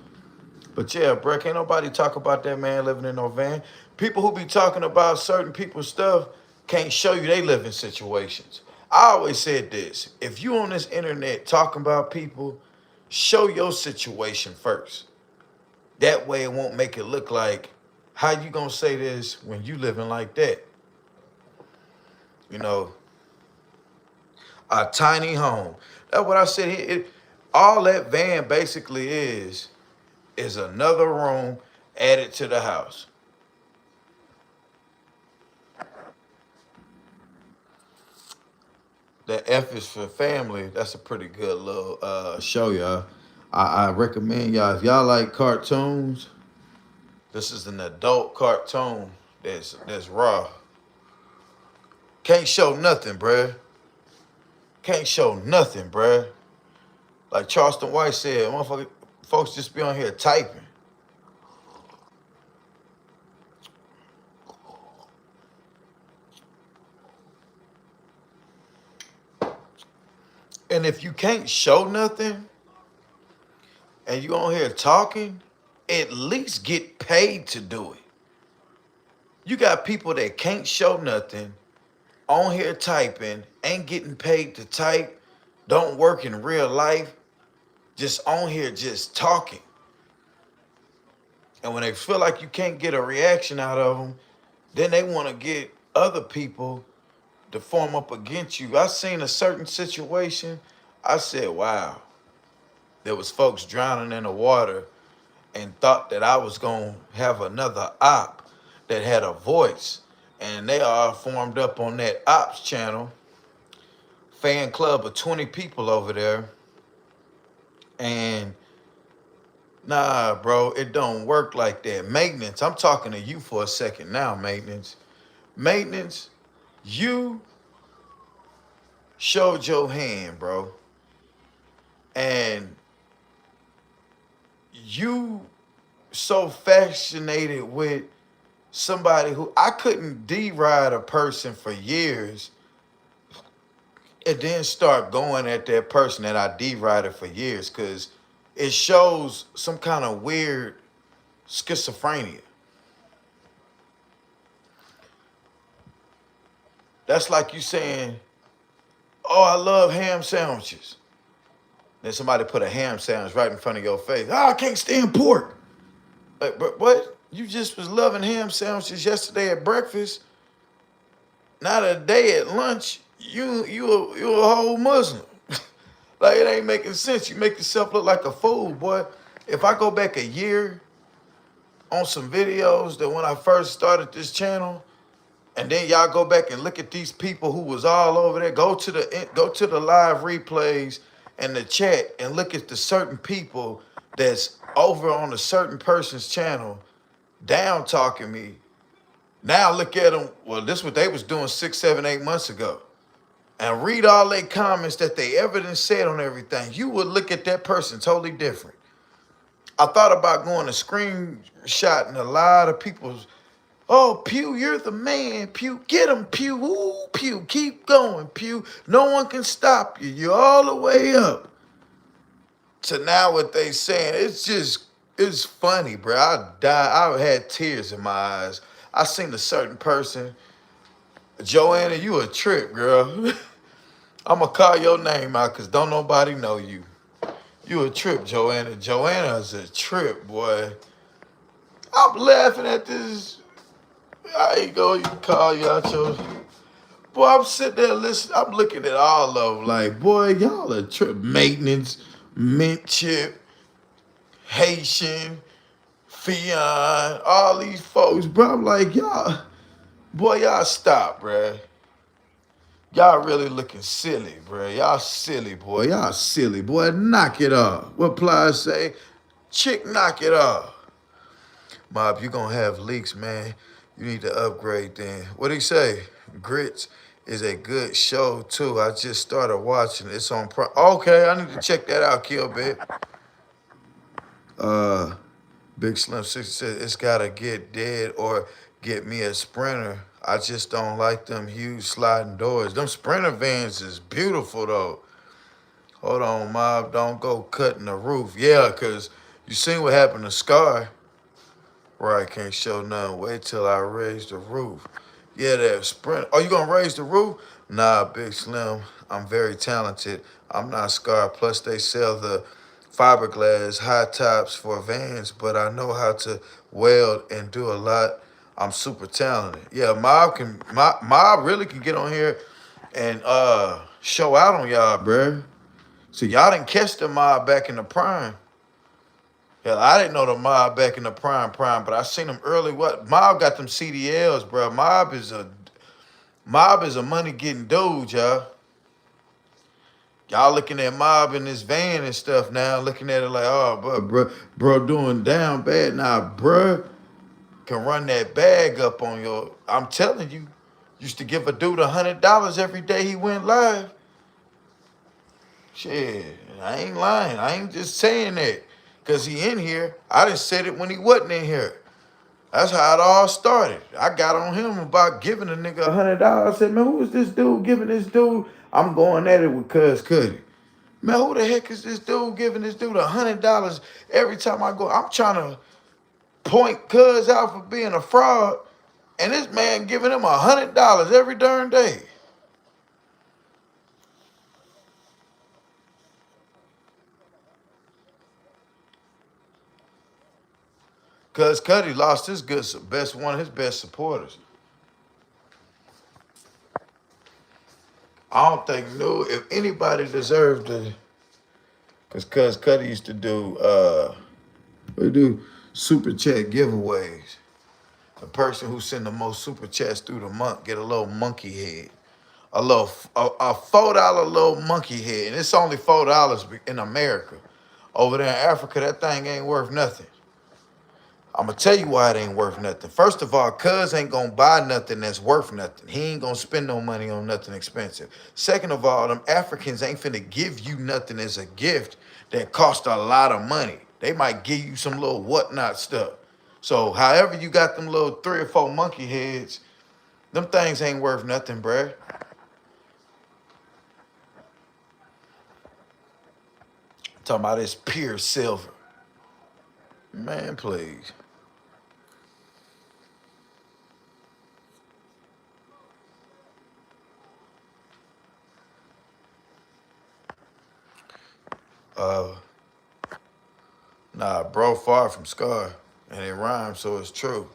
But yeah, bro, can't nobody talk about that man living in no van. People who be talking about certain people's stuff can't show you they living situations. I always said this. If you on this internet talking about people, show your situation first. That way it won't make it look like, how you gonna say this when you living like that? You know, a tiny home. That's what I said. All that van basically is another room added to the house. The F is for family. That's a pretty good little show, y'all. I recommend y'all, if y'all like cartoons, this is an adult cartoon that's raw. Can't show nothing, bruh. Can't show nothing, bruh. Like Charleston White said, motherfucker, folks just be on here typing. And if you can't show nothing and you on here talking, at least get paid to do it. You got people that can't show nothing, on here typing, ain't getting paid to type, don't work in real life, just on here just talking. And when they feel like you can't get a reaction out of them, then they want to get other people to form up against you. I seen a certain situation, I said, wow. There was folks drowning in the water and thought that I was going to have another op that had a voice. And they all formed up on that ops channel, fan club of 20 people over there. And nah, bro, it don't work like that. Maintenance, I'm talking to you for a second now, maintenance. Maintenance, you showed your hand, bro. And you so fascinated with somebody who I couldn't deride a person for years and then start going at that person that I derided for years because it shows some kind of weird schizophrenia. That's like you saying, "Oh, I love ham sandwiches." Then somebody put a ham sandwich right in front of your face. "Oh, I can't stand pork." Like, but what? You just was loving ham sandwiches yesterday at breakfast. Now today at lunch, you a whole Muslim. Like it ain't making sense. You make yourself look like a fool, boy. If I go back a year on some videos that when I first started this channel, and then y'all go back and look at these people who was all over there. Go to the live replays and the chat and look at the certain people that's over on a certain person's channel down talking me. Now look at them. Well, this is what they was doing 6, 7, 8 months ago. And read all their comments that they ever done said on everything. You would look at that person totally different. I thought about going to screenshotting a lot of people's. Oh, Pew, you're the man. Pew, get him, Pew. Ooh, Pew, keep going, Pew. No one can stop you. You're all the way up. To now what they saying, it's funny, bro. I died. I had tears in my eyes. I seen a certain person. Joanna, you a trip, girl. I'm going to call your name out because don't nobody know you. You a trip, Joanna. Joanna's a trip, boy. I'm laughing at this. There you go. You can call you out your. Boy, I'm sitting there listening. I'm looking at all of them like, boy, y'all a trip. Maintenance, mint chip, Haitian, Fion, all these folks, bro. I'm like, y'all, boy, y'all stop, bro. Y'all really looking silly, bro. Y'all silly, boy. Y'all silly, boy. Knock it off. What Plies say? Chick, knock it off. Mob, you gonna have leaks, man. You need to upgrade then. What'd he say? Grits is a good show, too. I just started watching. It's on Prime. Okay, I need to check that out, Kill Bit. Big Slim 60 says, it's gotta get dead or get me a Sprinter. I just don't like them huge sliding doors. Them Sprinter vans is beautiful, though. Hold on, Mob. Don't go cutting the roof. Yeah, because you seen what happened to Scar. Right, can't show none. Wait till I raise the roof. Yeah, that Sprint. Oh, you gonna raise the roof? Nah, Big Slim. I'm very talented. I'm not Scar. Plus, they sell the fiberglass high tops for vans, but I know how to weld and do a lot. I'm super talented. Yeah, Mob really can get on here and show out on y'all, bruh. So y'all didn't catch the Mob back in the prime. Hell, I didn't know the Mob back in the prime, but I seen him early. What Mob got them CDLs, bro? Mob is a money getting dude, y'all. Y'all looking at Mob in this van and stuff now, looking at it like, oh, bro, doing down bad. Nah, bro, can run that bag up on your. I'm telling you, used to give a dude $100 every day he went live. Shit, I ain't lying. I ain't just saying that. Cause he in here. I done said it when he wasn't in here. That's how it all started. I got on him about giving a nigga $100. I said, man, who is this dude giving this dude? I'm going at it with Cuz Cuddy. Man, who the heck is this dude giving this dude $100 every time I go? I'm trying to point Cuz out for being a fraud, and this man giving him $100 every darn day. Cuz Cuddy lost his one of his best supporters. I don't think if anybody deserved to, because Cuz Cuddy used to do super chat giveaways. The person who send the most super chats through the month get a little monkey head. A $4 little monkey head. And it's only $4 in America. Over there in Africa, that thing ain't worth nothing. I'm gonna tell you why it ain't worth nothing. First of all, cuz ain't gonna buy nothing that's worth nothing. He ain't gonna spend no money on nothing expensive. Second of all, them Africans ain't finna give you nothing as a gift that cost a lot of money. They might give you some little whatnot stuff. So however you got them little 3 or 4 monkey heads, them things ain't worth nothing, bruh. Talking about this pure silver. Man, please. Uh, nah, bro, far from scar. And it rhymes, so it's true.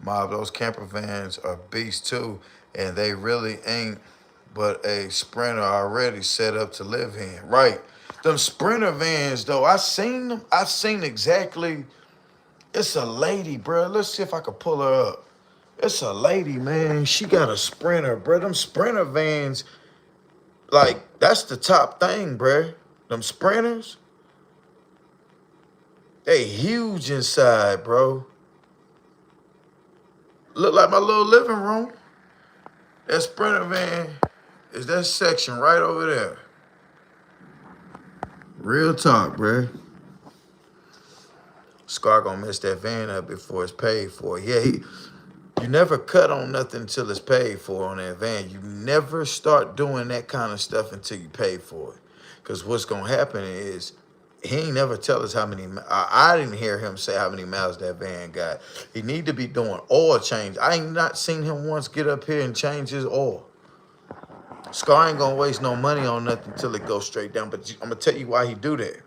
Mob, those camper vans are beasts too, and they really ain't but a sprinter already set up to live in. Right. Them sprinter vans though, I seen them. I seen exactly. It's a lady, bro. Let's see if I can pull her up. It's a lady, man. She got a sprinter, bro. Them sprinter vans, like, that's the top thing, bro. Them sprinters, they huge inside, bro. Look like my little living room. That sprinter van is that section right over there. Real talk, bruh. Scar gonna mess that van up before it's paid for. Yeah, you never cut on nothing until it's paid for on that van. You never start doing that kind of stuff until you pay for it. Because what's gonna happen is he ain't never tell us how many. I didn't hear him say how many miles that van got. He need to be doing oil change. I ain't not seen him once get up here and change his oil. Scar ain't gonna waste no money on nothing until it goes straight down. But I'm gonna tell you why he do that.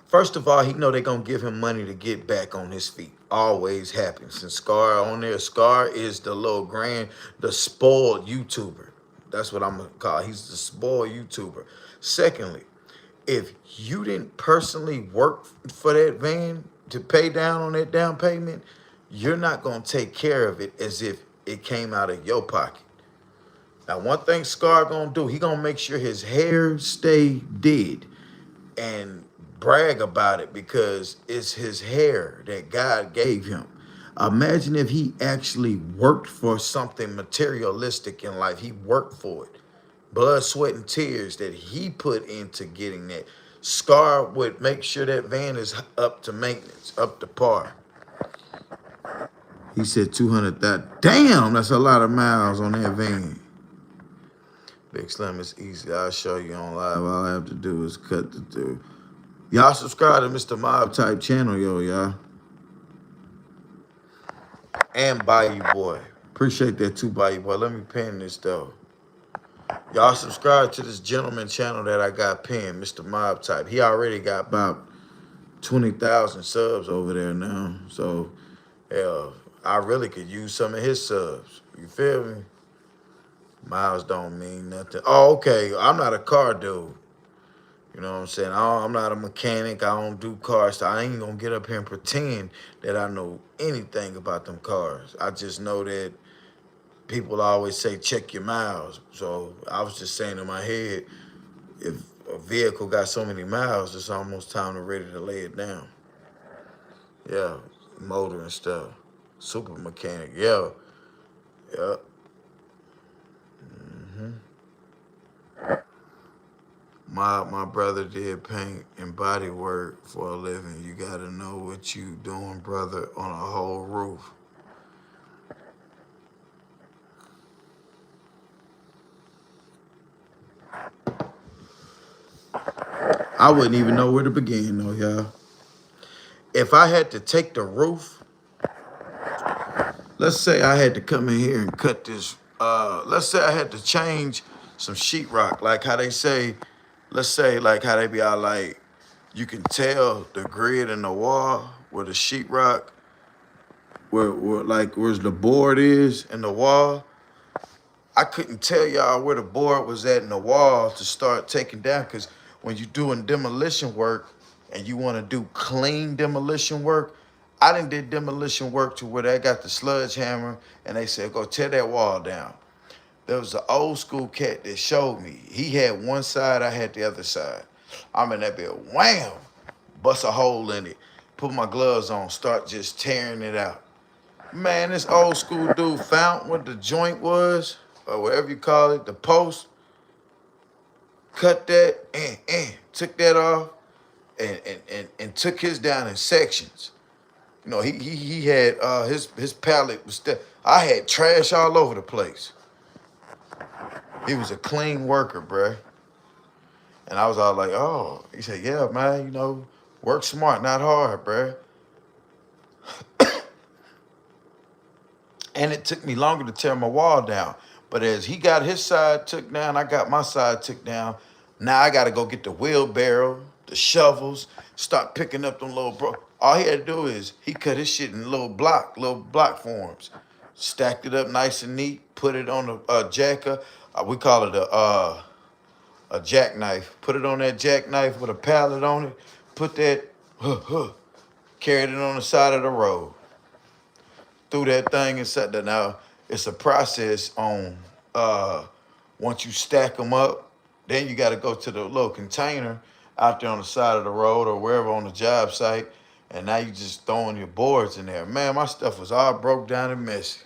First of all, he know they gonna give him money to get back on his feet. Always happens. And Scar on there, Scar is the little the spoiled YouTuber. That's what I'm gonna call it. He's the spoiled YouTuber. Secondly, if you didn't personally work for that van to pay down on that down payment, you're not gonna take care of it as if it came out of your pocket. Now, one thing Scar gonna do, he gonna make sure his hair stay dead and brag about it because it's his hair that God gave him. Imagine if he actually worked for something materialistic in life. He worked for it. Blood, sweat, and tears that he put into getting that. Scar would make sure that van is up to maintenance, up to par. He said 200,000. Damn, that's a lot of miles on that van. Big Slim is easy. I'll show you on live. All I have to do is cut the through. Y'all subscribe to Mr. Mob type channel, y'all. And Bayou Boy. Appreciate that too, Bayou Boy. Let me pin this though. Y'all subscribe to this gentleman channel that I got pinned, Mr. Mob type. He already got about 20,000 subs over there now. So, hell, I really could use some of his subs. You feel me? Miles don't mean nothing. Oh, okay. I'm not a car dude. You know what I'm saying? I'm not a mechanic. I don't do cars. So I ain't going to get up here and pretend that I know anything about them cars. I just know that people always say, check your miles. So I was just saying in my head, if a vehicle got so many miles, it's almost time to ready to lay it down. Yeah, motor and stuff. Super mechanic. Yeah. Yeah. My brother did paint and body work for a living. You gotta know what you doing, brother, on a whole roof. I wouldn't even know where to begin though, y'all. If I had to take the roof, let's say I had to come in here and cut this, let's say I had to change some sheetrock, like how they say, let's say like how they be out like, you can tell the grid in the wall where the sheetrock, where like where's the board is in the wall. I couldn't tell y'all where the board was at in the wall to start taking down, because when you're doing demolition work and you want to do clean demolition work, I done did demolition work to where they got the sludge hammer and they said, go tear that wall down. There was an old school cat that showed me. He had one side, I had the other side. I'm in that bit, wham, bust a hole in it. put my gloves on, start just tearing it out. Man, this old school dude found what the joint was, or whatever you call it, the post, cut that, took that off, and took his down in sections. You know, he had his pallet was still. I had trash all over the place. He was a clean worker, bruh. And I was all like, oh. He said, yeah, man, you know, work smart, not hard, bruh. And it took me longer to tear my wall down. But as he got his side took down, I got my side took down. Now I got to go get the wheelbarrow, the shovels, start picking up them little bro. All he had to do is he cut his shit in little block forms, stacked it up nice and neat, put it on a jacker. We call it a jackknife. Put it on that jackknife with a pallet on it. Put that, carried it on the side of the road. Threw that thing inside there. Now it's a process on once you stack them up, then you got to go to the little container out there on the side of the road or wherever on the job site, and now you just throwing your boards in there. Man, my stuff was all broke down and messy.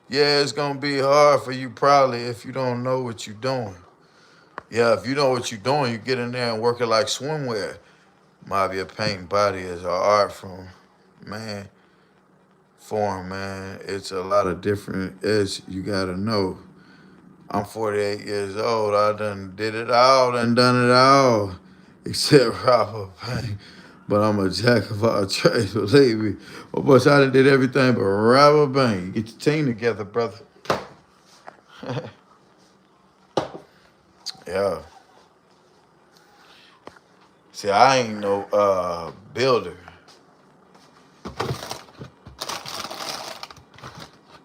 Yeah, it's gonna be hard for you probably if you don't know what you're doing. Yeah, if you know what you're doing, you get in there and work it like swimwear. Might be a paint body as an art form, man. Man. It's a lot of different as you gotta know. I'm 48 years old. I done did it all, done it all, except robber paint. But I'm a jack of all trades, believe me. Well, boy, I done did everything but robber bank. Get your team together, brother. Yeah. See, I ain't no builder.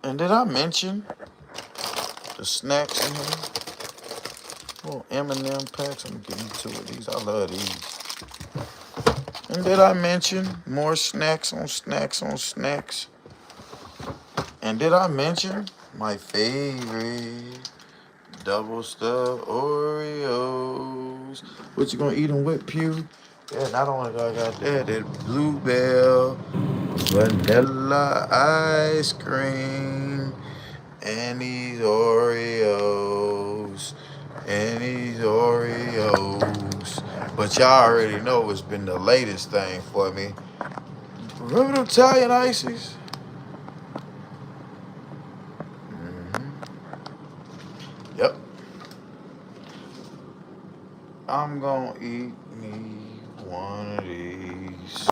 And did I mention the snacks in here? Little M&M packs. I'm getting you two of these. I love these. And did I mention more snacks on snacks on snacks? And did I mention my favorite double stuffed Oreos? What you gonna eat them with, Pew? Yeah, not only do I got that Bluebell vanilla ice cream and these Oreos. And these Oreos. But y'all already know it's been the latest thing for me. Remember them Italian ices? Yep. I'm gonna eat me one of these.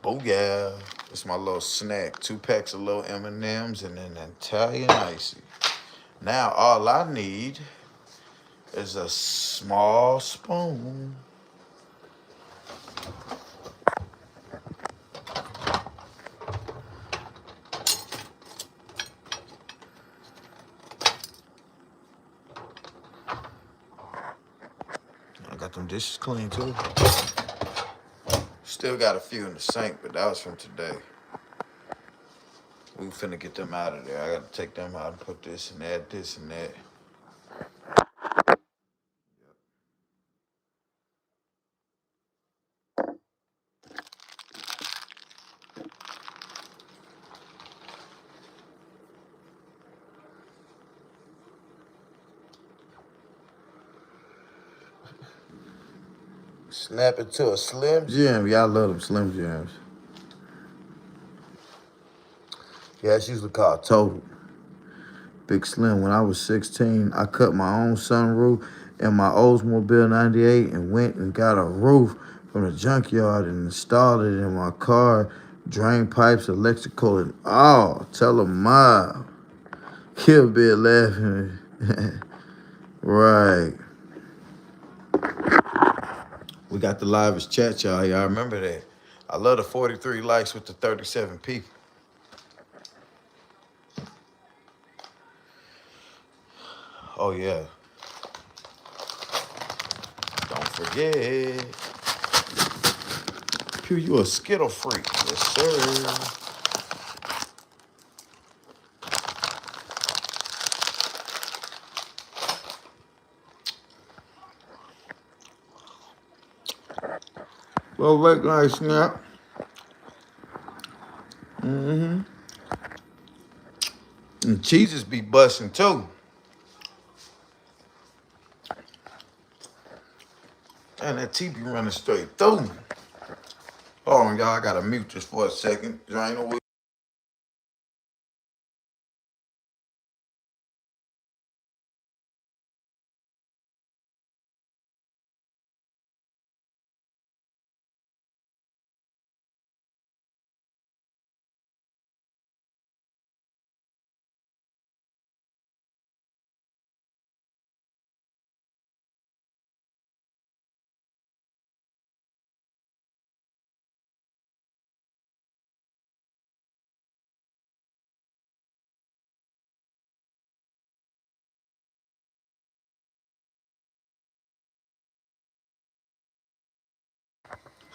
Oh yeah. It's my little snack. 2 packs of little M&Ms and an Italian icy. Now all I need is a small spoon. I got them dishes clean too. Still got a few in the sink, but that was from today. We finna get them out of there. I gotta take them out and put this and add this and that. Snap it to a Slim Jim. Y'all love them Slim Jims. Yeah, it's usually called Total. Big Slim. When I was 16, I cut my own sunroof in my Oldsmobile 98 and went and got a roof from the junkyard and installed it in my car. Drain pipes, electrical, and all. Tell them Ma. Kill Bill laughing. Right. We got the livest chat, y'all. Y'all remember that. I love the 43 likes with the 37 people. Oh, yeah. Don't forget. Pew, you a Skittle freak. Yes, sir. Little late night snack. Mm-hmm. And cheeses be busting too. And that tea be running straight through. Hold on, y'all. I gotta mute this for a second. Drain away.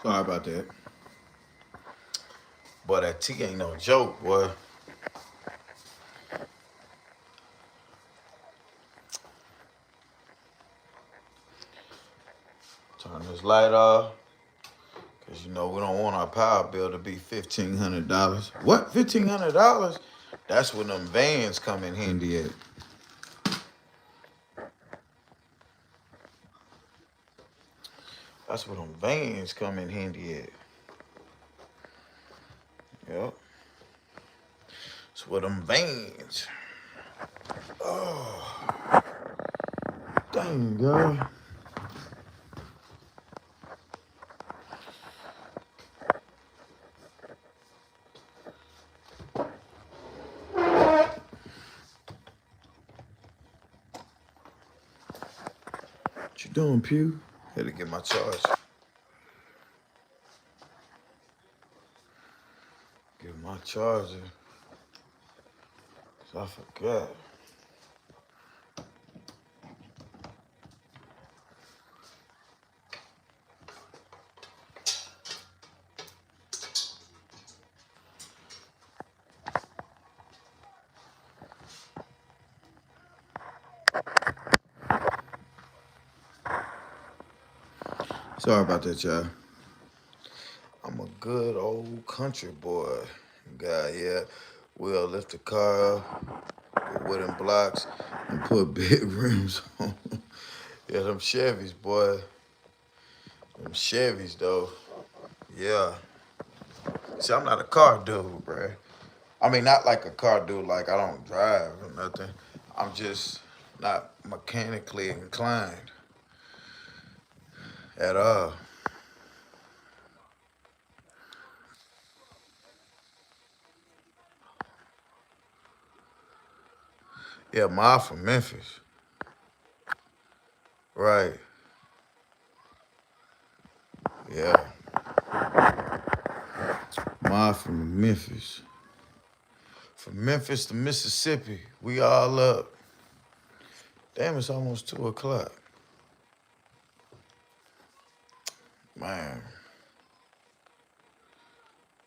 Sorry about that. Boy, that tea ain't no joke, boy. Turn this light off. Cause you know we don't want our power bill to be $1,500. What? $1,500? That's when them vans come in handy at. That's when them vans come in handy at. Yep. It's with them vans. Oh, dang, girl. What you doing, Pew? Had to get my charge. Get my charger. So I forgot. Sorry about that, y'all. I'm a good old country boy. Guy, yeah. We'll lift the car up with wooden blocks and put big rims on. Yeah, them Chevys, boy. Them Chevys, though. Yeah. See, I'm not a car dude, bruh. I mean, not like a car dude, like I don't drive or nothing. I'm just not mechanically inclined at all. Yeah, Ma from Memphis. Right. Yeah. Ma from Memphis. From Memphis to Mississippi, we all up. Damn, it's almost 2 o'clock. Man,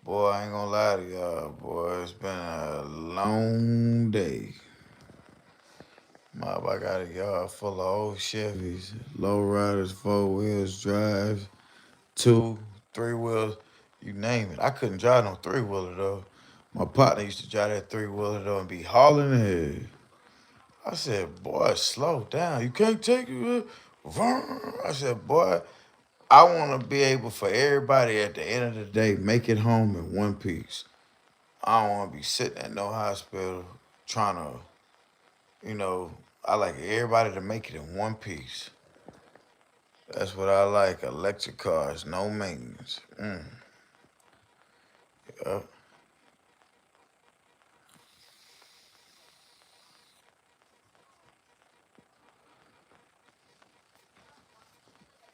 boy, I ain't gonna lie to y'all, boy. It's been a long day. Mob, I got a yard full of old Chevys, low riders, 4 wheels, drives, 2, 3 wheels, you name it. I couldn't drive no 3-wheeler though. My partner used to drive that 3-wheeler though and be hauling ahead. I said, boy, slow down. You can't take it. I said, boy, I want to be able for everybody at the end of the day make it home in one piece. I don't want to be sitting at no hospital trying to, you know, I like everybody to make it in one piece. That's what I like. Electric cars, no maintenance. Yup.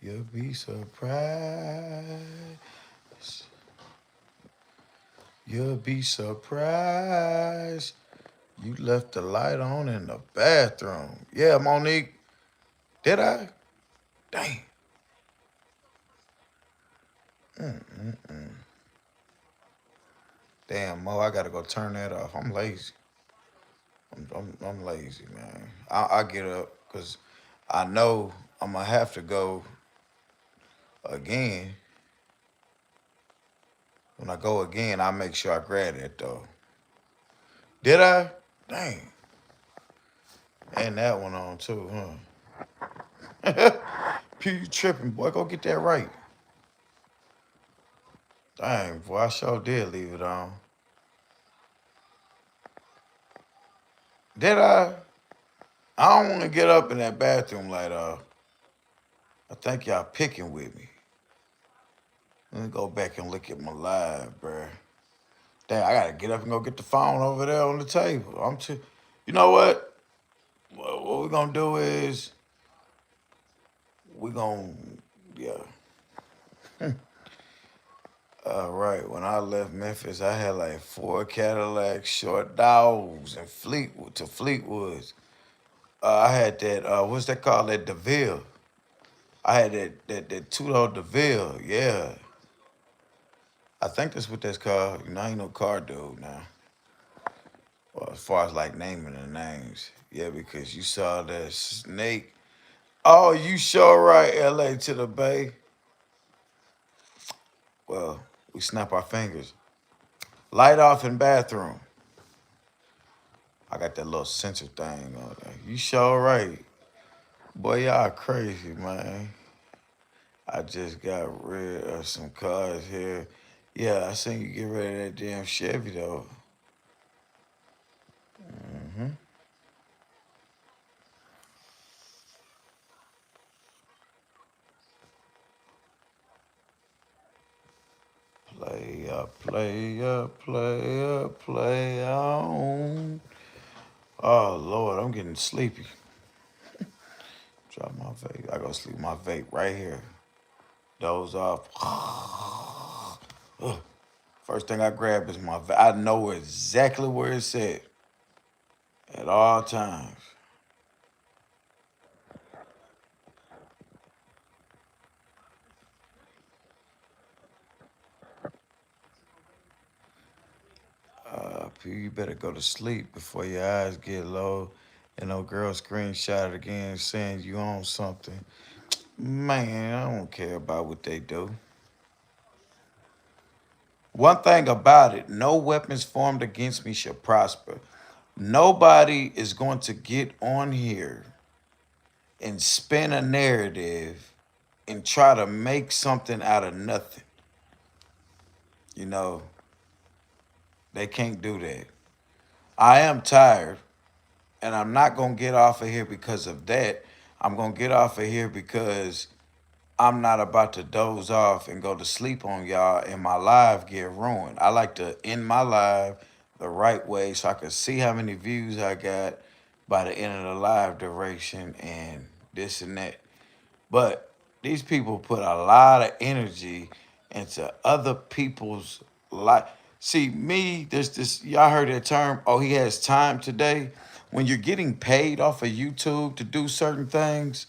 You'll be surprised. You'll be surprised. You left the light on in the bathroom. Yeah, Monique. Did I? Dang. Damn, Mo, I gotta go turn that off. I'm lazy. I'm lazy, man. I get up because I know I'm gonna have to go again. When I go again, I'll make sure I grab that though. Did I? Dang. And that one on too, huh? Pew, you tripping, boy. Go get that right. Dang, boy, I sure did leave it on. Did I? I don't want to get up in that bathroom light off. I think y'all picking with me. Let me go back and look at my live, bruh. Dang, I gotta get up and go get the phone over there on the table. I'm too. You know what? What we're gonna do is we're gonna, yeah. All right. When I left Memphis, I had like 4 Cadillacs, short dogs, and Fleetwood to Fleetwoods. I had that. What's that called? That DeVille. I had that two-door DeVille. Yeah, I think that's what that's called. You know, I ain't no car dude now. Well, as far as like naming the names, yeah, because you saw that snake. Oh, you sure right, L.A. to the Bay. Well, we snap our fingers. Light off in bathroom. I got that little sensor thing on there. You sure right. Boy, y'all crazy, man. I just got rid of some cars here. Yeah, I seen you get rid of that damn Chevy though. Hmm. Play on. Oh Lord, I'm getting sleepy. Drop my vape. I go sleep my vape right here. Doze off. Ugh. First thing I grab is my vape. I know exactly where it's at all times. You better go to sleep before your eyes get low and no girl screenshot it again saying you own something. Man, I don't care about what they do. One thing about it, no weapons formed against me shall prosper. Nobody is going to get on here and spin a narrative and try to make something out of nothing. You know, they can't do that. I am tired, and I'm not going to get off of here because of that. I'm going to get off of here because I'm not about to doze off and go to sleep on y'all and my live get ruined. I like to end my live the right way so I can see how many views I got by the end of the live duration and this and that. But these people put a lot of energy into other people's life. See, me, there's this, y'all heard that term, oh, he has time today. When you're getting paid off of YouTube to do certain things,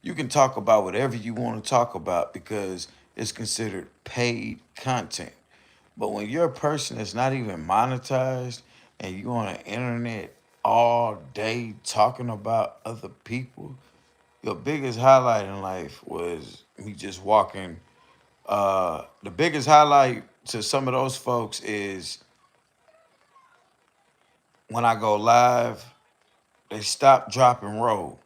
you can talk about whatever you want to talk about because it's considered paid content. But when you're a person that's not even monetized and you on the internet all day talking about other people, your biggest highlight in life was me just walking. The biggest highlight to some of those folks is when I go live, they stop, drop, and roll.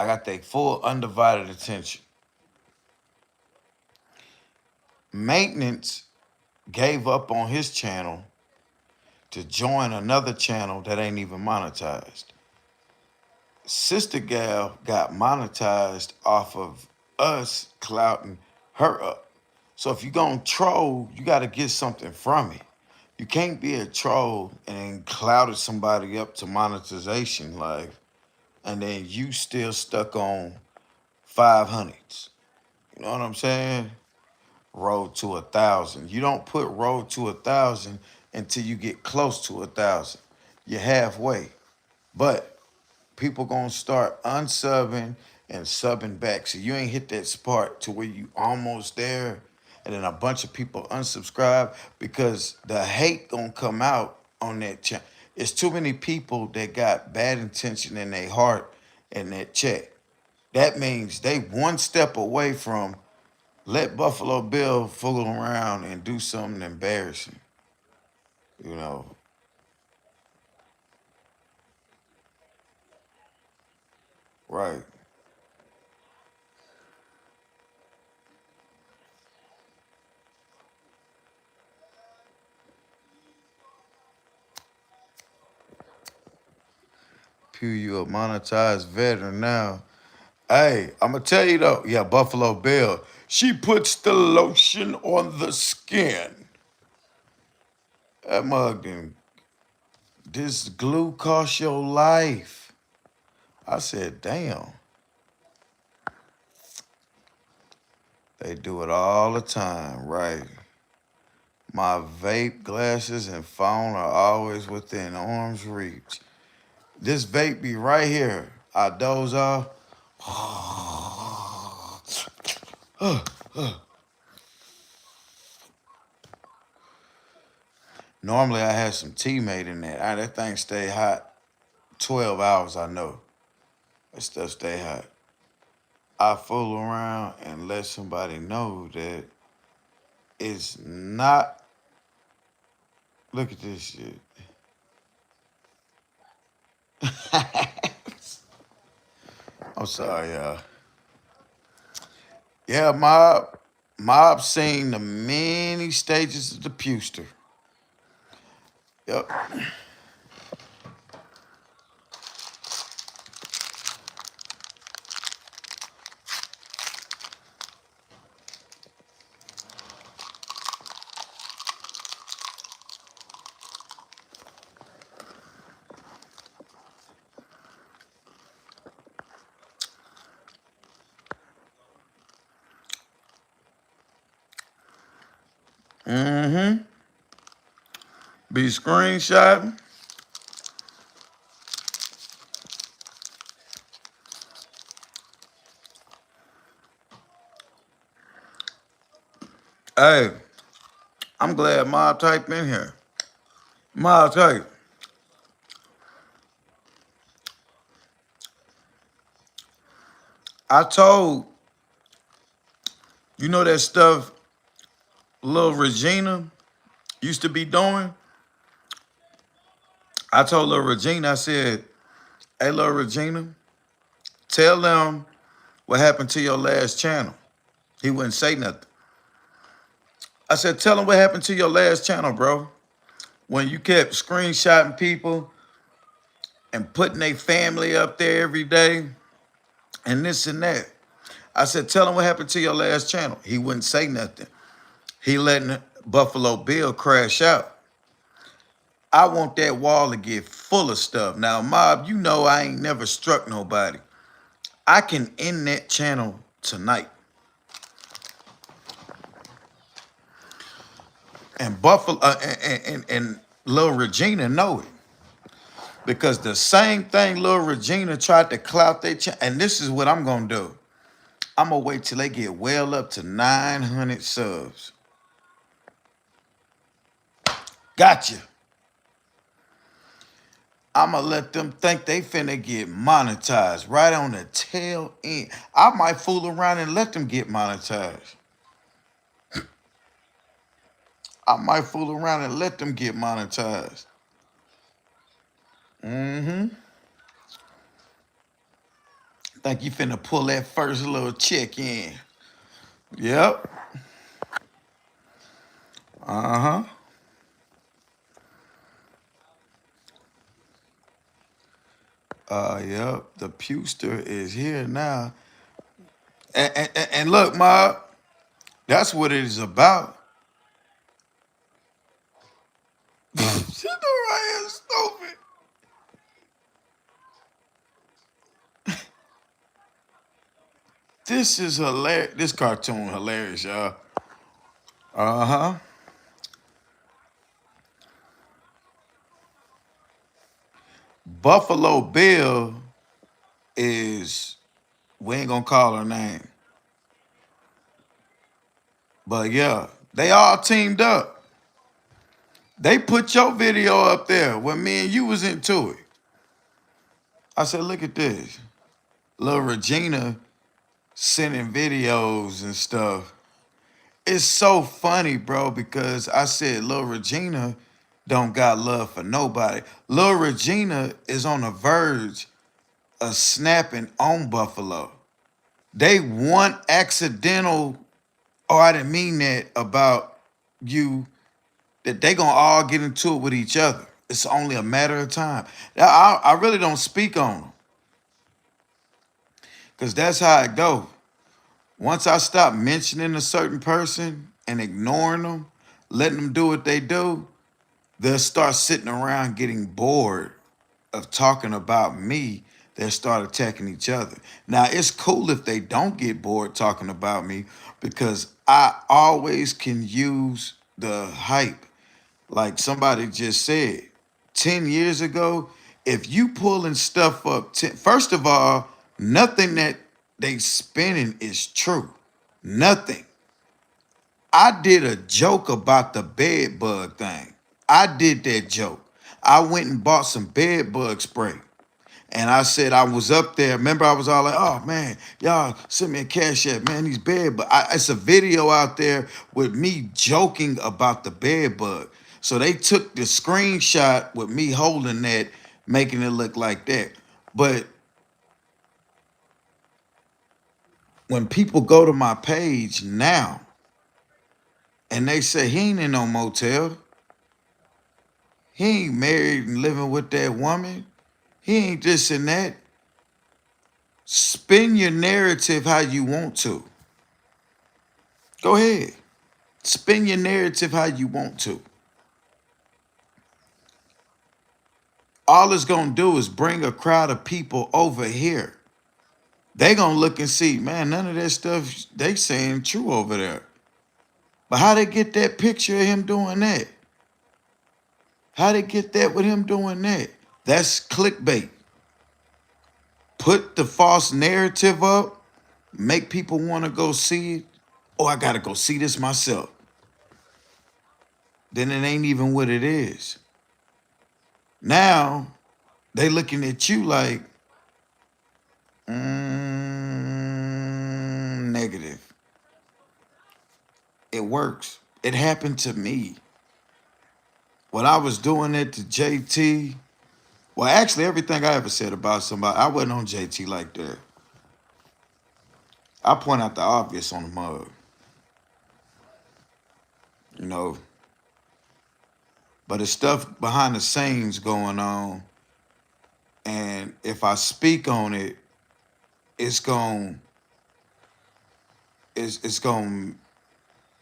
I got their full undivided attention. Maintenance gave up on his channel to join another channel that ain't even monetized. Sister Gal got monetized off of us clouting her up. So if you're gonna troll, you gotta get something from it. You can't be a troll and then clouded somebody up to monetization life and then you still stuck on 500s. You know what I'm saying? Road to 1,000. You don't put road to 1,000 until you get close to 1,000. You're halfway. But people gonna start unsubbing and subbing back. So you ain't hit that spot to where you almost there, and then a bunch of people unsubscribe because the hate gonna come out on that channel. It's too many people that got bad intention in their heart and that check. That means they one step away from Let Buffalo Bill fool around and do something embarrassing. You know, right. Pew, you a monetized veteran now. Hey, I'm gonna tell you though, yeah, Buffalo Bill. She puts the lotion on the skin. That mug didn't. This glue cost your life. I said, damn. They do it all the time, right? My vape glasses and phone are always within arm's reach. This vape be right here. I doze off. Normally I have some tea made in that. That thing stay hot 12 hours, I know. That stuff stay hot. I fool around and let somebody know that it's not. Look at this shit. I'm sorry, y'all. Yeah, Mob. Mob seen the many stages of the Pewster. Yep. Mm-hmm. Be screenshotting. Hey, I'm glad Mob typed in here. Mob type. I told, you know that stuff little Regina used to be doing? I told little Regina, I said, hey, little Regina, tell them what happened to your last channel. He wouldn't say nothing. I said, tell them what happened to your last channel, bro. When you kept screenshotting people and putting their family up there every day and this and that. I said, tell him what happened to your last channel. He wouldn't say nothing. He letting Buffalo Bill crash out. I want that wall to get full of stuff. Now, Mob, you know I ain't never struck nobody. I can end that channel tonight. And Buffalo and Lil Regina know it. Because the same thing Lil Regina tried to clout their channel. And this is what I'm gonna do. I'm gonna wait till they get well up to 900 subs. Gotcha. I'm gonna let them think they finna get monetized right on the tail end. I might fool around and let them get monetized. I might fool around and let them get monetized. Mm-hmm. Think you finna pull that first little check in. Yep. Uh-huh. Yep. The Pewster is here now. And look, Mob, that's what it is about. Shut the right here, stupid. This is hilarious. This cartoon hilarious, y'all. Uh-huh. Buffalo Bill is, we ain't gonna call her name. But yeah, they all teamed up. They put your video up there when me and you was into it. I said, look at this. Little Regina sending videos and stuff. it's so funny, bro, because I said Lil Regina don't got love for nobody. Lil Regina is on the verge of snapping on Buffalo. They one accidental, oh, I didn't mean that about you, that they gonna all get into it with each other. It's only a matter of time. Now, I really don't speak on them because that's how it go. Once I stop mentioning a certain person and ignoring them, letting them do what they do, they'll start sitting around getting bored of talking about me. They'll start attacking each other. Now, it's cool if they don't get bored talking about me because I always can use the hype. Like somebody just said, 10 years ago, if you pulling stuff up, first of all, nothing that they spinning is true. Nothing. I did a joke about the bed bug thing. I did that joke. I went and bought some bed bug spray. And I said I was up there. Remember, I was all like, "Oh man, y'all send me a cash app, man. These bed bug." It's a video out there with me joking about the bed bug. So they took the screenshot with me holding that, making it look like that. But when people go to my page now and they say he ain't in no motel, he ain't married and living with that woman, he ain't this and that. Spin your narrative how you want to. Go ahead. Spin your narrative how you want to. All it's gonna do is bring a crowd of people over here. They gonna look and see, man, none of that stuff they saying true over there. But how they get that picture of him doing that? How they get that with him doing that? That's clickbait. Put the false narrative up, make people want to go see it. Oh, I gotta go see this myself. Then it ain't even what it is. Now they looking at you like, negative. It works. It happened to me. When I was doing it to JT, well, actually, everything I ever said about somebody, I wasn't on JT like that. I point out the obvious on the mug, you know. But it's stuff behind the scenes going on, and if I speak on it, it's going it's going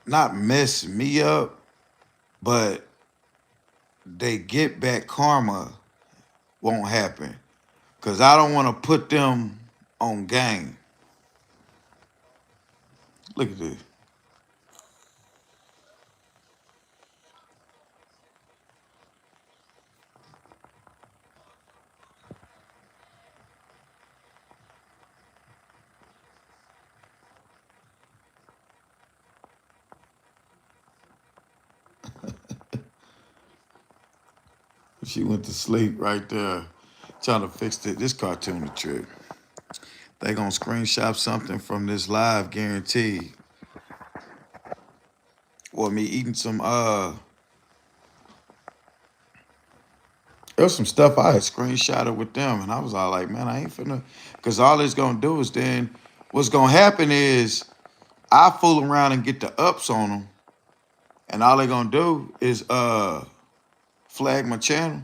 not mess me up, but they get back karma won't happen because I don't want to put them on game. Look at this. She went to sleep right there, trying to fix it. This cartoon a trick. They gonna screenshot something from this live, guaranteed. Or me eating some there was some stuff I had screenshotted with them, and I was all like, man, I ain't finna, because all it's gonna do is then what's gonna happen is I fool around and get the ups on them, and all they gonna do is flag my channel.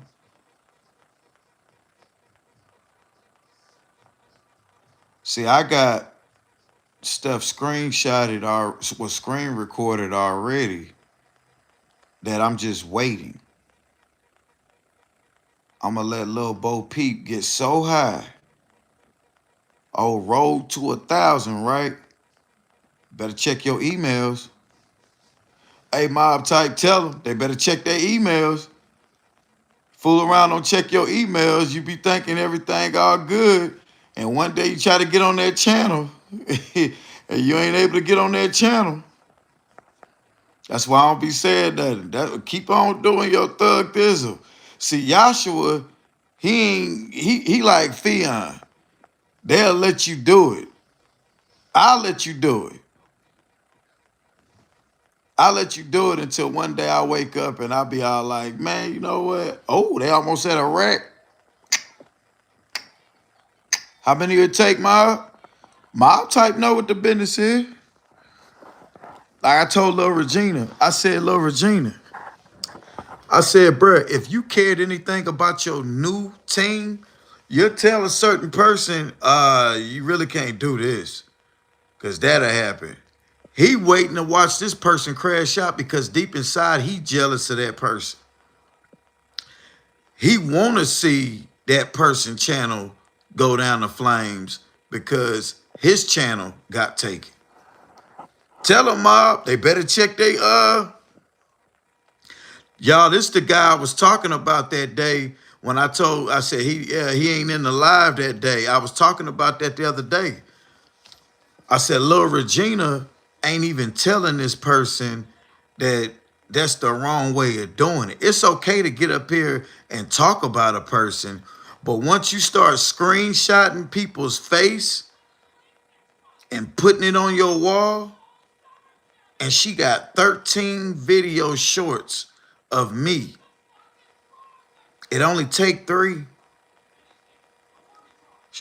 See, I got stuff screenshotted or was screen recorded already that I'm just waiting. I'm gonna let Lil Bo Peep get so high. Oh, road to 1,000, right? Better check your emails. Hey, mob type, tell them they better check their emails. Fool around, don't check your emails. You be thinking everything all good, and one day you try to get on that channel, and you ain't able to get on that channel. That's why I don't be saying nothing. Keep on doing your thug thizzle. See, Joshua, he like Theon. They'll let you do it. I'll let you do it. I'll let you do it until one day I wake up and I'll be all like, man, you know what? Oh, they almost had a wreck. How many it take, Mob? Mob type know what the business is. Like I told Lil Regina, I said, Lil Regina, I said, bruh, if you cared anything about your new team, you'll tell a certain person, you really can't do this. Cause that'll happen. He waiting to watch this person crash out because deep inside he jealous of that person. He wanna see that person channel go down the flames because his channel got taken. Tell them, Mob, they better check y'all, this the guy I was talking about that day when I said he ain't in the live that day. I was talking about that the other day. I said, Lil Regina ain't even telling this person that that's the wrong way of doing it. It's okay to get up here and talk about a person, but once you start screenshotting people's face and putting it on your wall, and she got 13 video shorts of me. It only take 3.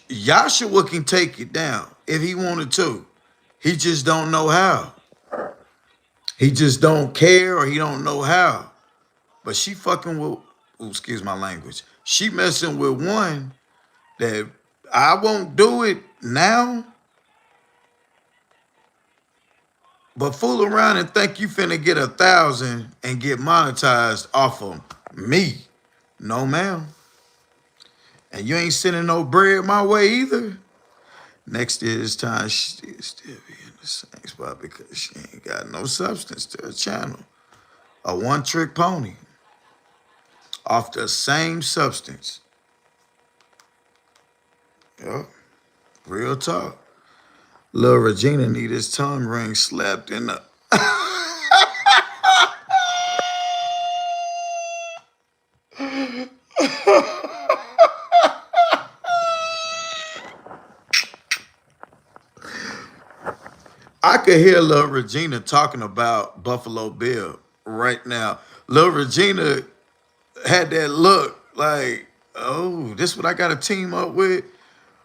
Joshua can take it down if he wanted to. He just don't know how. He just don't care or he don't know how. But she fucking with, ooh, excuse my language. She messing with one that I won't do it now, but fool around and think you finna get 1,000 and get monetized off of me. No, ma'am. And you ain't sending no bread my way either. Next year this time, she still be in the same spot because she ain't got no substance to her channel. A one-trick pony off the same substance. Yup, real talk. Lil Regina need his tongue ring slapped in the... I could hear Lil Regina talking about Buffalo Bill right now. Lil Regina had that look like, oh, this what I got to team up with?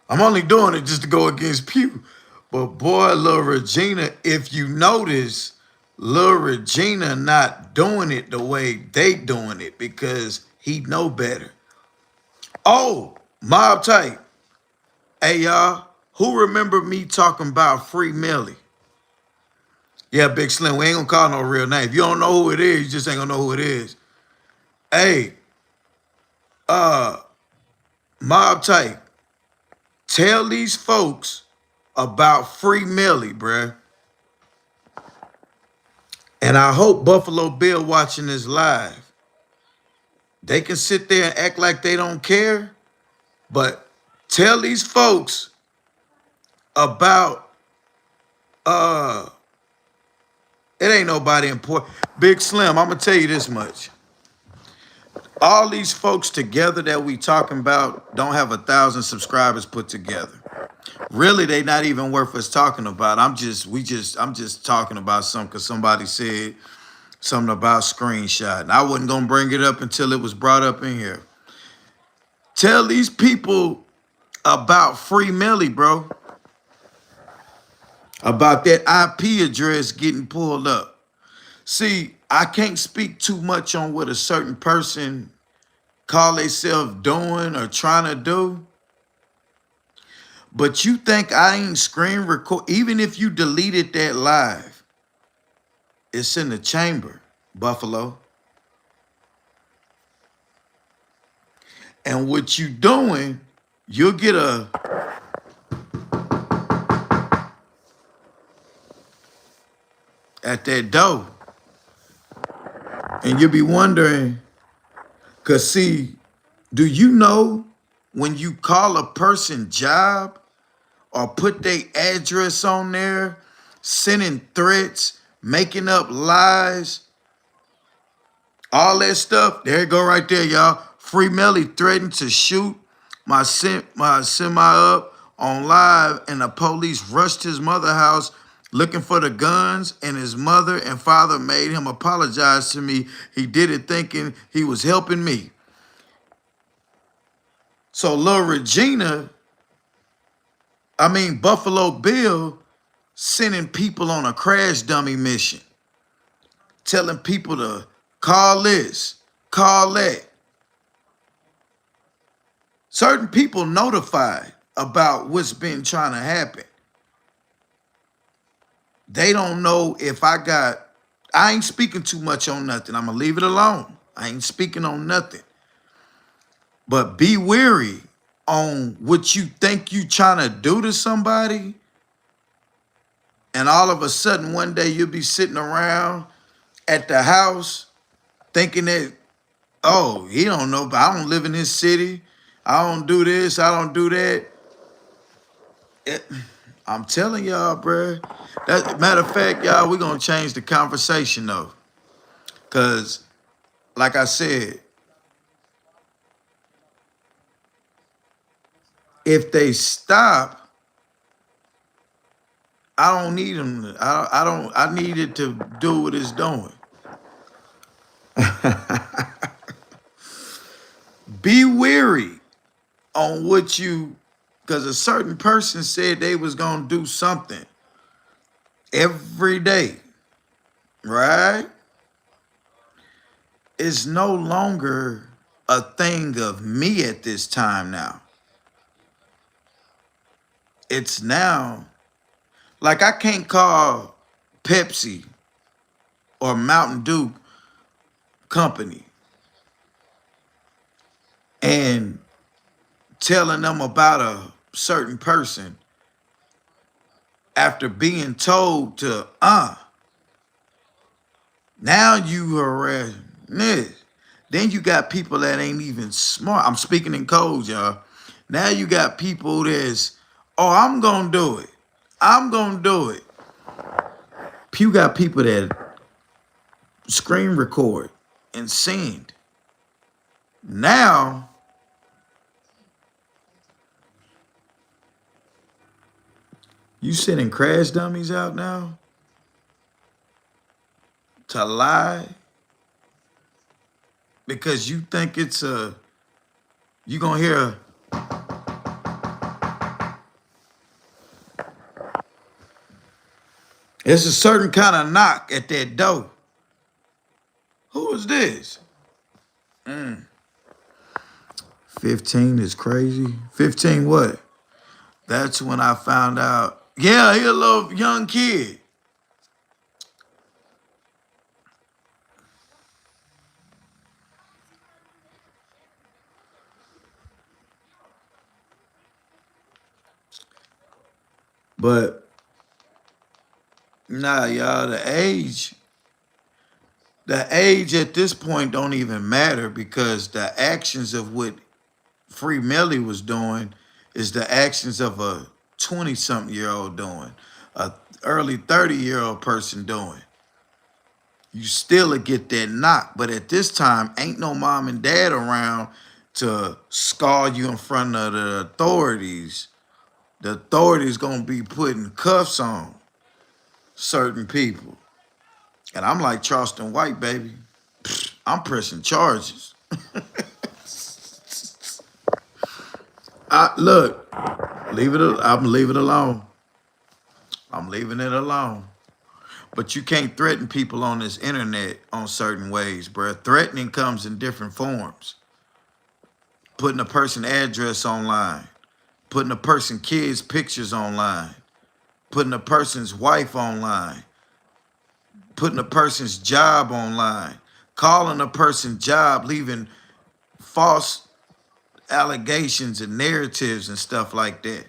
I'm only doing it just to go against Pew. But boy, Lil Regina, if you notice, Lil Regina not doing it the way they doing it because he know better. Oh, Mob Type. Hey, y'all, who remember me talking about Free Millie? Yeah, Big Slim, we ain't gonna call no real name. If you don't know who it is, you just ain't gonna know who it is. Hey, Mob Type, tell these folks about Free Millie, bruh. And I hope Buffalo Bill watching this live. They can sit there and act like they don't care, but tell these folks about it ain't nobody important. Big Slim, I'm gonna tell you this much. All these folks together that we talking about don't have 1,000 subscribers put together. Really, they not even worth us talking about. I'm just talking about something because somebody said something about screenshot. And I wasn't gonna bring it up until it was brought up in here. Tell these people about Free Millie, bro. About that IP address getting pulled up. See, I can't speak too much on what a certain person call themselves doing or trying to do. But you think I ain't screen record? Even if you deleted that live, it's in the chamber, Buffalo. And what you doing, you'll get a at that door. And you'll be wondering, because see, do you know when you call a person job or put their address on there, sending threats, making up lies, all that stuff, there you go right there, y'all. Free Millie threatened to shoot my semi up on live and the police rushed his mother house looking for the guns, and his mother and father made him apologize to me. He did it thinking he was helping me. So Lil Regina, Buffalo Bill, sending people on a crash dummy mission, telling people to call this, call that. Certain people notified about what's been trying to happen. They don't know if I ain't speaking too much on nothing. I'm going to leave it alone. I ain't speaking on nothing. But be wary on what you think you trying to do to somebody. And all of a sudden, one day you'll be sitting around at the house thinking that, oh, he don't know, but I don't live in this city. I don't do this. I don't do that. I'm telling y'all, bruh. Matter of fact, y'all, we're going to change the conversation, though. Because, like I said, if they stop, I don't need them. I need it to do what it's doing. Be weary on what you, because a certain person said they was going to do something every day, right? It's no longer a thing of me at this time now. It's now, like I can't call Pepsi or Mountain Dew company and telling them about a certain person after being told to, now you harass this. Then you got people that ain't even smart. I'm speaking in codes, y'all. Now you got people that's, oh, I'm gonna do it. I'm gonna do it. You got people that screen record and send. Now, you sending crash dummies out now to lie because you think it's you gonna hear it's a certain kind of knock at that door. Who is this? 15 is crazy. 15 what? That's when I found out. Yeah, he a little young kid. But nah, y'all, the age at this point don't even matter because the actions of what Free Melly was doing is the actions of a 20-something-year-old doing, a early 30-year-old person doing. You still get that knock, but at this time, ain't no mom and dad around to scar you in front of the authorities. The authorities gonna be putting cuffs on certain people. And I'm like Charleston White, baby. I'm pressing charges. Look, I'm leaving it alone. I'm leaving it alone. But you can't threaten people on this internet on certain ways, bruh. Threatening comes in different forms. Putting a person's address online, putting a person's kids' pictures online, putting a person's wife online, putting a person's job online, calling a person's job, leaving false allegations and narratives and stuff like that.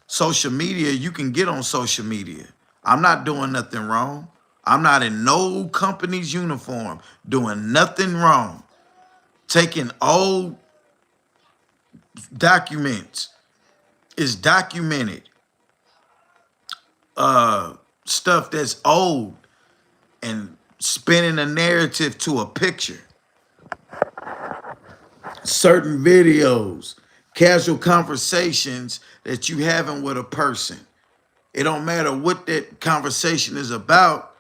Social media, you can get on social media. I'm not doing nothing wrong. I'm not in no company's uniform doing nothing wrong. Taking old documents is documented stuff that's old and spinning a narrative to a picture. Certain videos, casual conversations that you having with a person. It don't matter what that conversation is about,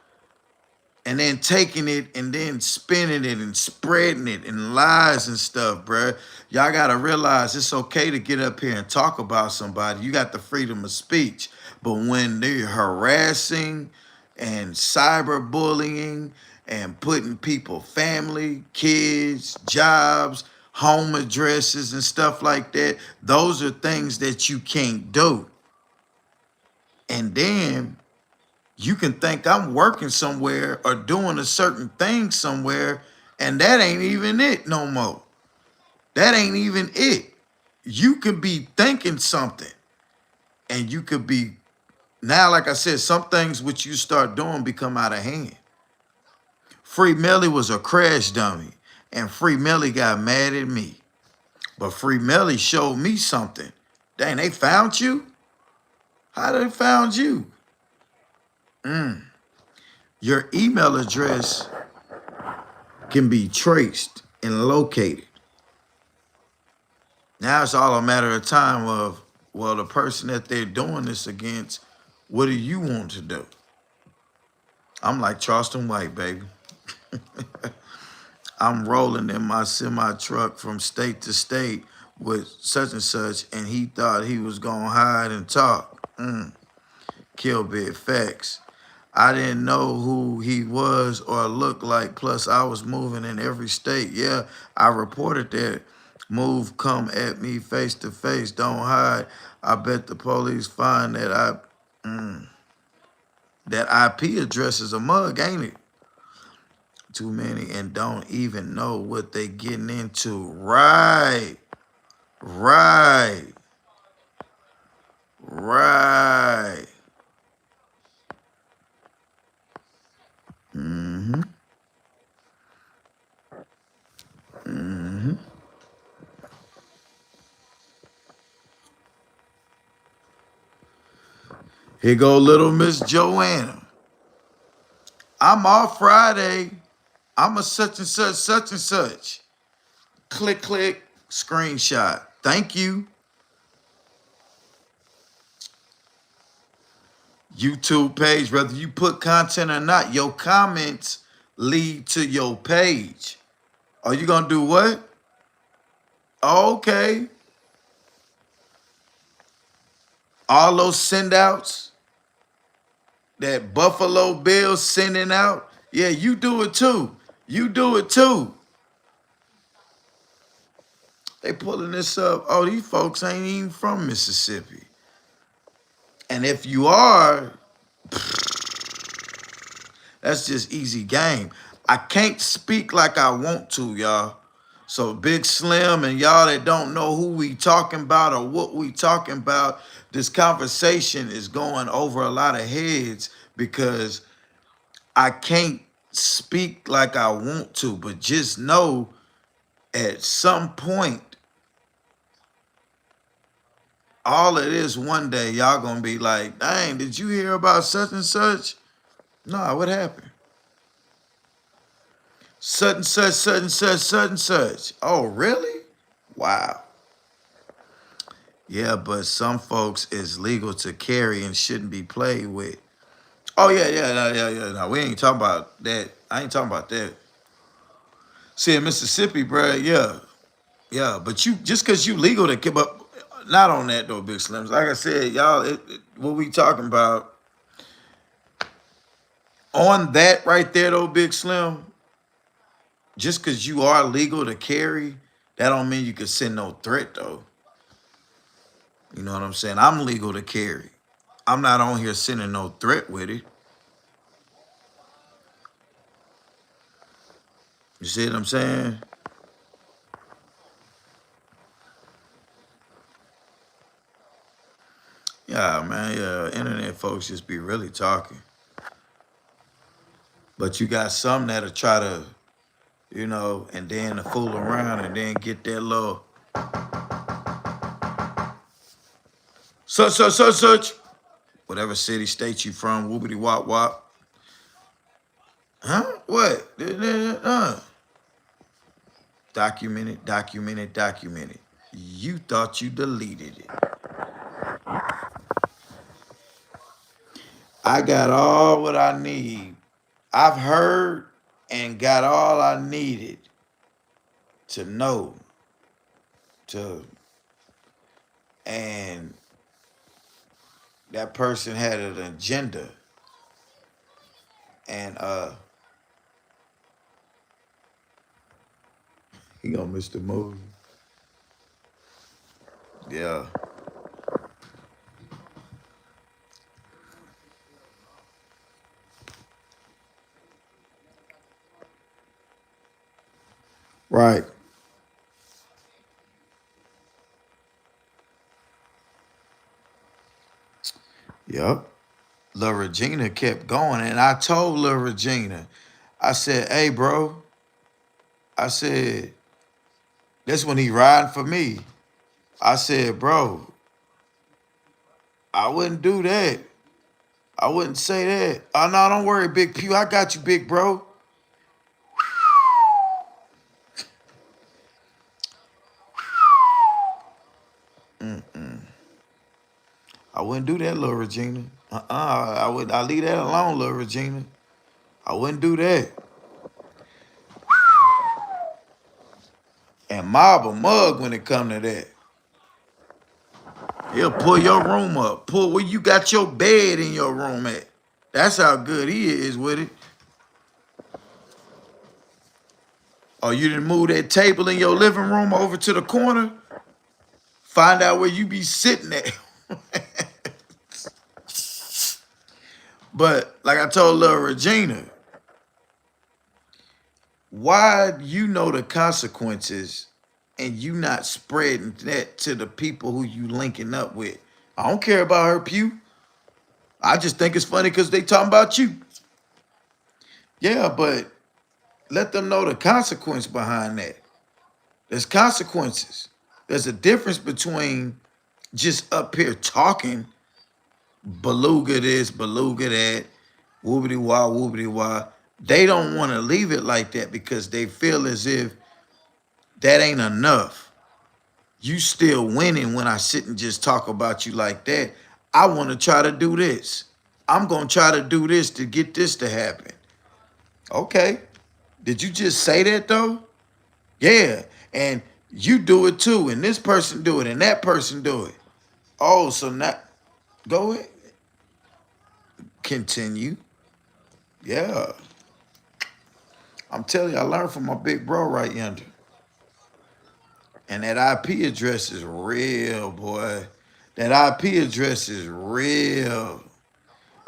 and then taking it and then spinning it and spreading it and lies and stuff, bruh. Y'all gotta realize it's okay to get up here and talk about somebody. You got the freedom of speech. But when they're harassing and cyberbullying and putting people, family, kids, jobs, home addresses, and stuff like that, those are things that you can't do. And then you can think I'm working somewhere or doing a certain thing somewhere, and that ain't even it no more. That ain't even it. You could be thinking something, and you could be now, like I said, some things which you start doing become out of hand. Free Melly was a crash dummy, and Free Melly got mad at me. But Free Melly showed me something. Dang, they found you? How they found you? Your email address can be traced and located. Now it's all a matter of time of, well, the person that they're doing this against, what do you want to do? I'm like Charleston White, baby. I'm rolling in my semi truck from state to state with such and such, and he thought he was gonna hide and talk. Kill bit facts. I didn't know who he was or looked like. Plus, I was moving in every state. Yeah, I reported that. Move, come at me face to face. Don't hide. I bet the police find that IP address is a mug, ain't it? Too many and don't even know what they getting into. Right, right, right. Mm-hmm. Mm-hmm. Here go little Miss Joanna. I'm off Friday. I'm a such and such, such and such. Click, click, screenshot. Thank you. YouTube page, whether you put content or not, your comments lead to your page. Are you gonna do what? Okay. All those send outs that Buffalo Bills sending out. Yeah, you do it too. You do it too. They pulling this up. Oh, these folks ain't even from Mississippi. And if you are, that's just easy game. I can't speak like I want to, y'all. So Big Slim and y'all that don't know who we talking about or what we talking about, this conversation is going over a lot of heads because I can't speak like I want to, but just know at some point, all it is one day, y'all gonna be like, dang, did you hear about such and such? Nah, what happened? Such and such, such and such, such and such. Oh, really? Wow. Yeah, but some folks is legal to carry and shouldn't be played with. Oh yeah, yeah, no, yeah, yeah. No, we ain't talking about that. I ain't talking about that. See, in Mississippi, bro, yeah, yeah. But you just because you legal to keep up, not on that though, Big Slims. Like I said, y'all, what we talking about on that right there though, Big Slim. Just because you are legal to carry, that don't mean you can send no threat though. You know what I'm saying? I'm legal to carry. I'm not on here sending no threat with it. You see what I'm saying? Yeah, man. Yeah, internet folks just be really talking. But you got some that'll try to, and then to fool around and then get that little such, whatever city, state you from, whoopity wop wop. Huh? What? Documented, documented, documented. You thought you deleted it. I got all what I need. I've heard and got all I needed to know to and that person had an agenda and he gonna miss the movie. Yeah. Right. Yep. La Regina kept going and I told La Regina, I said, hey bro, I said, that's when he riding for me. I said, bro, I wouldn't do that. I wouldn't say that. Oh no, don't worry, Big Pew. I got you, big bro. I wouldn't do that, little Regina. I leave that alone, little Regina. I wouldn't do that. And mob a mug when it come to that. He'll pull your room up. Pull where you got your bed in your room at. That's how good he is with it. Or you didn't move that table in your living room over to the corner. Find out where you be sitting at. But like I told little Regina, why you know the consequences and you not spreading that to the people who you linking up with? I don't care about her pew. I just think it's funny because they talking about you. Yeah, but let them know the consequence behind that. There's consequences. There's a difference between just up here talking, beluga this, beluga that, whoopity wah, whoopity wah. They don't want to leave it like that because they feel as if that ain't enough. You still winning when I sit and just talk about you like that. I want to try to do this. I'm going to try to do this to get this to happen. Okay. Did you just say that though? Yeah. And you do it too. And this person do it. And that person do it. Oh, so now go ahead. Continue. Yeah. I'm telling you, I learned from my big bro right yonder. And that IP address is real, boy. That IP address is real.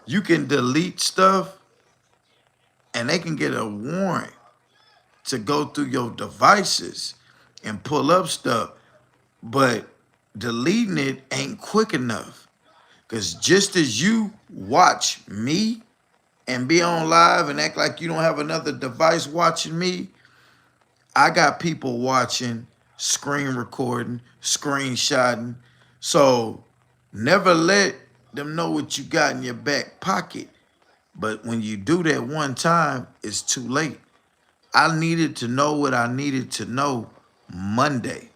You can delete stuff and they can get a warrant to go through your devices and pull up stuff. But deleting it ain't quick enough. Because just as you watch me and be on live and act like you don't have another device watching me, I got people watching, screen recording, screenshotting. So never let them know what you got in your back pocket. But when you do that one time, it's too late. I needed to know what I needed to know Monday.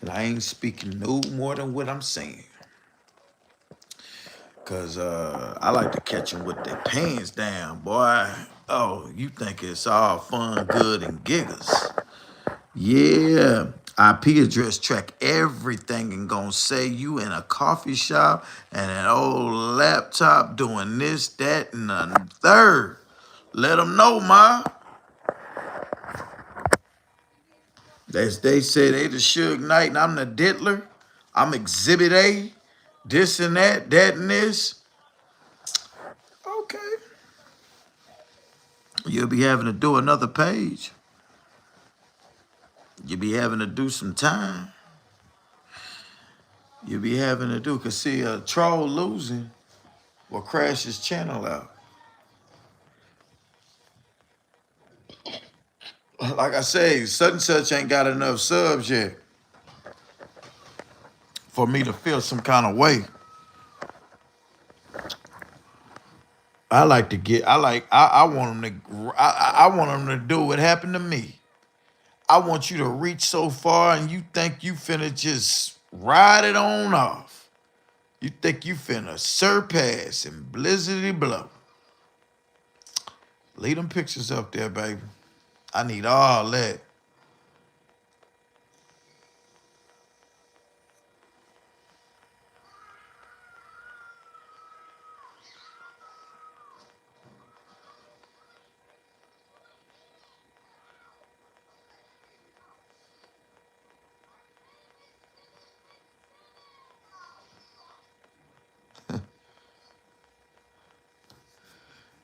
And I ain't speaking no more than what I'm saying. Cause I like to catch them with their pants down, boy. Oh, you think it's all fun, good, and giggles. Yeah. IP address track everything and gonna say you in a coffee shop and an old laptop doing this, that, and the third. Let them know, ma. They say they the Suge Knight and I'm the Diddler. I'm Exhibit A. This and that and this. Okay. You'll be having to do another page. You'll be having to do some time. You'll be having to do, cause see, a troll losing will crash his channel out. Like I say, such and such ain't got enough subs yet for me to feel some kind of way. I like to get. I want them to. I want them to do what happened to me. I want you to reach so far and you think you finna just ride it on off. You think you finna surpass and blizzardy blow. Leave them pictures up there, baby. I need all that.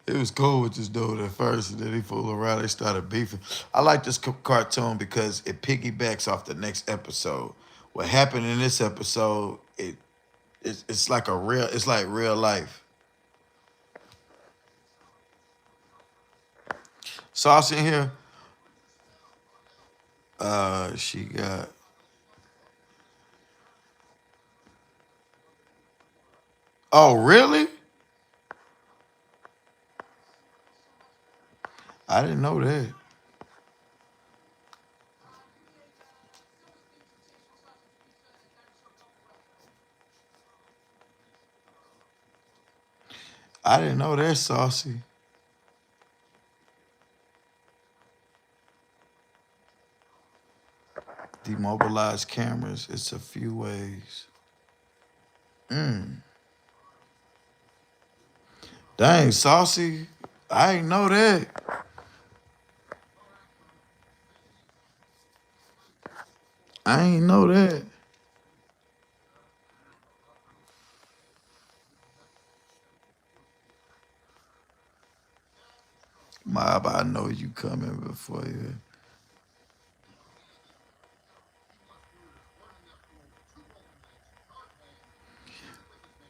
It was cool with this dude at first, and then he fooled around. They started beefing. I like this cartoon because it piggybacks off the next episode. What happened in this episode, it's like it's like real life. Sauce in here. She got. Oh, really? I didn't know that. I didn't know that, Saucy. Demobilize cameras. It's a few ways. Dang, Saucy. I ain't know that. I ain't know that. Mob, I know you coming before you.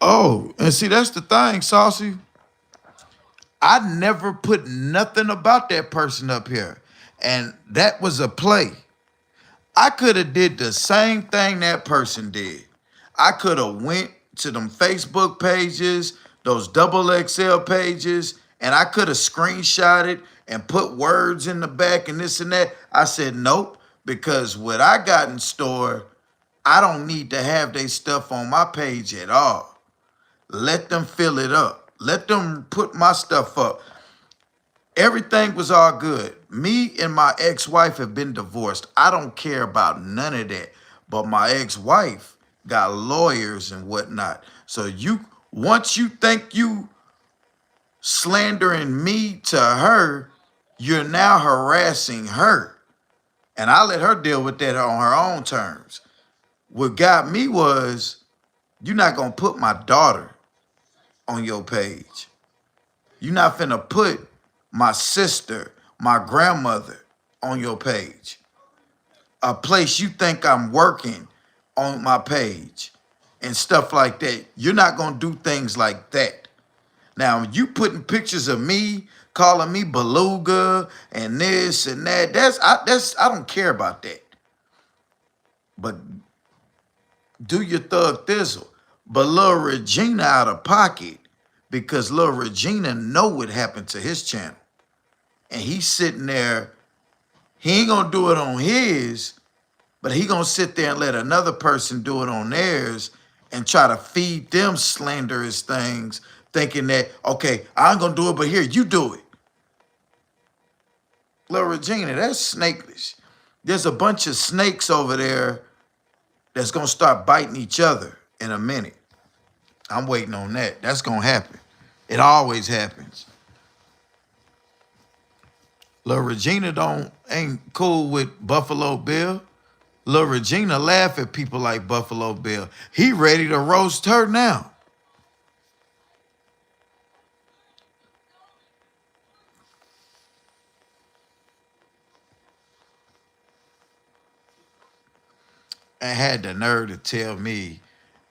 Oh, and see, that's the thing, Saucy. I never put nothing about that person up here. And that was a play. I could have did the same thing that person did. I could have went to them Facebook pages, those double XL pages, and I could have screenshotted and put words in the back and this and that. I said nope, because what I got in store, I don't need to have their stuff on my page at all. Let them fill it up. Let them put my stuff up. Everything was all good. Me and my ex-wife have been divorced. I don't care about none of that. But my ex-wife got lawyers and whatnot. So once you think you slandering me to her, you're now harassing her. And I let her deal with that on her own terms. What got me was you're not gonna put my daughter on your page. You're not finna put my sister, my grandmother on your page. A place you think I'm working on my page and stuff like that. You're not gonna do things like that. Now, you putting pictures of me, calling me beluga and this and that. I don't care about that. But do your thug thizzle. But Lil Regina out of pocket because Lil Regina know what happened to his channel. And he's sitting there, he ain't gonna do it on his, but he gonna sit there and let another person do it on theirs and try to feed them slanderous things, thinking that, okay, I ain't gonna do it, but here, you do it. Lil Regina, that's snakelish. There's a bunch of snakes over there that's gonna start biting each other in a minute. I'm waiting on that. That's gonna happen. It always happens. Lil Regina ain't cool with Buffalo Bill. Lil Regina laugh at people like Buffalo Bill. He ready to roast her now. And had the nerve to tell me,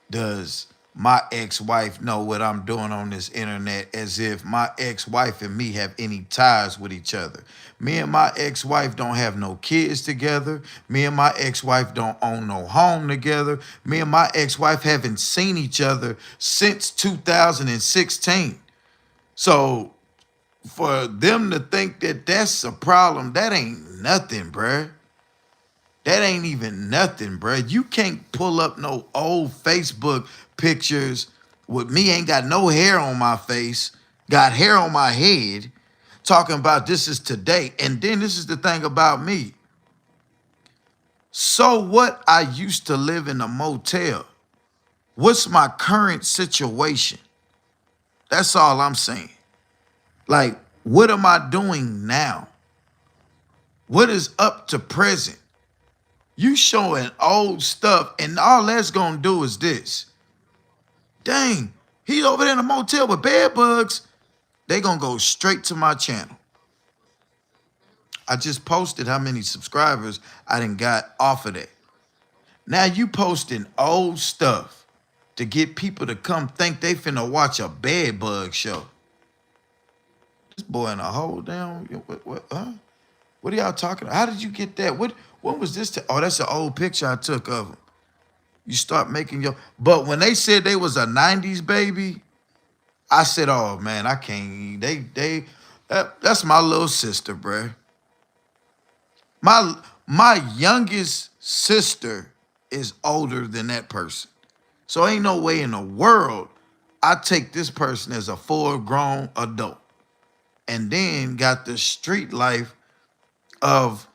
does my ex-wife know what I'm doing on this internet, as if my ex-wife and me have any ties with each other. Me and my ex-wife don't have no kids together. Me and my ex-wife don't own no home together. Me and my ex-wife haven't seen each other since 2016. So for them to think that that's a problem, that ain't nothing, bruh. That ain't even nothing, bruh. You can't pull up no old Facebook pictures with me ain't got no hair on my face, got hair on my head, talking about this is today. And then this is the thing about me. So what? I used to live in a motel. What's my current situation? That's all I'm saying. Like, what am I doing now? What is up to present? You showing old stuff, and all that's gonna do is this. Dang, he over there in the motel with bed bugs. They gonna go straight to my channel. I just posted how many subscribers I done got off of that. Now you posting old stuff to get people to come think they finna watch a bed bug show. This boy in a whole damn what huh? What are y'all talking about? How did you get that? What was this? Oh, that's an old picture I took of him. You start making your but when they said they was a 90s baby, I said, oh man, I can't. That's my little sister, bruh. My youngest sister is older than that person. So ain't no way in the world I take this person as a full grown adult. And then got the street life of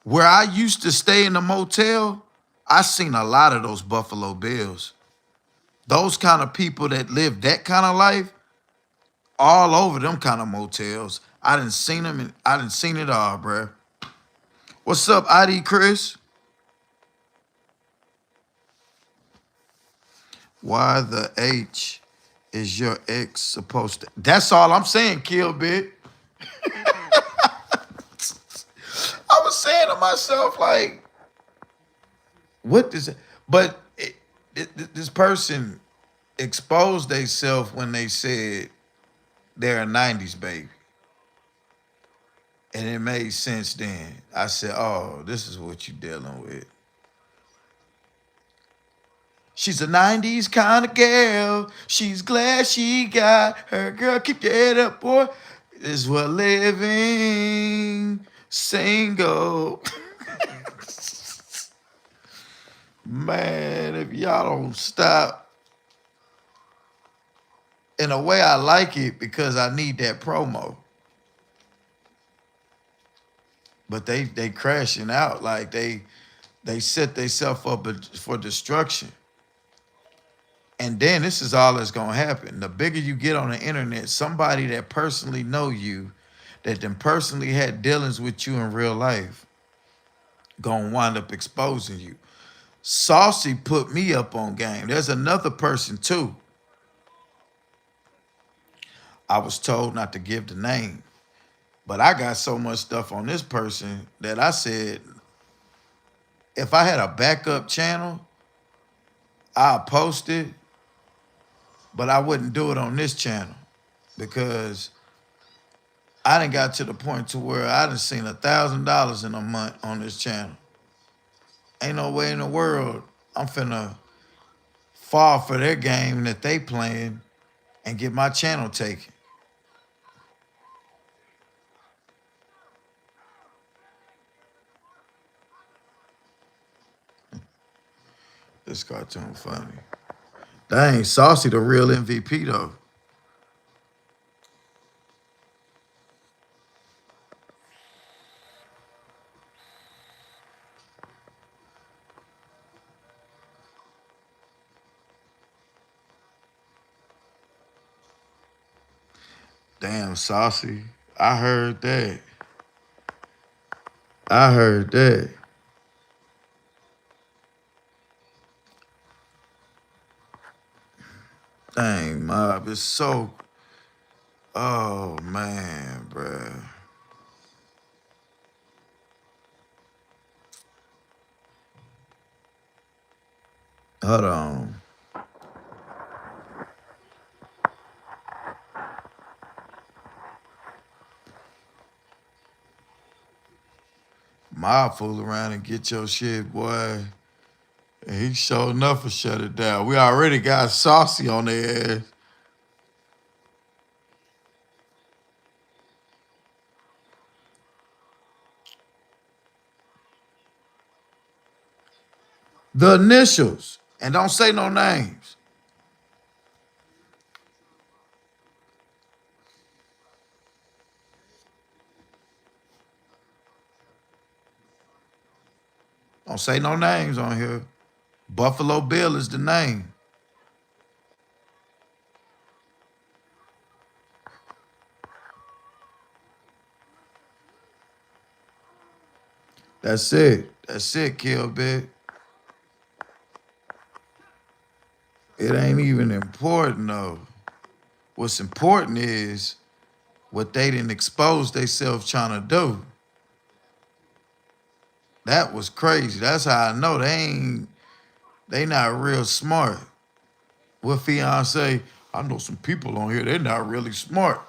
where I used to stay in the motel. I seen a lot of those Buffalo Bills. Those kind of people that live that kind of life, all over them kind of motels. I done seen them and I done seen it all, bruh. What's up, ID Chris? Why the H is your ex supposed to? That's all I'm saying, Kill Bit. I was saying to myself, like, what does it? But this person exposed themselves when they said they're a 90s baby. And it made sense then. I said, oh, this is what you're dealing with. She's a 90s kind of girl. She's glad she got her girl. Keep your head up, boy. Is what living single. Man, if y'all don't stop. In a way, I like it because I need that promo. But they crashing out like they set themselves up for destruction. And then this is all that's gonna happen. The bigger you get on the internet, somebody that personally know you, that then personally had dealings with you in real life, gonna wind up exposing you. Saucy put me up on game. There's another person too. I was told not to give the name, but I got so much stuff on this person that I said, if I had a backup channel, I'll post it, but I wouldn't do it on this channel because I done got to the point to where I done seen $1,000 in a month on this channel. Ain't no way in the world I'm finna fall for their game that they playing and get my channel taken. This cartoon funny. Dang, Saucy the real MVP though. Damn, Saucy. I heard that. I heard that. Dang, mob. It's so. Oh, man, bruh. Hold on. Mob fool around and get your shit, boy. And he sure enough to shut it down. We already got Saucy on their ass. The initials. And don't say no names. Don't say no names on here. Buffalo Bill is the name. That's it. That's it, Kill Bit. It ain't even important though. What's important is what they didn't expose themselves trying to do. That was crazy. That's how I know they not real smart. What fiance? I know some people on here, they're not really smart.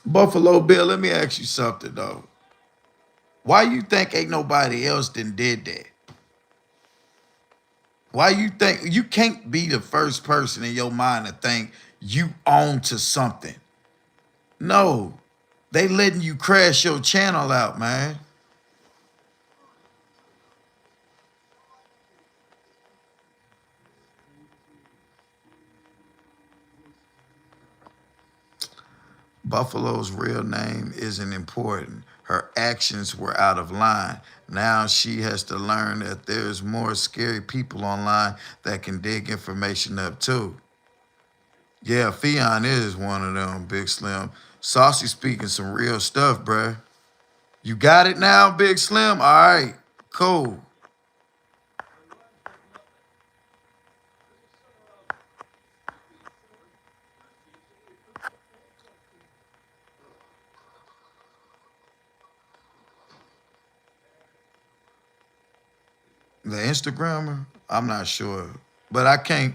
Buffalo Bill, let me ask you something though. Why you think ain't nobody else did that? Why you think you can't be the first person in your mind to think you own to something? No, they letting you crash your channel out, man. Buffalo's real name isn't important. Her actions were out of line. Now she has to learn that there's more scary people online that can dig information up too. Yeah, Fion is one of them, Big Slim. Saucy speaking some real stuff, bruh. You got it now, Big Slim? All right, cool. The Instagrammer? I'm not sure. But I can't,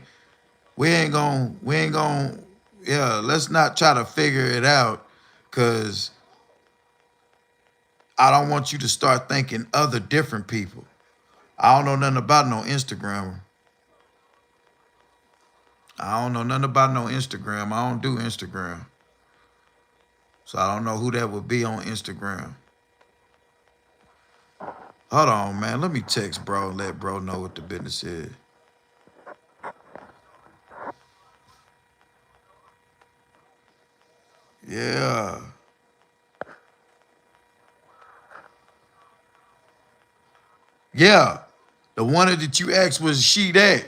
yeah, let's not try to figure it out because I don't want you to start thinking other different people. I don't know nothing about no Instagrammer. I don't know nothing about no Instagram. I don't do Instagram. So I don't know who that would be on Instagram. Hold on, man. Let me text bro and let bro know what the business is. Yeah. Yeah. The one that you asked was she that.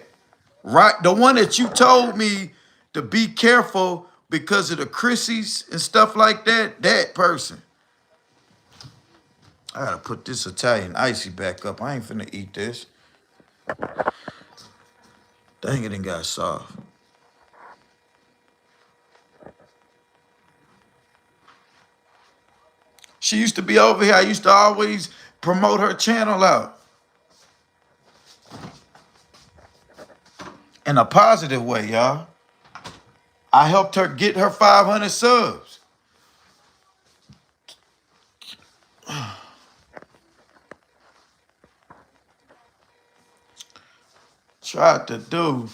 Right? The one that you told me to be careful because of the Chrissies and stuff like that, that person. I gotta put this Italian icy back up. I ain't finna eat this. Dang it, and got soft. She used to be over here. I used to always promote her channel out in a positive way, y'all. I helped her get her 500 subs. Tried to do.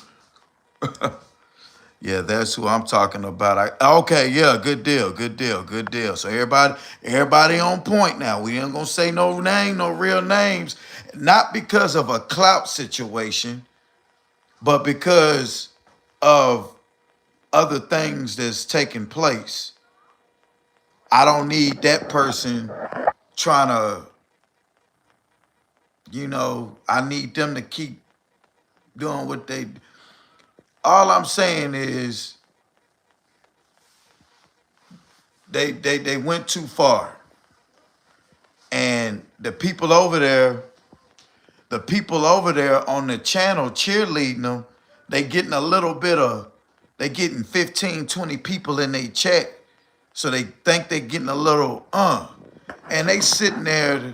Yeah, that's who I'm talking about. Okay, yeah, good deal, good deal, good deal. So everybody on point now. We ain't gonna say no name, no real names, not because of a clout situation, but because of other things that's taking place. I don't need that person trying to, I need them to keep doing what they. All I'm saying is they went too far. And the people over there on the channel cheerleading them, they getting 15, 20 people in their chat. So they think they getting a little, and they sitting there,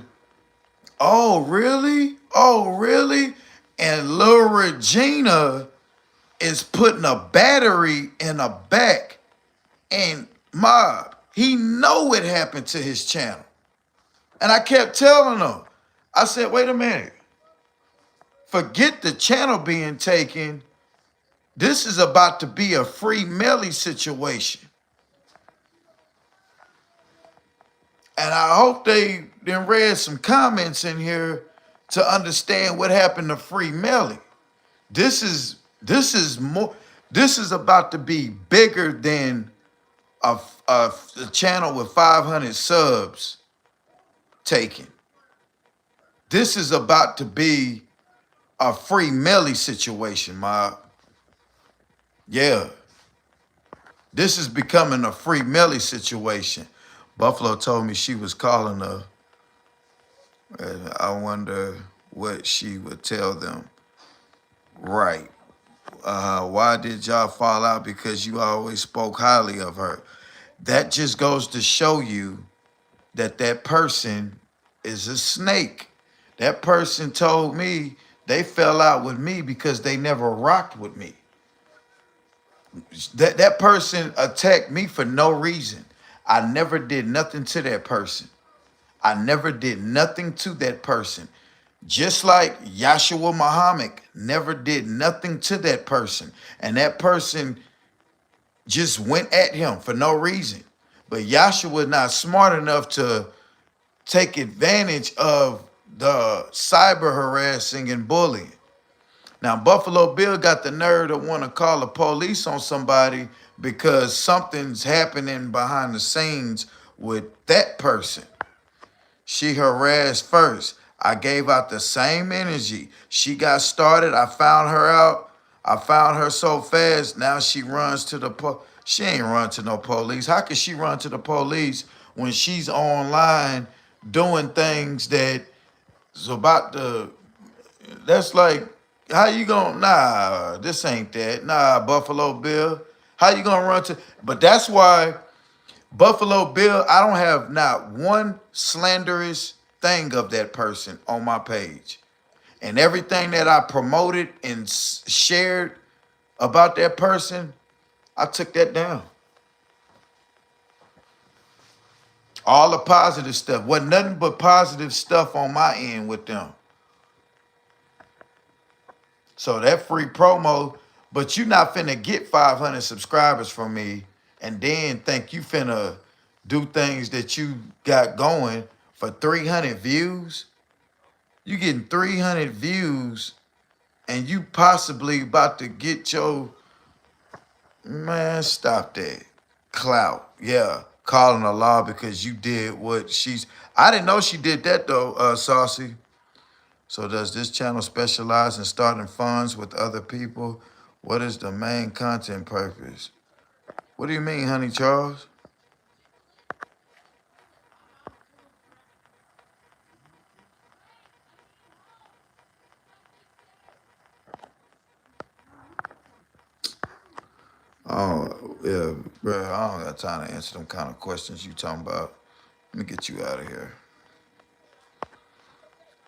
oh, really? Oh, really? And Lil Regina is putting a battery in a back and Mob, he know what happened to his channel. And I kept telling him, I said, wait a minute. Forget the channel being taken. This is about to be a free Melly situation. And I hope they then read some comments in here to understand what happened to Free Melly. This is more. This is about to be bigger than a channel with 500 subs taken. This is about to be a Free Melly situation, ma. Yeah, this is becoming a Free Melly situation. Buffalo told me she was calling her. And I wonder what she would tell them. Right. Why did y'all fall out? Because you always spoke highly of her. That just goes to show you that that person is a snake. That person told me they fell out with me because they never rocked with me. That person attacked me for no reason. I never did nothing to that person. I never did nothing to that person. Just like Yahshua Muhammad never did nothing to that person. And that person just went at him for no reason. But Yahshua was not smart enough to take advantage of the cyber harassing and bullying. Now, Buffalo Bill got the nerve to want to call the police on somebody because something's happening behind the scenes with that person. She harassed first. I gave out the same energy. She got started. I found her out. I found her so fast. Now she runs to the she ain't run to no police. How can she run to the police when she's online doing things that is about to, that's like, how you gonna, nah, this ain't that. Nah, Buffalo Bill. How you gonna run to, but that's why Buffalo Bill, I don't have not one slanderous thing of that person on my page. And everything that I promoted and shared about that person, I took that down. All the positive stuff. Wasn't nothing but positive stuff on my end with them. So that free promo, but you not finna get 500 subscribers from me and then think you finna do things that you got going for 300 views. You getting 300 views and you possibly about to get your, man, stop that. Clout. Yeah. Calling a law because you did what she's, I didn't know she did that though, Saucy. So does this channel specialize in starting funds with other people? What is the main content purpose? What do you mean, Honey Charles? Oh, yeah, bro, I don't got time to answer them kind of questions you talking about. Let me get you out of here.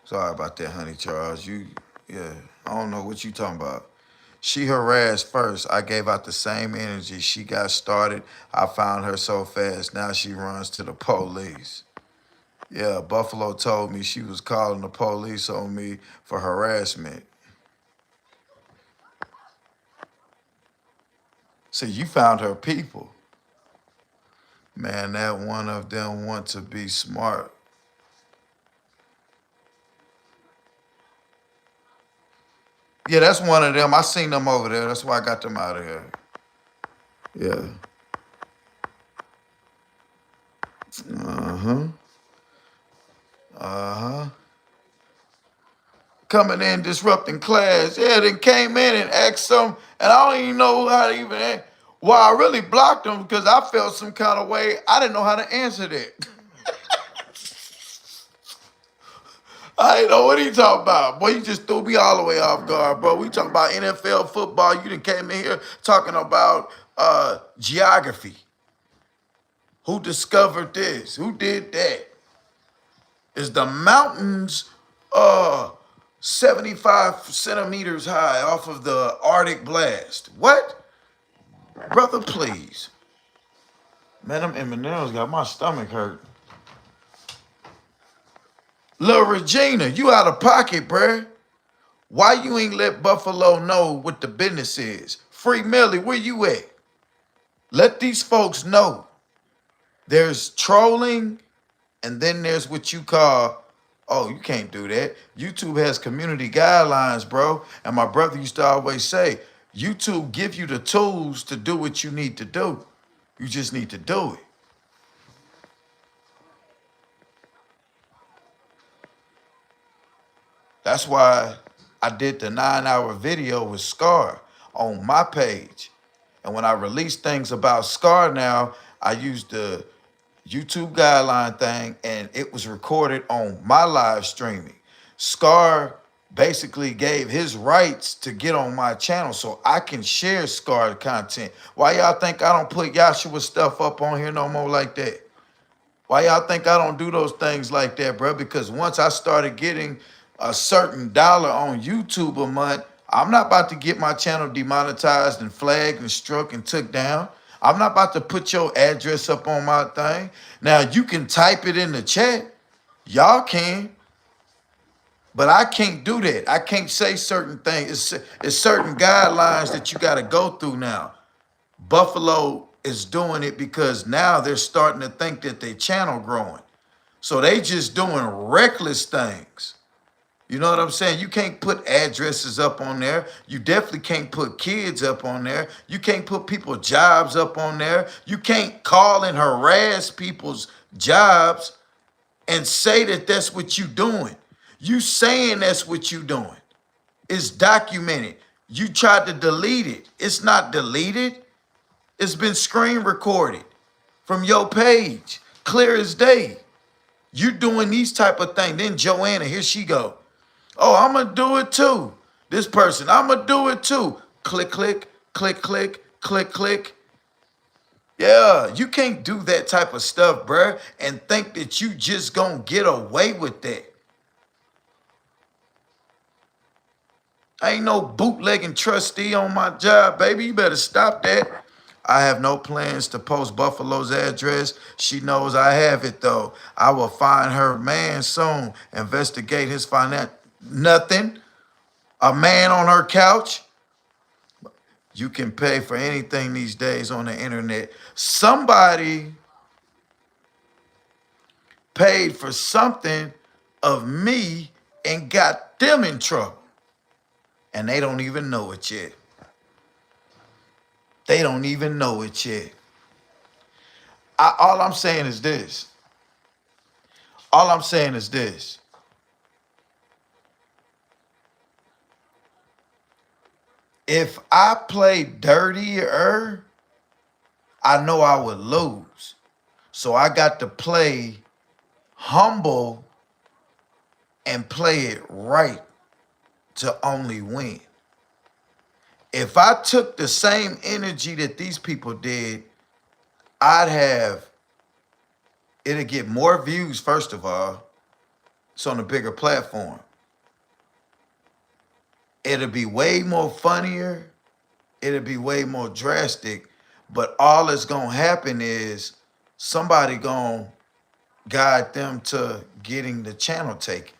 Sorry about that, Honey Charles. Yeah, I don't know what you talking about. She harassed first. I gave out the same energy. She got started. I found her so fast. Now she runs to the police. Yeah, Buffalo told me she was calling the police on me for harassment. See, you found her people. Man, that one of them want to be smart. Yeah, that's one of them. I seen them over there. That's why I got them out of here. Yeah. Uh-huh. Uh-huh. Coming in, disrupting class. Yeah, then came in and asked some, and I don't even know how to even ask. Well, I really blocked them because I felt some kind of way. I didn't know how to answer that. I didn't know what he talking about. Boy, you just threw me all the way off guard, bro. We talking about NFL football. You done came in here talking about geography. Who discovered this? Who did that? Is the mountains 75 centimeters high off of the Arctic blast? What? Brother, please. Man, them M&M's got my stomach hurt. Lil Regina, you out of pocket, bruh. Why you ain't let Buffalo know what the business is? Free Millie, where you at? Let these folks know. There's trolling And then there's what you call, oh, you can't do that. YouTube has community guidelines, bro. And my brother used to always say, YouTube give you the tools to do what you need to do. You just need to do it. That's why I did the 9-hour video with Scar on my page. And when I release things about Scar now, I use the YouTube guideline thing and it was recorded on my live streaming. Scar basically gave his rights to get on my channel so I can share Scar content. Why y'all think I don't put Yahshua stuff up on here no more like that? Why y'all think I don't do those things like that, bro? Because once I started getting a certain dollar on YouTube a month, I'm not about to get my channel demonetized and flagged and struck and took down. I'm not about to put your address up on my thing. Now, you can type it in the chat. Y'all can. But I can't do that. I can't say certain things. It's certain guidelines that you got to go through now. Buffalo is doing it because now they're starting to think that their channel growing. So they just doing reckless things. You know what I'm saying? You can't put addresses up on there. You definitely can't put kids up on there. You can't put people's jobs up on there. You can't call and harass people's jobs and say that that's what you doing. You saying that's what you doing. It's documented. You tried to delete it. It's not deleted. It's been screen recorded from your page, clear as day. You doing these type of things. Then Joanna, here she go. Oh, I'm going to do it too. This person, I'm going to do it too. Click, click, click, click, click, click. Yeah, you can't do that type of stuff, bruh, and think that you just going to get away with that. I ain't no bootlegging trustee on my job, baby. You better stop that. I have no plans to post Buffalo's address. She knows I have it, though. I will find her man soon, investigate his finance. Nothing. A man on her couch. You can pay for anything these days on the internet. Somebody paid for something of me and got them in trouble. And they don't even know it yet. They don't even know it yet. All I'm saying is this. All I'm saying is this. If I play dirtier, I know I would lose. So I got to play humble and play it right to only win. If I took the same energy that these people did, it'd get more views, first of all. It's on a bigger platform. It'll be way more funnier. It'll be way more drastic. But all that's going to happen is somebody going to guide them to getting the channel taken.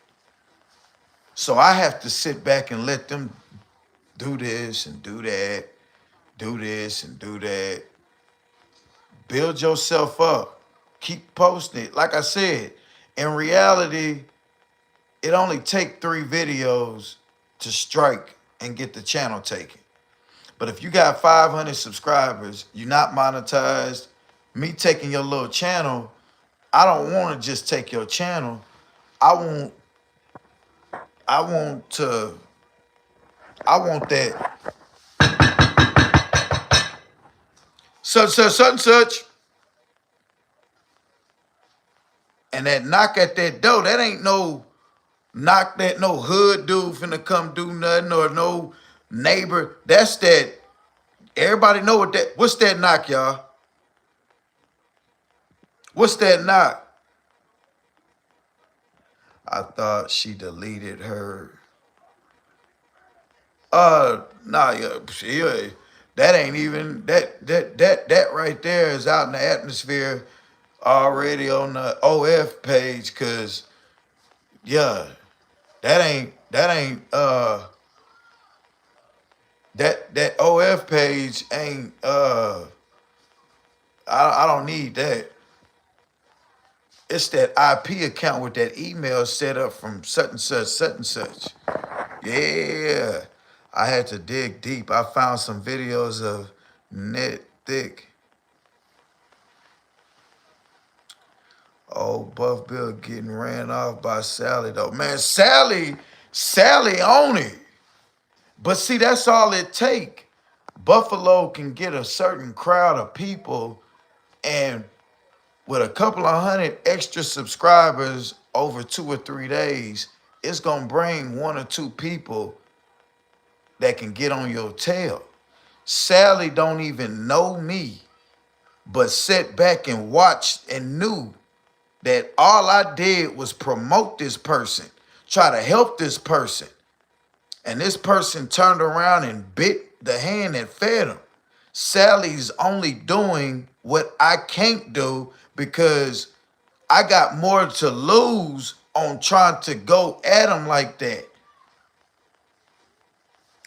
So I have to sit back and let them do this and do that, do this and do that. Build yourself up. Keep posting it. Like I said, in reality, it only take 3 videos to strike and get the channel taken. But if you got 500 subscribers, you're not monetized, me taking your little channel, I don't want to just take your channel. I want that such and such. And that knock at that door, that ain't no knock that no hood dude finna come do nothing or no neighbor. That's that. Everybody know what's that knock, y'all? What's that knock? I thought she deleted her. Nah, yeah, that ain't even that right there is out in the atmosphere already on the OF page, cause yeah, that ain't that OF page ain't I don't need that. It's that IP account with that email set up from such and such, such and such. Yeah. I had to dig deep. I found some videos of Net Thick. Oh, Buff Bill getting ran off by Sally though. Man, Sally on it. But see, that's all it take. Buffalo can get a certain crowd of people, and with a couple of hundred extra subscribers over 2 or 3 days, it's gonna bring 1 or 2 people that can get on your tail. Sally don't even know me, but sat back and watched and knew that all I did was promote this person, try to help this person. And this person turned around and bit the hand that fed him. Sally's only doing what I can't do because I got more to lose on trying to go at him like that.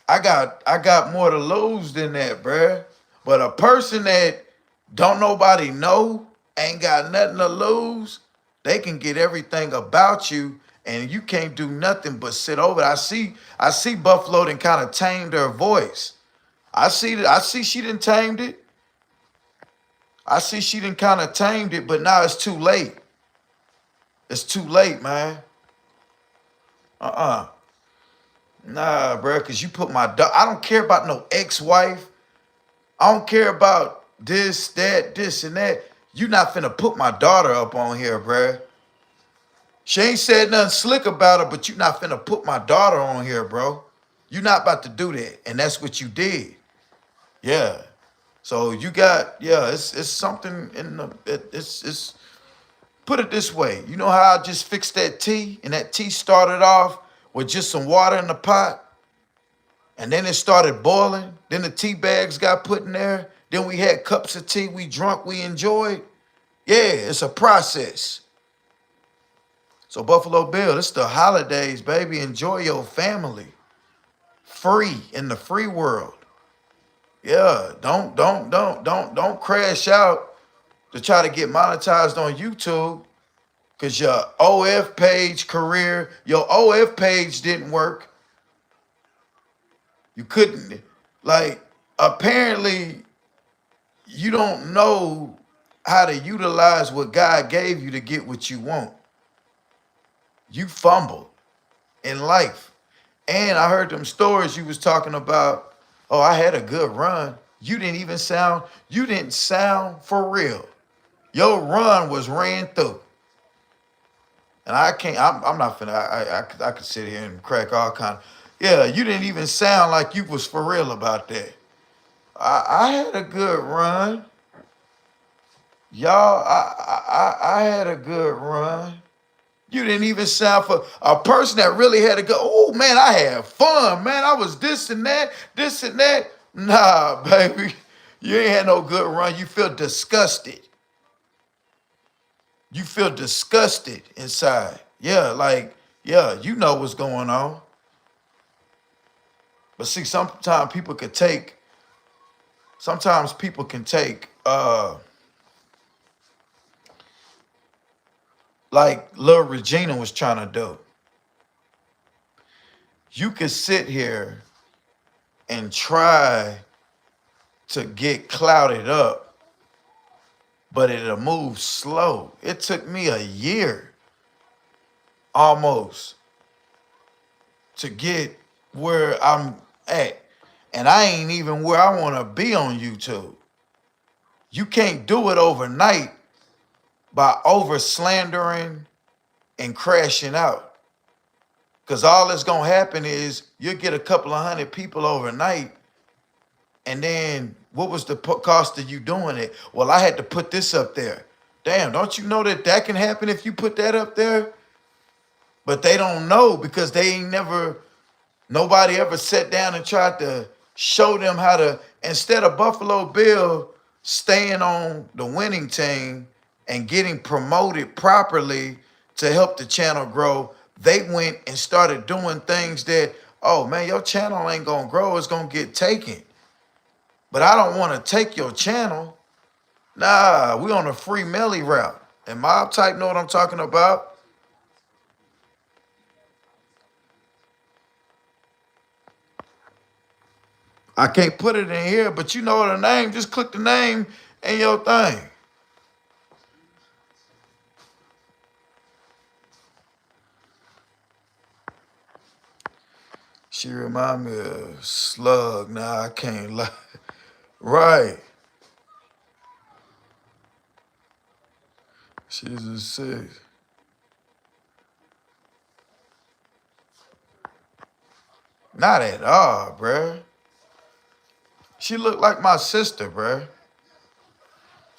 I got more to lose than that, bruh. But a person that don't nobody know, ain't got nothing to lose, they can get everything about you, and you can't do nothing but sit over it. I see Buffalo done kind of tamed her voice. I see she done tamed it. I see she done kind of tamed it, but now it's too late. It's too late, man. Uh-uh. Nah, bro, because you put my I don't care about no ex-wife. I don't care about this, that, this, and that. You not finna put my daughter up on here, bruh. She ain't said nothing slick about her, but you not finna put my daughter on here, bro. You not about to do that, and that's what you did. Yeah. So you got, yeah, it's something in the, it's put it this way. You know how I just fixed that tea, and that tea started off with just some water in the pot? And then it started boiling. Then the tea bags got put in there. Then we had cups of tea we drunk, we enjoyed. Yeah, it's a process. So Buffalo Bill, it's the holidays, baby. Enjoy your family. Free in the free world. Yeah, don't crash out to try to get monetized on YouTube because your OF page career, your OF page didn't work. You couldn't, like, apparently you don't know how to utilize what God gave you to get what you want. You fumbled in life. And I heard them stories you was talking about, oh, I had a good run. You didn't sound for real. Your run was ran through. And I can't, I'm not finna, I could sit here and crack all kind of, yeah, you didn't even sound like you was for real about that. I had a good run. Y'all, I had a good run. You didn't even sound for a person that really had to go, oh man, I had fun, man. I was this and that, this and that. Nah, baby. You ain't had no good run. You feel disgusted. You feel disgusted inside. Yeah, like, yeah, you know what's going on. But see, sometimes people can take, like Lil Regina was trying to do. You could sit here and try to get clouded up, but it'll move slow. It took me a year almost to get where I'm at. And I ain't even where I want to be on YouTube. You can't do it overnight by over slandering and crashing out. Because all that's going to happen is you'll get a couple of hundred people overnight. And then what was the cost of you doing it? Well, I had to put this up there. Damn, don't you know that that can happen if you put that up there? But they don't know because they ain't never, nobody ever sat down and tried to show them how to, instead of Buffalo Bill staying on the winning team and getting promoted properly to help the channel grow, they went and started doing things that, oh man, your channel ain't gonna grow, it's gonna get taken. But I don't want to take your channel. Nah, we on a free Melly route. And mob type know what I'm talking about. I can't put it in here, but you know the name. Just click the name and your thing. She remind me of Slug. Nah, I can't lie. Right. She's a six. Not at all, bruh. She looked like my sister, bruh.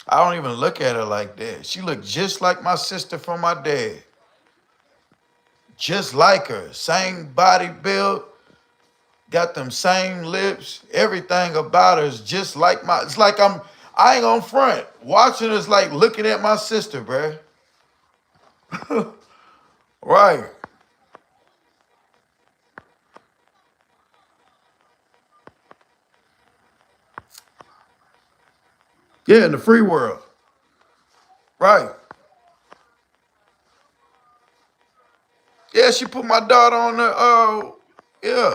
I don't even look at her like that. She looked just like my sister from my dad. Just like her. Same body build. Got them same lips. Everything about her is just like my. It's like I ain't gonna front. Watching is like looking at my sister, bruh. Right. Yeah, in the free world. Right. Yeah, she put my daughter on the yeah.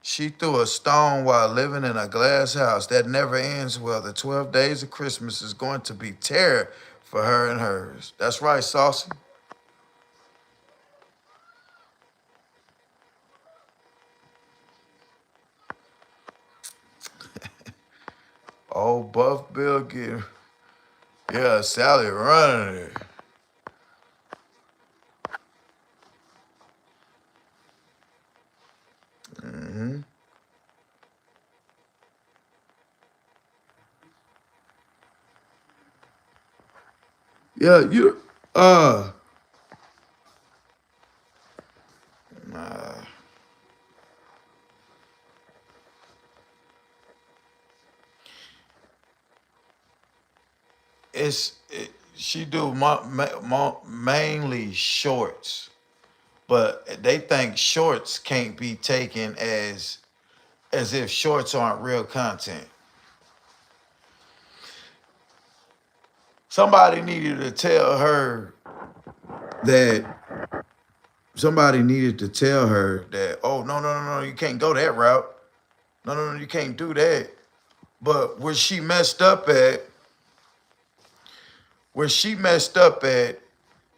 She threw a stone while living in a glass house that never ends well. The 12 days of Christmas is going to be terror for her and hers. That's right, Saucy. Old Buff Bill getting, yeah, Sally running it. Hmm. Yeah, you, uh, nah, she do mainly shorts, but they think shorts can't be taken as if shorts aren't real content. Somebody needed to tell her that somebody needed to tell her that, oh, no, no, no, no, you can't go that route. No, no, no, you can't do that. But where she messed up at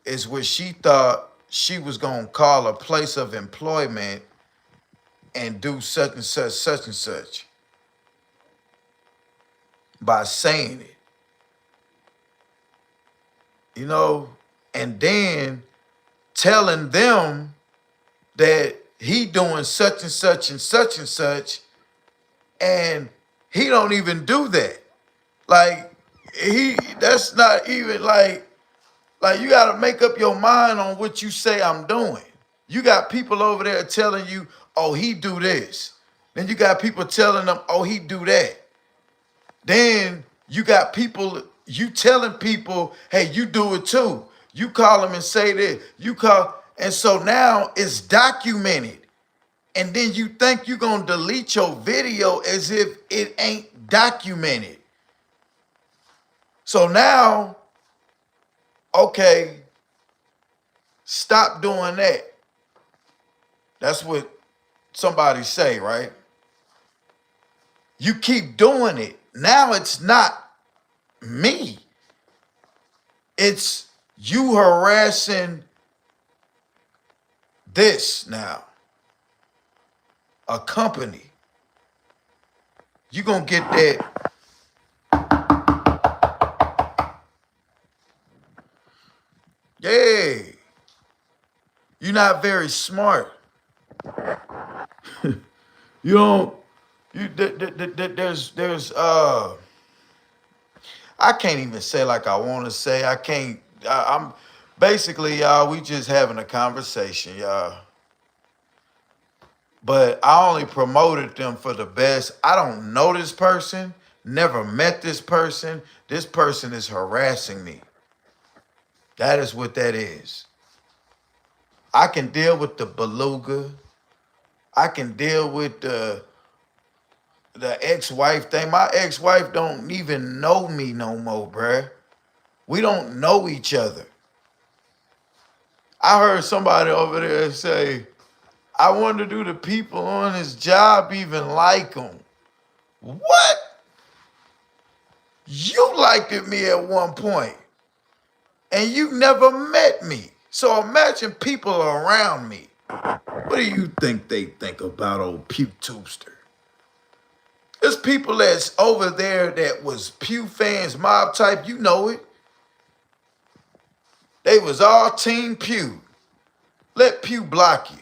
is where she thought she was gonna call a place of employment and do such and such by saying it, you know, and then telling them that he doing such and such and such and such, and he don't even do that. Like that's not even like you got to make up your mind on what you say I'm doing. You got people over there telling you, oh, he do this. Then you got people telling them, oh, he do that. Then you got people, you telling people, hey, you do it too. You call them and say that. And so now it's documented. And then you think you're going to delete your video as if it ain't documented. So now, okay, stop doing that. That's what somebody say, right? You keep doing it. Now it's not me. It's you harassing this now. A company. You gonna get that. Yeah. You're not very smart. You don't. There's I can't even say like I want to say. I can't. I'm basically y'all. We just having a conversation, y'all. But I only promoted them for the best. I don't know this person. Never met this person. This person is harassing me. That is what that is. I can deal with the beluga. I can deal with the ex-wife thing. My ex-wife don't even know me no more, bruh. We don't know each other. I heard somebody over there say, I wonder do the people on his job even like him? What? You liked me at one point, and you never met me. So imagine people around me. What do you think they think about old Pew Tubster? There's people that's over there that was Pew fans, mob type, you know it. They was all Team Pew. Let Pew block you.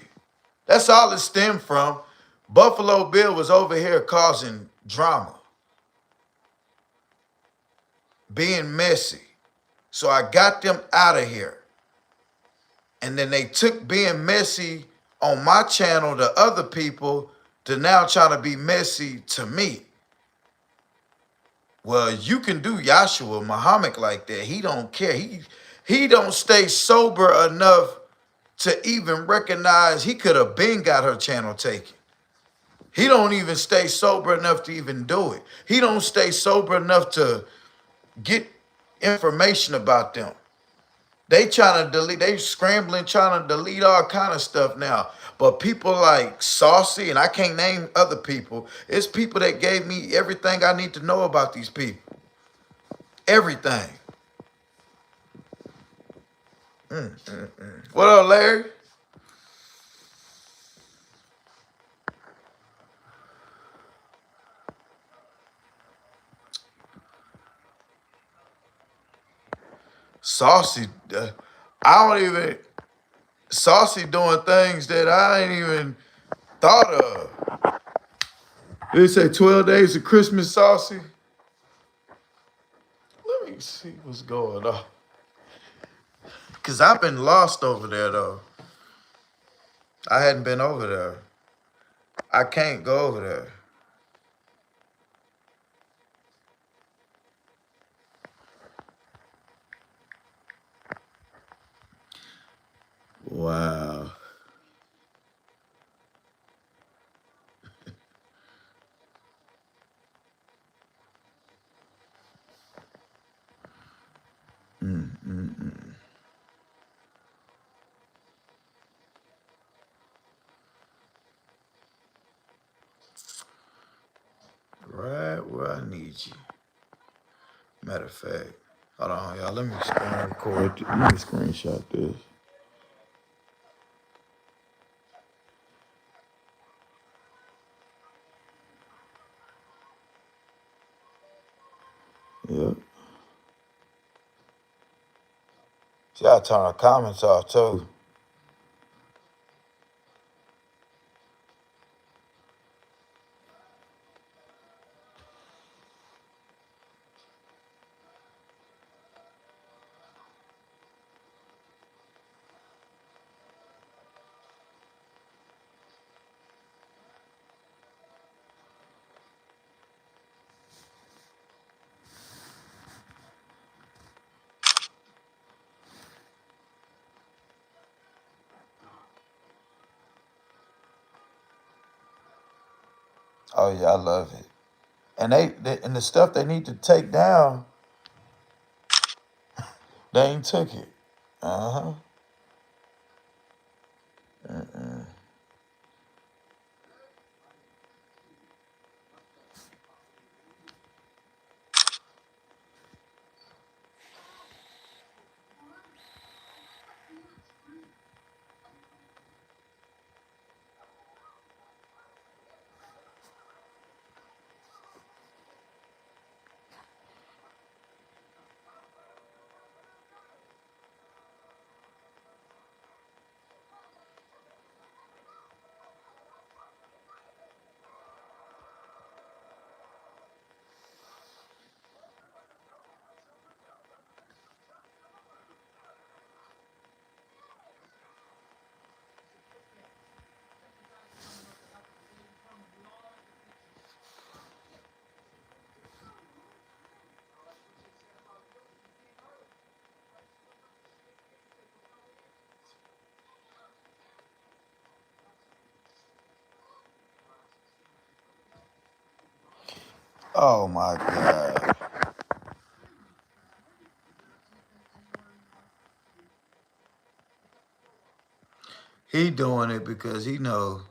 That's all it stemmed from. Buffalo Bill was over here causing drama, being messy. So I got them out of here. And then they took being messy on my channel to other people to now trying to be messy to me. Well, you can do Yahshua Muhammad like that. He don't care. He don't stay sober enough to even recognize he could have been got her channel taken. He don't even stay sober enough to even do it. He don't stay sober enough to get information about them. They trying to delete, they scrambling, trying to delete all kind of stuff now. But people like Saucy, and I can't name other people, it's people that gave me everything I need to know about these people. Everything. What up, Larry? Saucy, I don't even, Saucy doing things that I ain't even thought of. They say 12 days of Christmas, Saucy. Let me see what's going on. Because I've been lost over there, though. I hadn't been over there. I can't go over there. Wow. Right where I need you. Matter of fact, hold on, y'all. Let me screen record. Let me screenshot this. Yep. See, I turn the comments off too. Oh yeah, I love it. And they and the stuff they need to take down, they ain't took it. Uh huh. Oh my God. He doing it because he know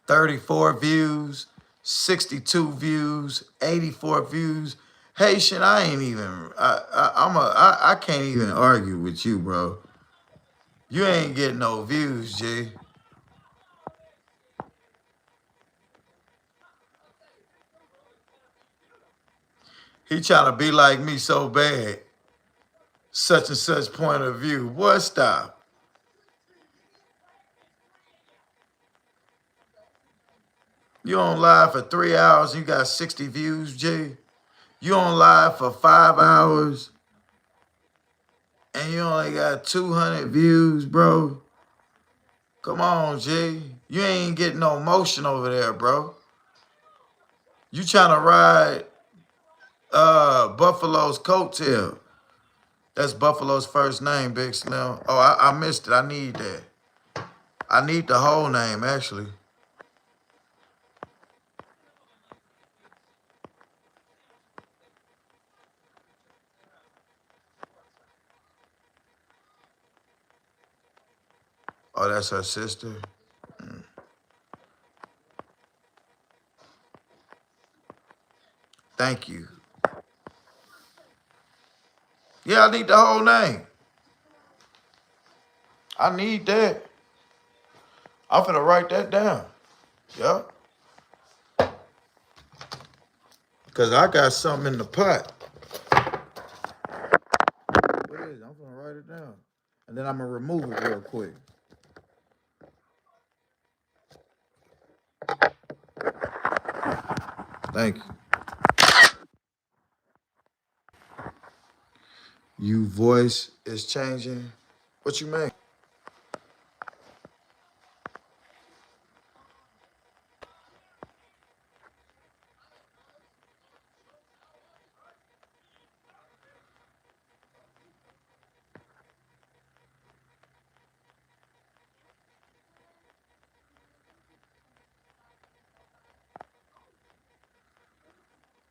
34 views, 62 views, 84 views. Haitian, I ain't even. I can't even argue with you, bro. You ain't getting no views, G. He trying to be like me so bad. Such and such point of view. What stop? You on live for 3 hours, you got 60 views, G. You on live for 5 hours and you only got 200 views, bro. Come on, G. You ain't getting no motion over there, bro. You trying to ride Buffalo's coattail. That's Buffalo's first name, Big Slim. Oh, I missed it. I need that. I need the whole name, actually. Oh, that's her sister. Thank you. Yeah, I need the whole name. I need that. I'm finna write that down. Yup. Because I got something in the pot. What is it? I'm finna write it down. And then I'm gonna remove it real quick. Thank you. You voice is changing. What you mean?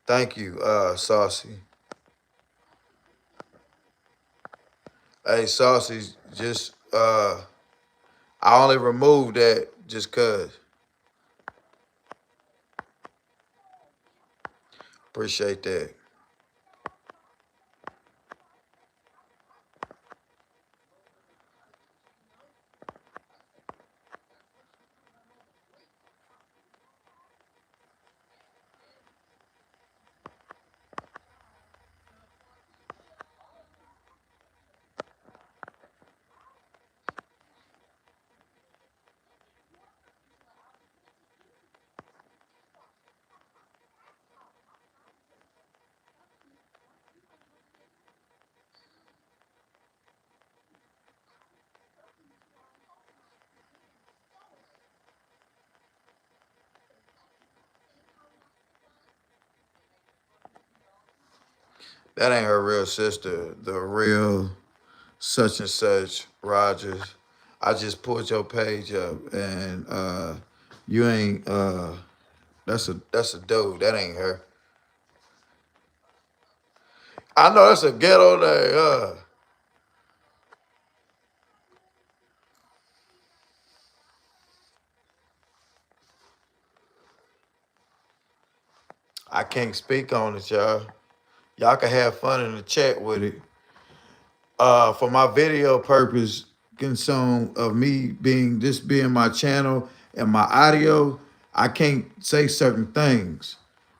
Thank you, Saucy. Hey, Saucy, just I only removed that just cause. Appreciate that. That ain't her real sister. The real such and such Rogers. I just pulled your page up and you ain't that's a dude. That ain't her. I know that's a ghetto name. I can't speak on it, y'all. Y'all can have fun in the chat with it. For my video purpose concern of me being my channel and my audio, I can't say certain things.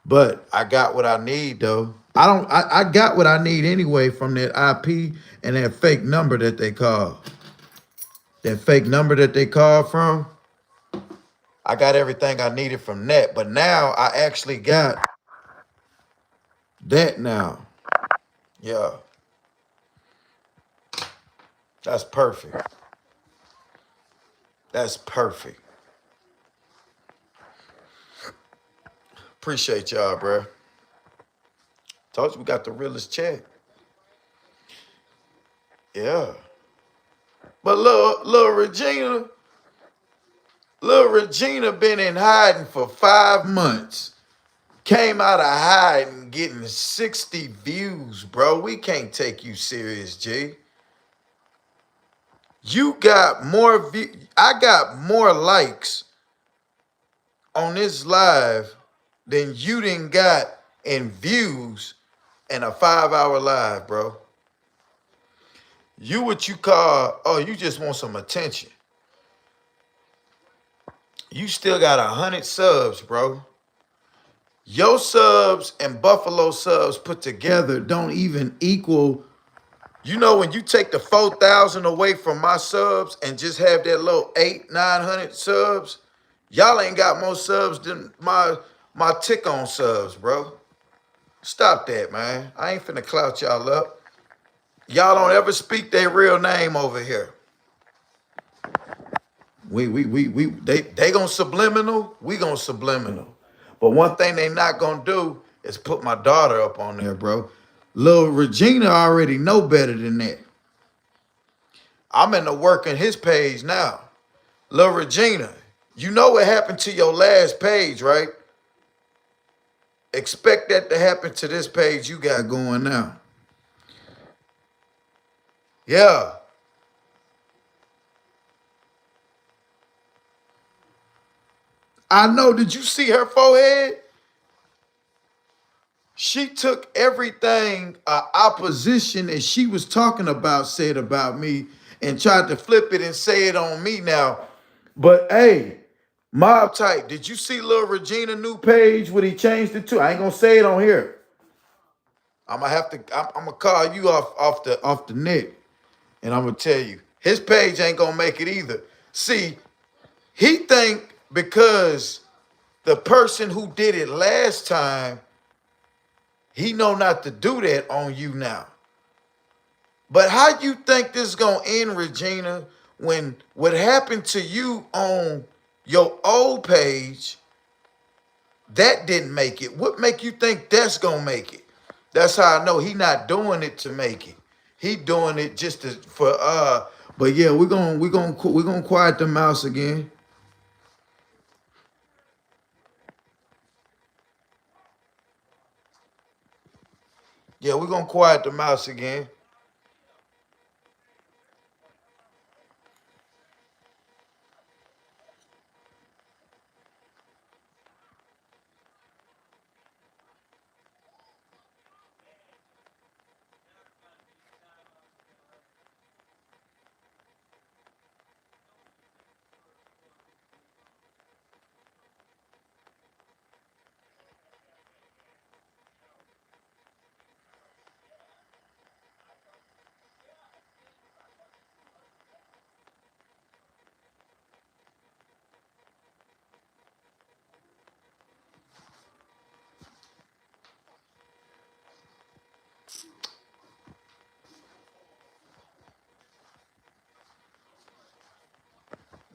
But I got what I need though. I got what I need anyway from that IP and that fake number that they call. That fake number that they call from. I got everything I needed from that. But now I actually got that now. Yeah. That's perfect. That's perfect. Appreciate y'all, bro. Told you we got the realest chat. Yeah. But little Regina, Little Regina been in hiding for 5 months. Came out of hiding getting 60 views, bro. We can't take you serious, G. You got more I got more likes on this live than you didn't got in views in a 5-hour live, bro. You what you call, oh, you just want some attention. You still got 100 subs, bro. Your subs and Buffalo subs put together don't even equal. You know, when you take the 4,000 away from my subs and just have that little 800-900 subs, y'all ain't got more subs than my tick on subs, bro. Stop that, man. I ain't finna clout y'all up. Y'all don't ever speak their real name over here. They gonna subliminal, we gonna subliminal. But one thing they not gonna do is put my daughter up on there, bro. Lil Regina already know better than that. I'm in the working his page now. Lil Regina, you know what happened to your last page, right? Expect that to happen to this page you got going now. Yeah. I know. Did you see her forehead? She took everything opposition that she was talking about said about me and tried to flip it and say it on me now. But hey, mob type, did you see Lil Regina new page what he changed it to? I ain't gonna say it on here. I'm gonna have to. I'm gonna call you off the net, and I'm gonna tell you his page ain't gonna make it either. See, he think because the person who did it last time, he know not to do that on you now. But how you think this gonna end, Regina, when what happened to you on your old page, that didn't make it? What make you think that's gonna make it? That's how I know he not doing it to make it. He doing it just to, for but yeah, we're gonna quiet the mouse again. Yeah, we're gonna quiet the mouse again.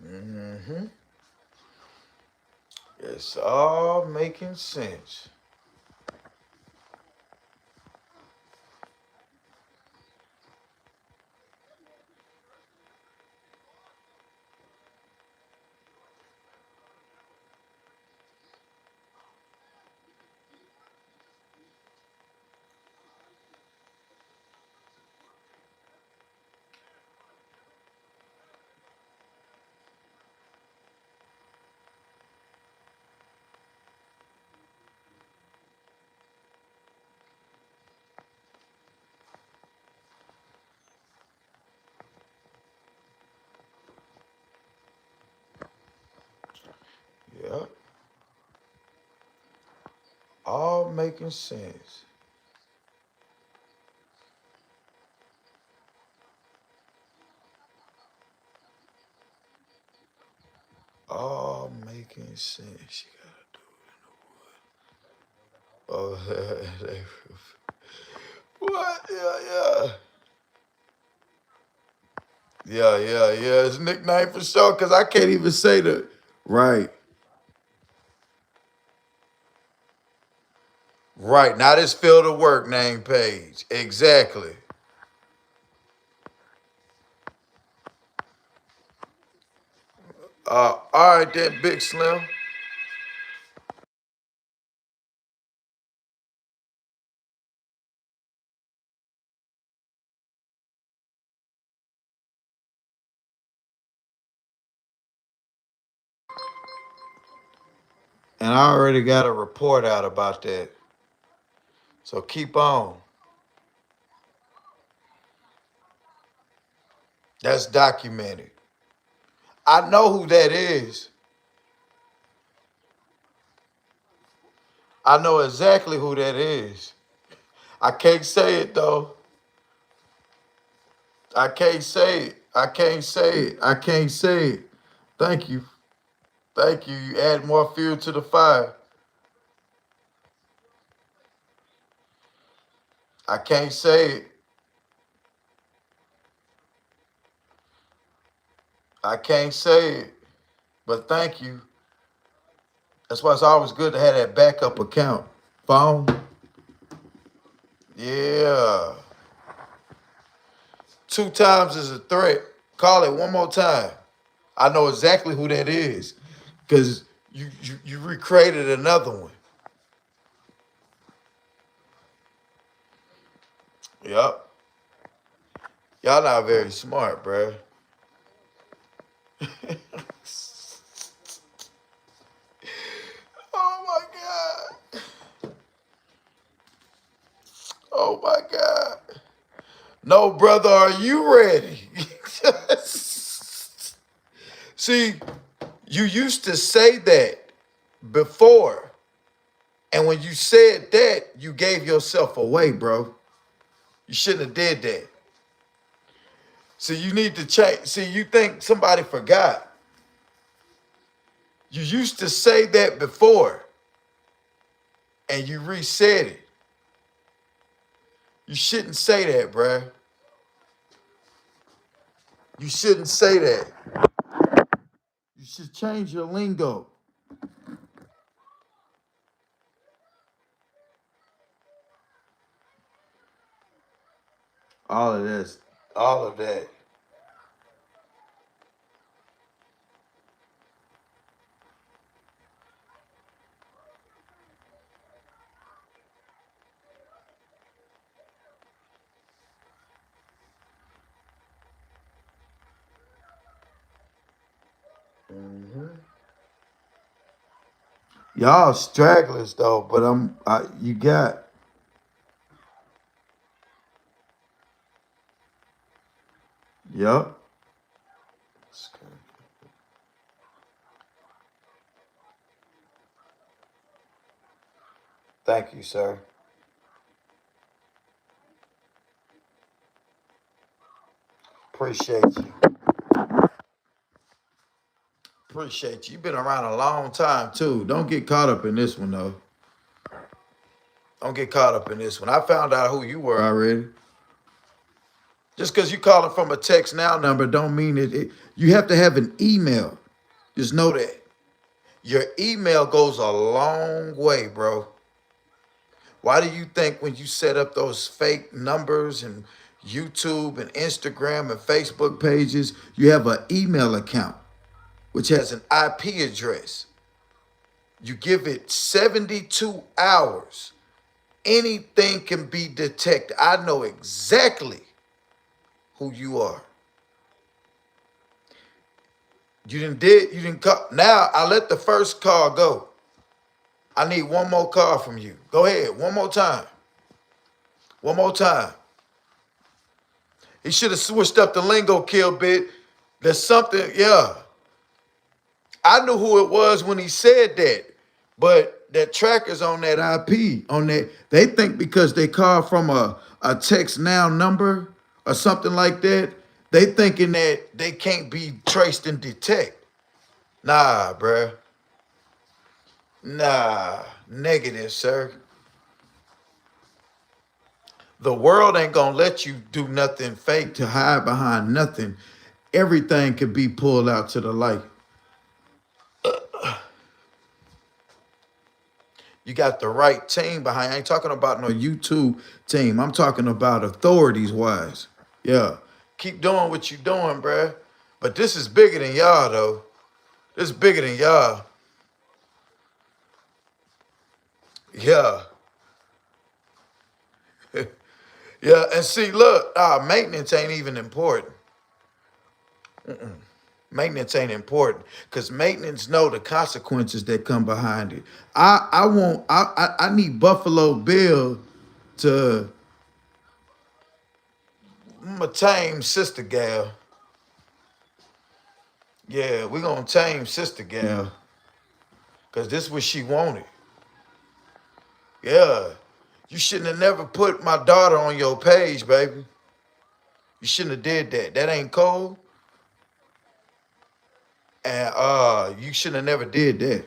Mm-hmm. It's all making sense. Yeah, all making sense. All making sense. You gotta do it. Oh, what? Yeah, yeah. Yeah. It's nickname for sure, because I can't even say the right. Right. Now this field of work name page. Exactly. All right then, Big Slim. And I already got a report out about that. So keep on. That's documented. I know who that is. I know exactly who that is. I can't say it though. I can't say it. I can't say it. I can't say it. Thank you. Thank you. You add more fuel to the fire. I can't say it. I can't say it. But thank you. That's why it's always good to have that backup account. Phone. Yeah. Two times is a threat. Call it one more time. I know exactly who that is. Cause you recreated another one. Yup. Y'all not very smart, bruh. Oh my God. Oh my God. No, brother, are you ready? See, you used to say that before. And when you said that, you gave yourself away, bro. You shouldn't have did that. See, you need to change. See, you think somebody forgot. You used to say that before, and you resaid it. You shouldn't say that, bruh. You shouldn't say that. You should change your lingo. All of this. All of that. Mm-hmm. Y'all stragglers though, but you got. Yup. Thank you, sir. Appreciate you. Appreciate you. You've been around a long time too. Don't get caught up in this one though. Don't get caught up in this one. I found out who you were already. Just because you calling from a text now number don't mean you have to have an email. Just know that. Your email goes a long way, bro. Why do you think when you set up those fake numbers and YouTube and Instagram and Facebook pages, you have an email account which has an IP address? You give it 72 hours. Anything can be detected. I know exactly who you are. You didn't call. Now I let the first call go. I need one more call from you. Go ahead, one more time. One more time. He should have switched up the lingo kill bit. There's something, yeah. I knew who it was when he said that, but that tracker's on that IP, on that. They think because they call from a text now number or something like that, they thinking that they can't be traced and detect. Nah, bruh. Nah, negative, sir. The world ain't gonna let you do nothing fake to hide behind nothing. Everything can be pulled out to the light. You got the right team behind. I ain't talking about no YouTube team. I'm talking about authorities wise. Yeah. Keep doing what you doing, bruh. But this is bigger than y'all though. It's bigger than y'all. Yeah. Yeah, and see, look, maintenance ain't even important. Maintenance ain't important because maintenance know the consequences that come behind it. I need Buffalo Bill to tame Sister Gal. Yeah, we gonna tame Sister Gal because this what she wanted. Yeah, you shouldn't have never put my daughter on your page, baby. You shouldn't have did that. That ain't cold. And you shouldn't have never did that.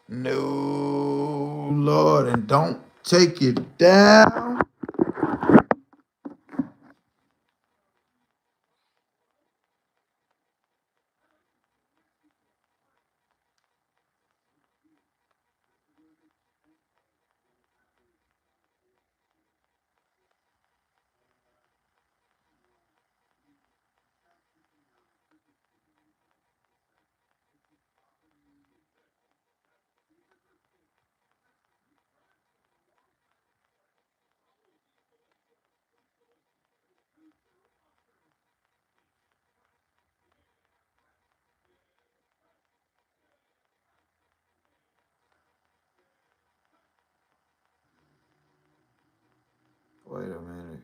No, Lord, and don't take it down. Wait a minute.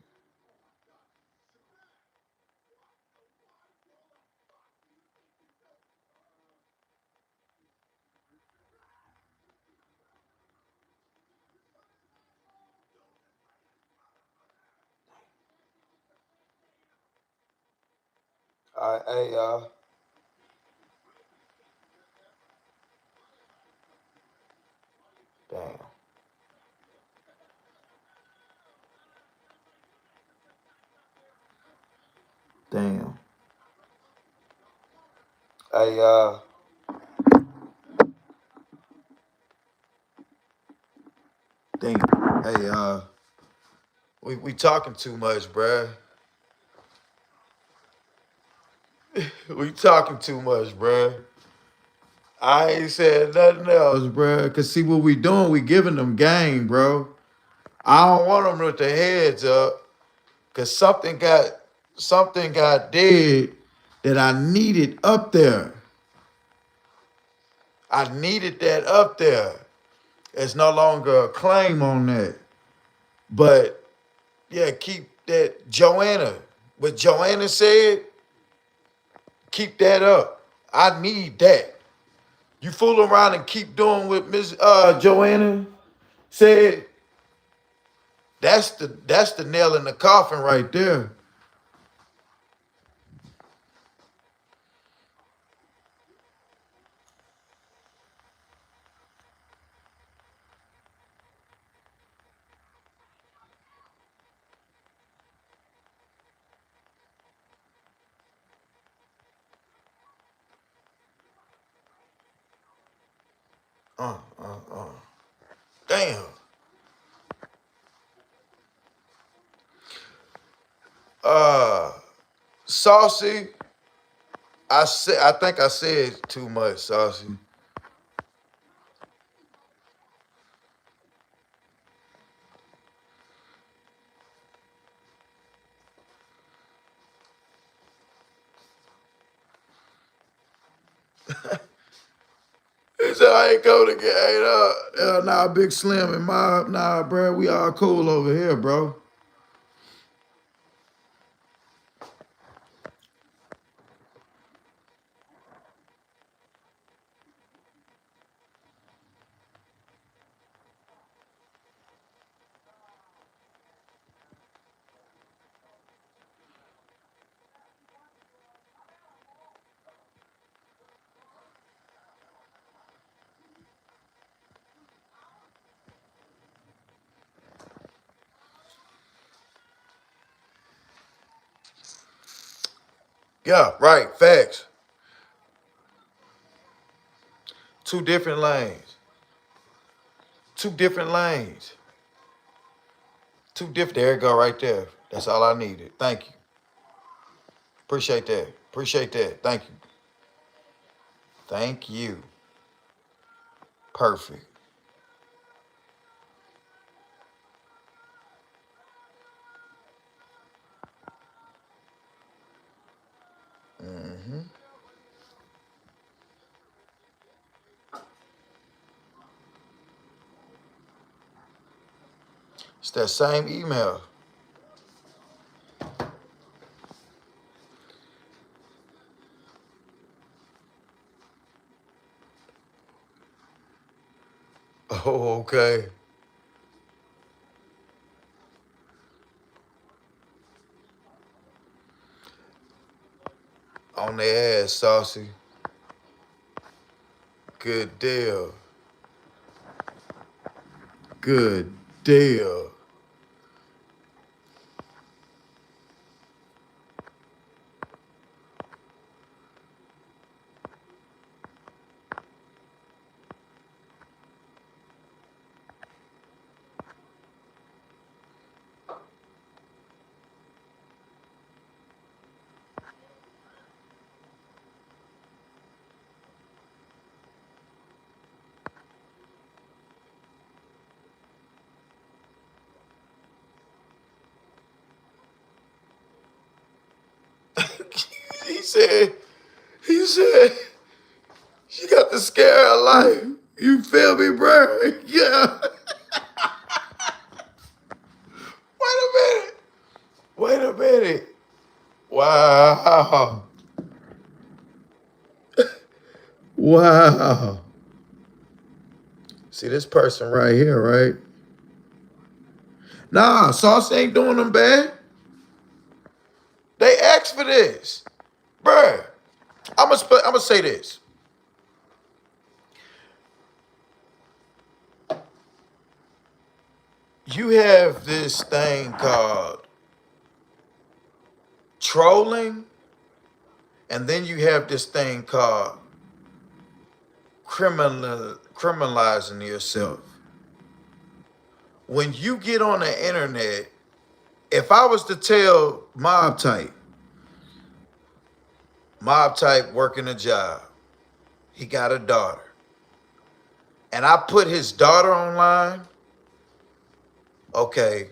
All right, hey, damn, damn. Hey, damn. Hey, we talking too much, bruh. We talking too much, bruh. I ain't said nothing else, bruh. Cause see what we doing, we giving them game, bro. I don't want them with their heads up. Cause something got dead that I needed up there. I needed that up there. It's no longer a claim on that. But yeah, keep that Joanna. What Joanna said, keep that up. I need that. You fool around and keep doing what Miss Joanna said. That's the nail in the coffin right there. Uh, uh, uh. Damn. Uh, Saucy. I think I said too much, Saucy. He said I ain't go to get nah, Big Slim and Mob, nah, bro, we all cool over here, bro. Yeah, right, facts. Two different lanes. Two different lanes. Two different. There you go, right there. That's all I needed. Thank you. Appreciate that. Appreciate that. Thank you. Thank you. Perfect. Hmm. It's that same email. Oh, okay. On their ass, Saucy. Good deal. Good deal. he said, he said, she got the scare of life. You feel me, bro? Yeah. Wait a minute. Wait a minute. Wow. Wow. See this person right here, right? Nah, Sauce ain't doing them bad. They asked for this. Bruh. I'ma say this. You have this thing called trolling, and then you have this thing called criminalizing yourself. When you get on the internet, if I was to tell Mob Type working a job, he got a daughter, and I put his daughter online, okay,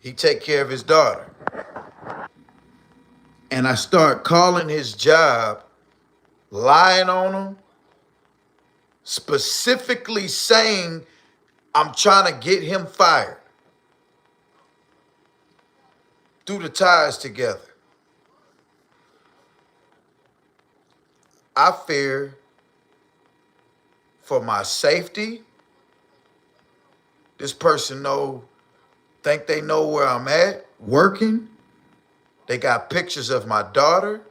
he take care of his daughter. And I start calling his job, lying on him, specifically saying I'm trying to get him fired through the ties together. I fear for my safety. This person think they know where I'm at, working. They got pictures of my daughter.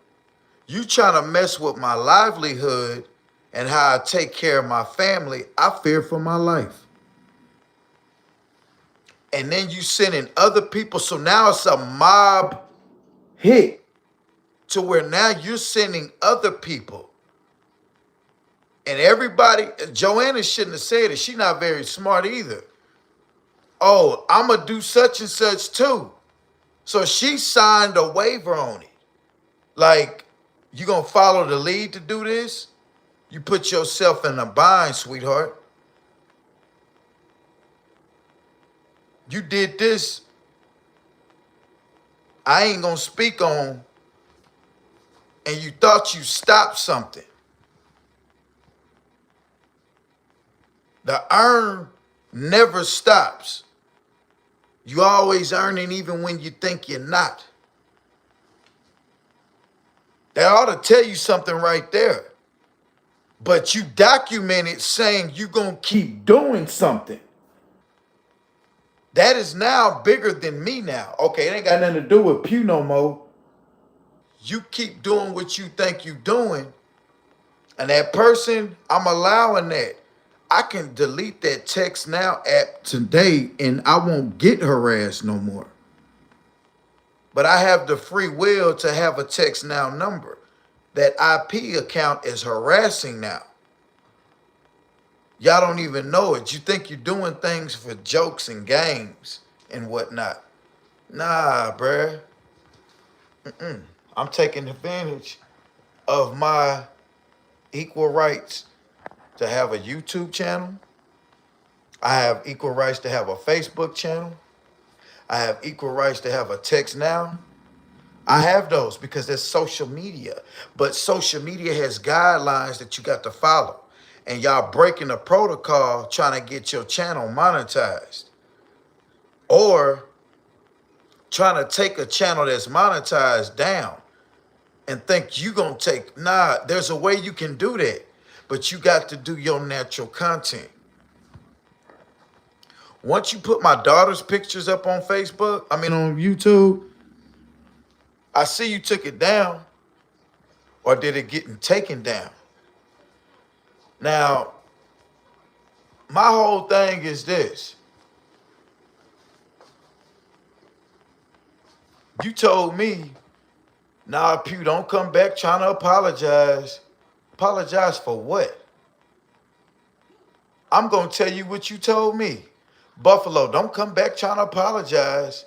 You trying to mess with my livelihood and how I take care of my family. I fear for my life. And then you sending other people. So now it's a mob hit to where now you're sending other people. And everybody, Joanna shouldn't have said it. She's not very smart either. Oh, I'm going to do such and such too. So she signed a waiver on it. Like, you going to follow the lead to do this? You put yourself in a bind, sweetheart. You did this. I ain't going to speak on, and you thought you stopped something. The earn never stops. You always earning even when you think you're not. That ought to tell you something right there. But you documented saying you're going to keep doing something. That is now bigger than me now. Okay, it ain't got nothing to do with Pew no more. You keep doing what you think you're doing, and that person, I'm allowing that. I can delete that text now app today and I won't get harassed no more. But I have the free will to have a text now number. That IP account is harassing now. Y'all don't even know it. You think you're doing things for jokes and games and whatnot. Nah, bruh. I'm taking advantage of my equal rights to have a YouTube channel. I have equal rights to have a Facebook channel. I have equal rights to have a text now. I have those because that's social media. But social media has guidelines that you got to follow. And y'all breaking the protocol trying to get your channel monetized. Or trying to take a channel that's monetized down and think you gonna take, nah, there's a way you can do that. But you got to do your natural content. Once you put my daughter's pictures up on Facebook, I mean on YouTube, I see you took it down, or did it get taken down? Now, my whole thing is this. You told me, nah, Pew, don't come back trying to apologize. Apologize for what? I'm going to tell you what you told me. Buffalo, don't come back trying to apologize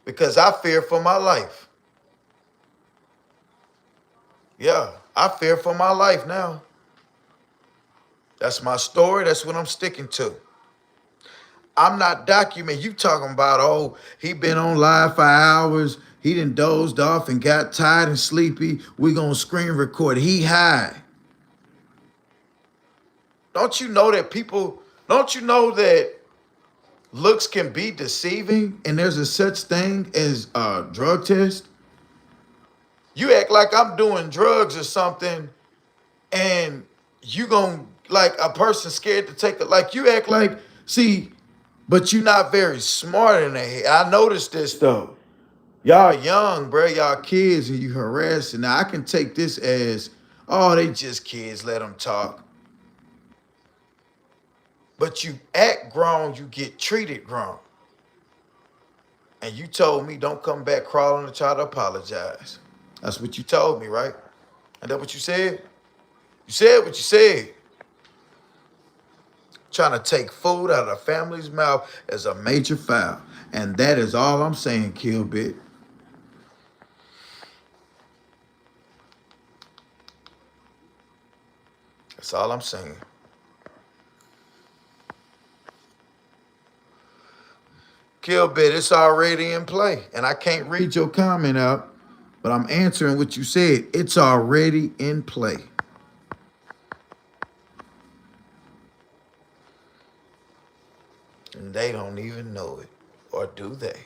because I fear for my life. Yeah, I fear for my life now. That's my story. That's what I'm sticking to. I'm not documenting. You talking about, oh, he been on live for hours. He done dozed off and got tired and sleepy. We gonna screen record. He high. Don't you know that people, don't you know that looks can be deceiving and there's a such thing as a drug test? You act like I'm doing drugs or something and you gonna, like a person scared to take it. Like you act like, see, but you're not very smart in the head. I noticed this though. Y'all young, bro. Y'all kids and you harassing. Now I can take this as, oh, they just kids. Let them talk. But you act grown, you get treated grown. And you told me don't come back crawling to try to apologize. That's what you told me, right? And that what you said? You said what you said. Trying to take food out of the family's mouth is a major foul. And that is all I'm saying, Kill Bit. That's all I'm saying. Kill Bit, it's already in play. And I can't read your comment out, but I'm answering what you said. It's already in play. And they don't even know it. Or do they?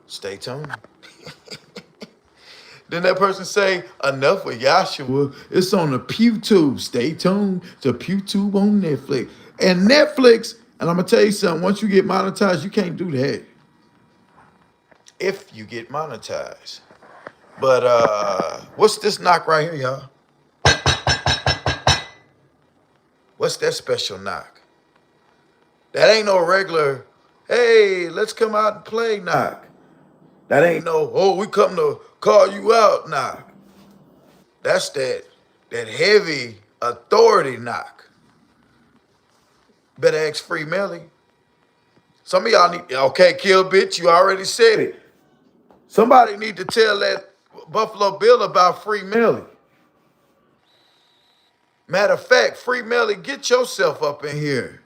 Stay tuned. Then that person say, enough with Yahshua. It's on the PewTube. Stay tuned to PewTube on Netflix. And Netflix, and I'm going to tell you something, once you get monetized, you can't do that. If you get monetized. But what's this knock right here, y'all? What's that special knock? That ain't no regular, hey, let's come out and play knock. That ain't no, oh, we come to call you out knock. That's that heavy authority knock. Better ask Free Melly. Some of y'all need, okay, Kill Bitch, you already said it. Somebody need to tell that Buffalo Bill about Free Melly. Matter of fact, Free Melly, get yourself up in here.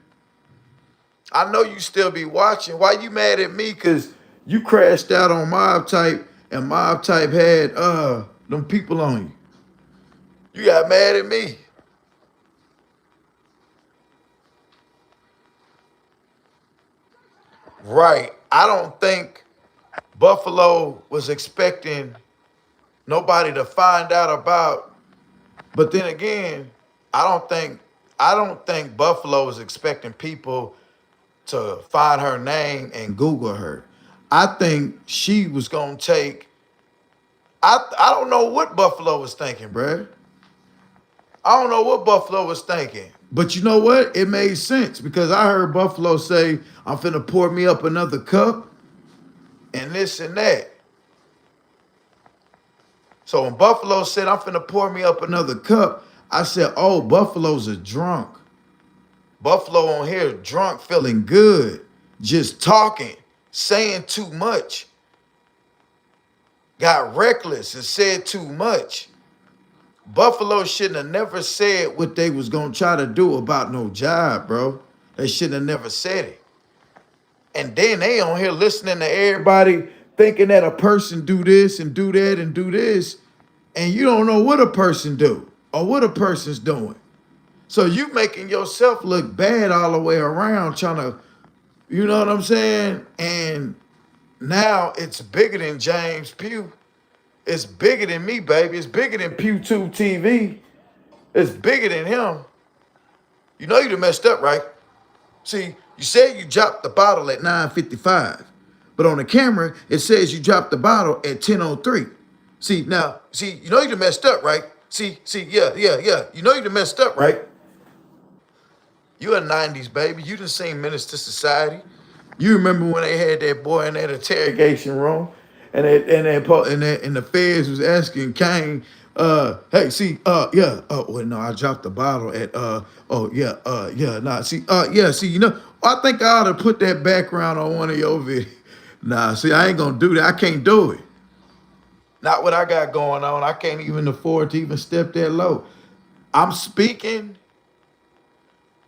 I know you still be watching. Why you mad at me? Because you crashed out on Mob Type and Mob Type had them people on you. You got mad at me. Right. I don't think Buffalo was expecting nobody to find out about. But then again, I don't think Buffalo was expecting people to find her name and Google her. I think she was gonna take. I don't know what Buffalo was thinking, bruh. I don't know what Buffalo was thinking. But you know what? It made sense because I heard Buffalo say, I'm finna pour me up another cup and this and that. So when Buffalo said, I'm finna pour me up another cup, I said, oh, Buffalo's a drunk. Buffalo on here drunk, feeling good, just talking, saying too much. Got reckless and said too much. Buffalo shouldn't have never said what they was gonna try to do about no job, bro. They shouldn't have never said it. And then they on here listening to everybody thinking that a person do this and do that and do this, and you don't know what a person do or what a person's doing. So you making yourself look bad all the way around, trying to, you know what I'm saying? And now it's bigger than James Pugh. It's bigger than me, baby. It's bigger than PewTube TV. It's bigger than him. You know you done messed up, right? See, you said you dropped the bottle at 9:55, but on the camera it says you dropped the bottle at 10:03. See, you know you done messed up, right? Yeah. You know you done messed up, right? You a 90s baby. You done seen Menace to Society. You remember when they had that boy in that interrogation room, and the feds was asking Kane, hey, see, yeah, well, no, I dropped the bottle at, oh, yeah, nah, see, yeah, see, you know, I think I ought to put that background on one of your videos. Nah, see, I ain't gonna do that. I can't do it. Not what I got going on. I can't even afford to even step that low. I'm speaking,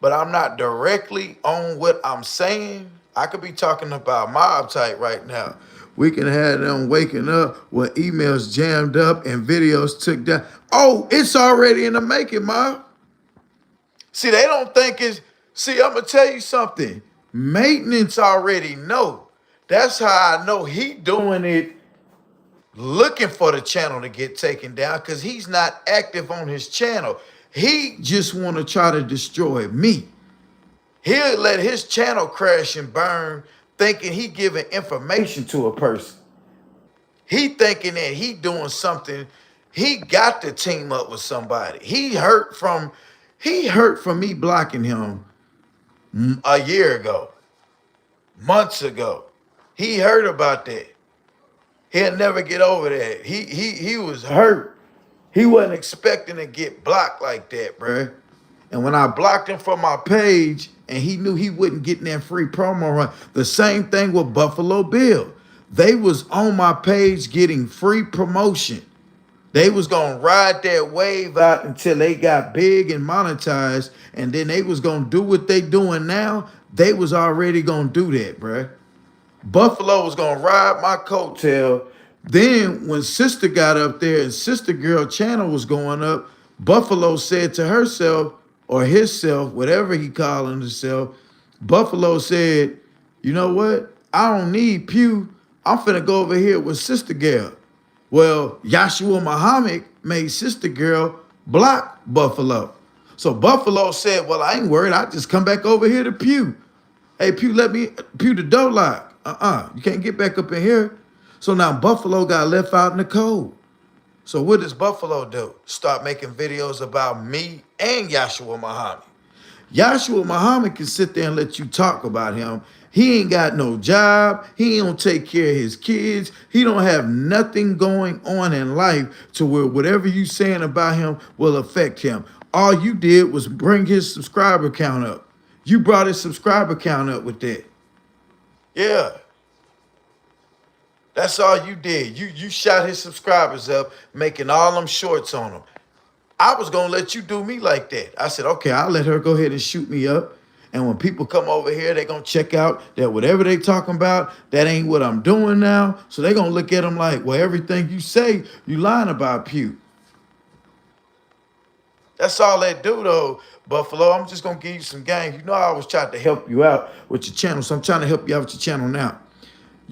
but I'm not directly on what I'm saying. I could be talking about mob type right now. We can have them waking up with emails jammed up and videos took down. Oh, it's already in the making, mob. See, they don't think it's. See, I'm gonna tell you something. Maintenance already know. That's how I know he doing it, looking for the channel to get taken down because he's not active on his channel. He just want to try to destroy me. He'll let his channel crash and burn thinking he giving information to a person. He thinking that he doing something. He got to team up with somebody. He hurt from me blocking him a year ago, months ago. He heard about that. He'll never get over that. He was hurt. He wasn't expecting to get blocked like that, bruh. And when I blocked him from my page and he knew he wouldn't get in that free promo run, the same thing with Buffalo Bill. They was on my page getting free promotion. They was gonna ride that wave out until they got big and monetized, and then they was gonna do what they doing now. They was already gonna do that, bruh. Buffalo was gonna ride my coattail. Then when Sister got up there and Sister Girl channel was going up, Buffalo said to herself or himself, whatever he calling himself, Buffalo said, you know what? I don't need Pew. I'm finna go over here with Sister Girl. Well, Yahshua Muhammad made Sister Girl block Buffalo. So Buffalo said, well, I ain't worried. I just come back over here to Pew. Hey, Pew, let me, Pew the door lock. You can't get back up in here. So now Buffalo got left out in the cold. So what does Buffalo do? Start making videos about me and Yahshua Muhammad. Yahshua Muhammad can sit there and let you talk about him. He ain't got no job. He don't take care of his kids. He don't have nothing going on in life to where whatever you saying about him will affect him. All you did was bring his subscriber count up. You brought his subscriber count up with that. Yeah. That's all you did. You shot his subscribers up, making all them shorts on him. I was gonna let you do me like that. I said, okay, I'll let her go ahead and shoot me up. And when people come over here, they're gonna check out that whatever they talking about, that ain't what I'm doing now. So they're gonna look at him like, well, everything you say, you lying about Pew. That's all they do though, Buffalo. I'm just gonna give you some game. You know I always try to help you out with your channel, so I'm trying to help you out with your channel now.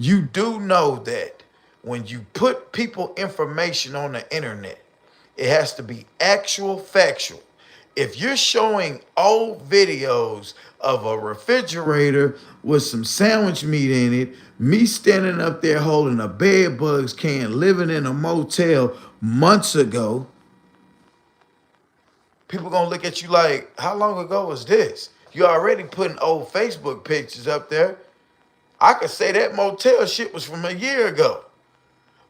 You do know that when you put people information on the internet, it has to be actual factual. If you're showing old videos of a refrigerator with some sandwich meat in it, me standing up there holding a bed bugs can, living in a motel months ago, people gonna look at you like, how long ago was this? You already putting old Facebook pictures up there. I could say that motel shit was from a year ago.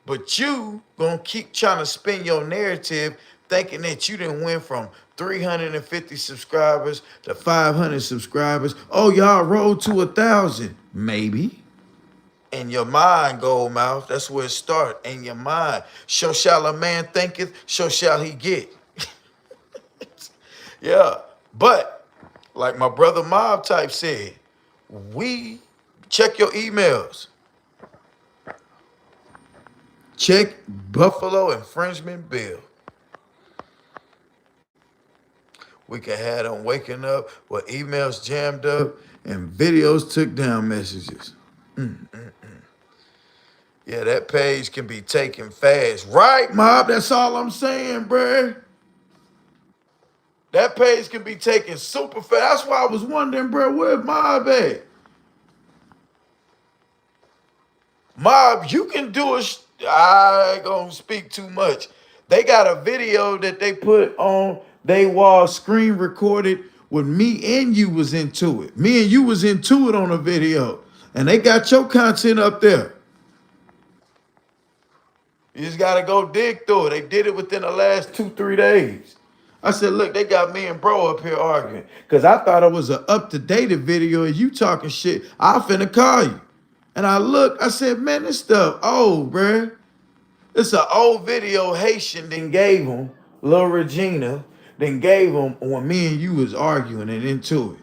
But you gonna keep trying to spin your narrative thinking that you didn't win from 350 subscribers to 500 subscribers. Oh, y'all rolled to 1,000. Maybe. In your mind, gold mouth, that's where it starts. In your mind. So shall a man thinketh, so shall he get. Yeah, but like my brother Mob type said, we check your emails. Check Buffalo infringement bill. We can have them waking up with emails jammed up and videos took down messages. Yeah, that page can be taken fast. Right, Mob? That's all I'm saying, bruh. That page can be taken super fast. That's why I was wondering, bro, where Mob at? Mob, you can do a. I ain't gonna speak too much. They got a video that they put on they wall screen recorded when me and you was into it. Me and you was into it on a video. And they got your content up there. You just gotta go dig through it. They did it within the last 2, 3 days. I said, look, they got me and bro up here arguing. Cause I thought it was an up-to-date video and you talking shit. I finna call you. And I looked, I said, man, this stuff old, bruh. It's an old video Haitian then gave him, Lil Regina, then gave him when me and you was arguing and into it.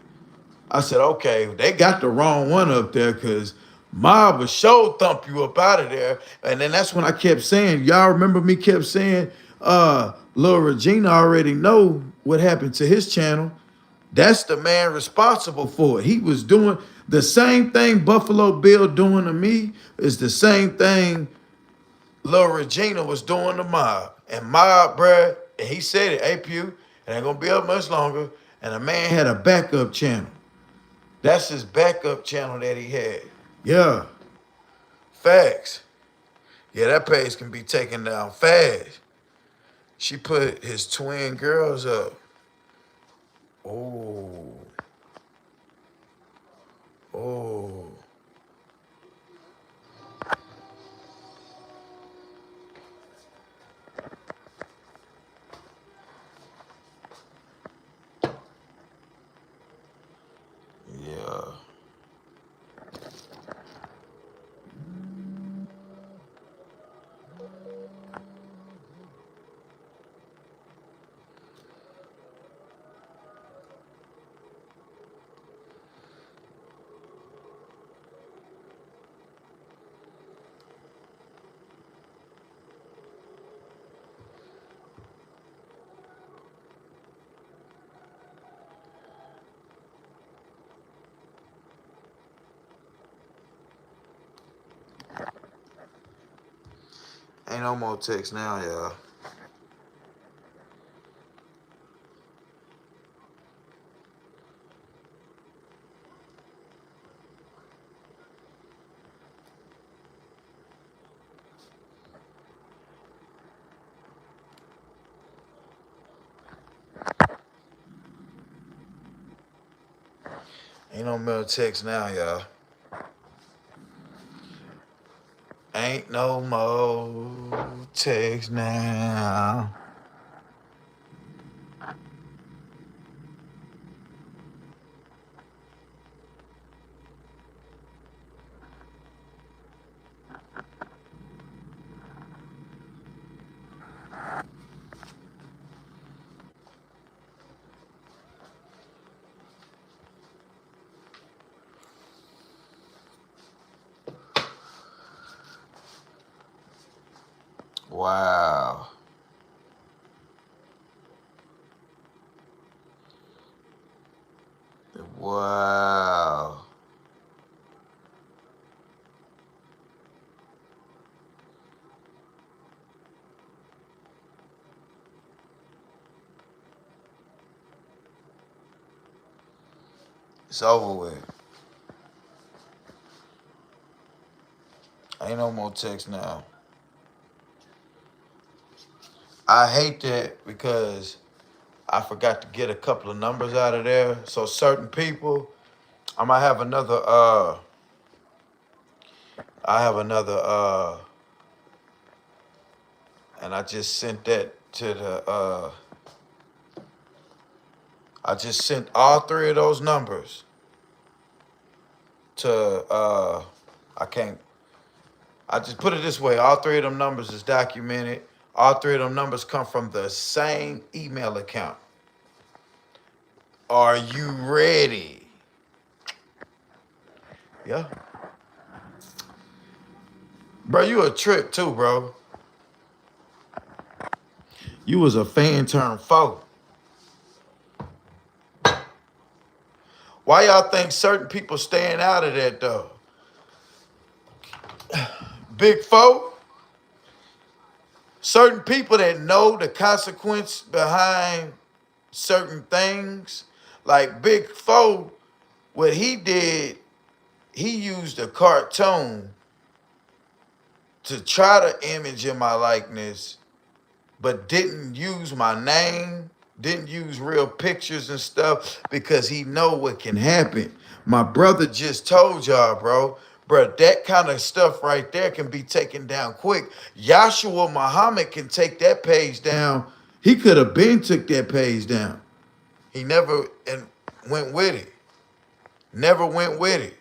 I said, okay, they got the wrong one up there because Mob was show thump you up out of there. And then that's when I kept saying, y'all remember me kept saying, Lil Regina already know what happened to his channel. That's the man responsible for it. He was doing the same thing Buffalo Bill doing to me is the same thing Lil Regina was doing to Mob. And Mob, bruh, and he said it, hey Pew, it ain't gonna be up much longer. And the man had a backup channel. That's his backup channel that he had. Yeah. Facts. Yeah, that page can be taken down fast. She put his twin girls up. Oh. Oh. Yeah. Ain't no more text now, y'all. Ain't no more text now, y'all. Ain't no more text now. Wow. Wow. It's over with. Ain't no more text now. I hate that because I forgot to get a couple of numbers out of there. So certain people, I might have another I have another and I just sent that to the I just sent all three of those numbers to I can't I just put it this way, all three of them numbers is documented. All three of them numbers come from the same email account. Are you ready? Yeah. Bro, you a trip too, bro. You was a fan turned foe. Why y'all think certain people staying out of that though? Big foe? Certain people that know the consequence behind certain things. Like Big Foe, what he did, he used a cartoon to try to image in my likeness, but didn't use my name, didn't use real pictures and stuff because he know what can happen. My brother just told y'all, bro. Bro, that kind of stuff right there can be taken down quick. Yahshua Muhammad can take that page down. He could have been took that page down. He never and went with it. Never went with it.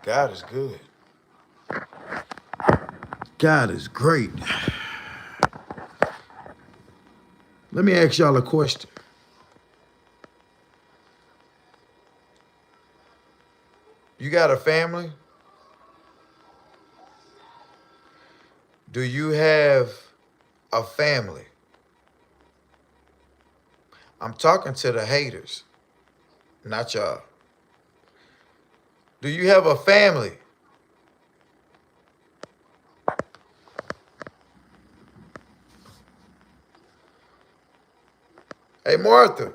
God is good. God is great. Let me ask y'all a question. You got a family? Do you have a family? I'm talking to the haters, not y'all. Do you have a family? Hey, Martha,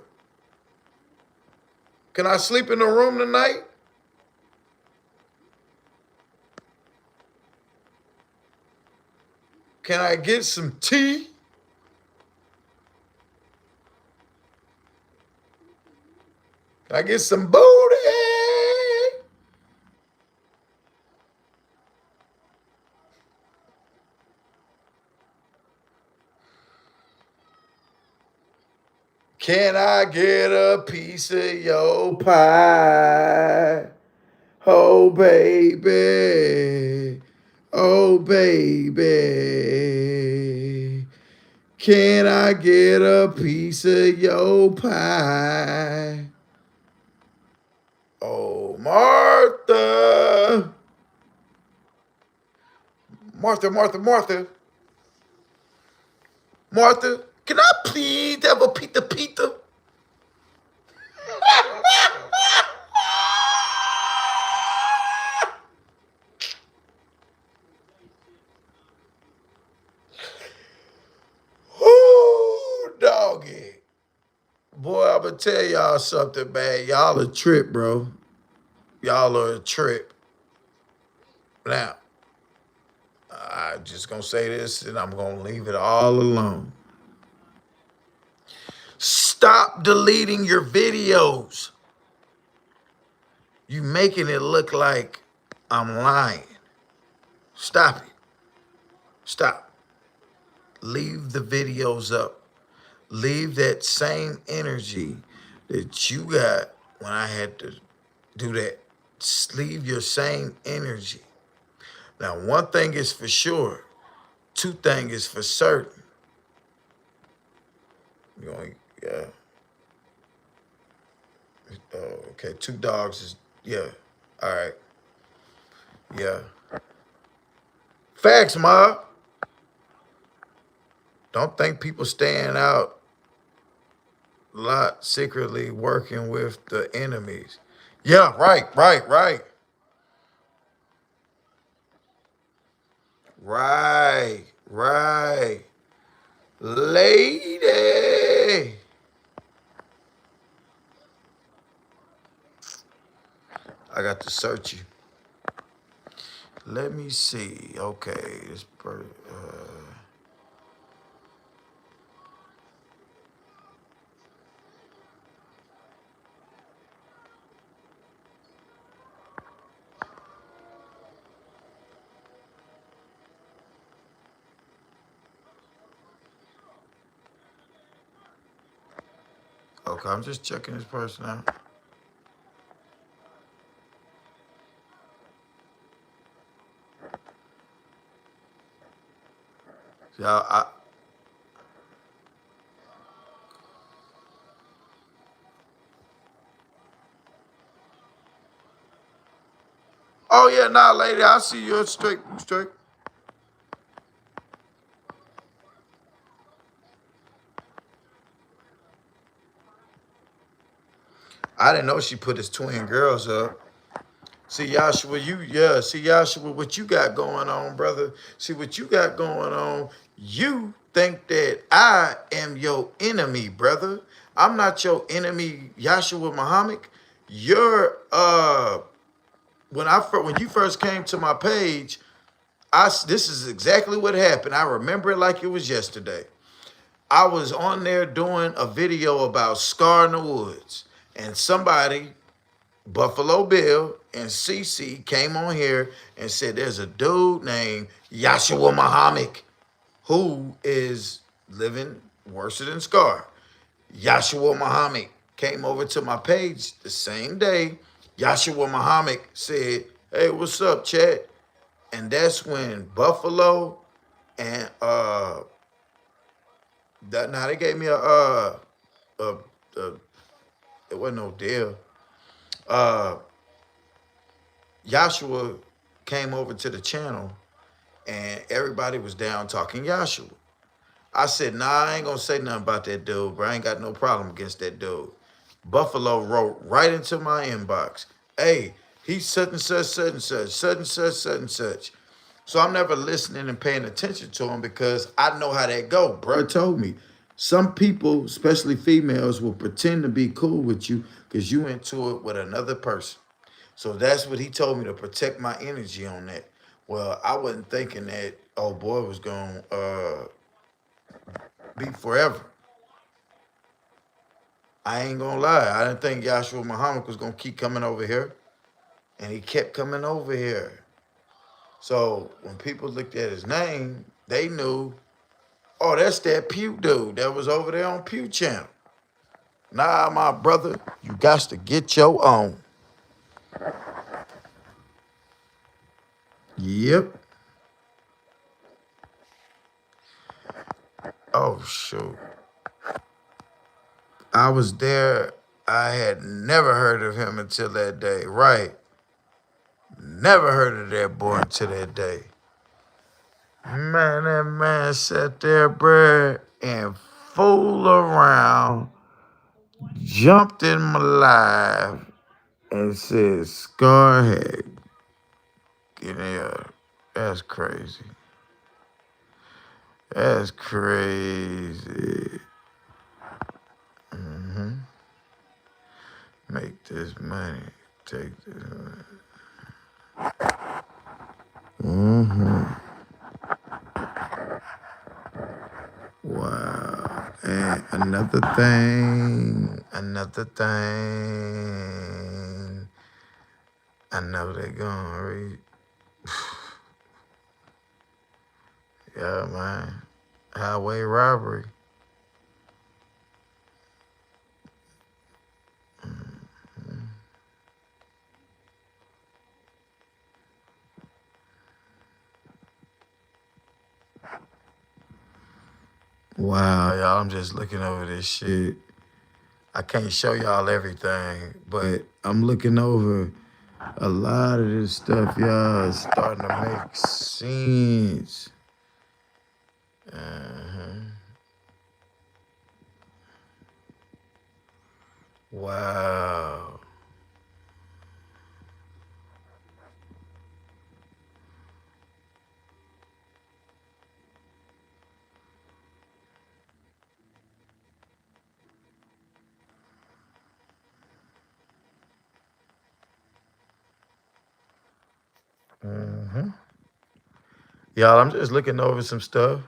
can I sleep in the room tonight? Can I get some tea? Can I get some booty? Can I get a piece of your pie? Oh, baby. Oh, baby. Can I get a piece of your pie? Oh, Martha. Martha, Martha, Martha. Martha, can I please have a pita pita? Ooh, doggy. Boy, I'm gonna tell y'all something, man. Y'all a trip, bro. Y'all are a trip. Now, I'm just gonna say this and I'm gonna leave it all alone. Stop deleting your videos. You making it look like I'm lying. Stop it. Stop. Leave the videos up. Leave that same energy that you got when I had to do that. Just leave your same energy. Now, one thing is for sure. Two things is for certain. You going, yeah. Oh, okay, two dogs is, yeah. All right. Yeah. Facts, Ma. Don't think people staying out a lot secretly working with the enemies. Yeah, right, right, right. Right, right. Lady. I got to search you. Let me see. Okay, okay, I'm just checking this person out. Y'all, oh yeah, nah, lady, I see you straight, straight. I didn't know she put his twin girls up. See, Yashua, see, Yashua, what you got going on, brother? See, what you got going on, you think that I am your enemy, brother. I'm not your enemy, Yashua Muhammad. You're, when you first came to my page, this is exactly what happened. I remember it like it was yesterday. I was on there doing a video about Scar in the Woods, and somebody, Buffalo Bill and CC, came on here and said there's a dude named Yashua Muhammad who is living worse than Scar. Yashua Muhammad came over to my page the same day. Yashua Muhammad said, "Hey, what's up, chat?" And that's when Buffalo and that now they gave me a, a it wasn't no deal. Uh Yashua came over to the channel and everybody was down talking Yashua. I said, nah, I ain't gonna say nothing about that dude, bro. I ain't got no problem against that dude. Buffalo wrote right into my inbox, hey, he's such and such, such and such, such and such, such and such. So I'm never listening and paying attention to him because I know how that go. Bro told me some people, especially females, will pretend to be cool with you because you into it with another person. So that's what he told me to protect my energy on that. Well, I wasn't thinking that oh boy was gonna be forever. I ain't gonna lie. I didn't think Yahshua Muhammad was gonna keep coming over here, and he kept coming over here. So when people looked at his name, they knew, oh, that's that Pew dude that was over there on Pew Channel. Nah, my brother, you got to get your own. Yep. Oh shoot. I was there. I had never heard of him until that day. Right. Never heard of that boy until that day. Man, that man sat there, bruh, and fooled around, jumped in my life, and said, Scarhead, get here. That's crazy. That's crazy. Make this money. Take this money. Wow. And another thing. I know they're gonna read. Yeah, man. Highway robbery. Wow, y'all, I'm just looking over this shit. I can't show y'all everything, but I'm looking over a lot of this stuff, y'all. It's starting to make sense. Wow. Mm-hmm. Y'all, I'm just looking over some stuff.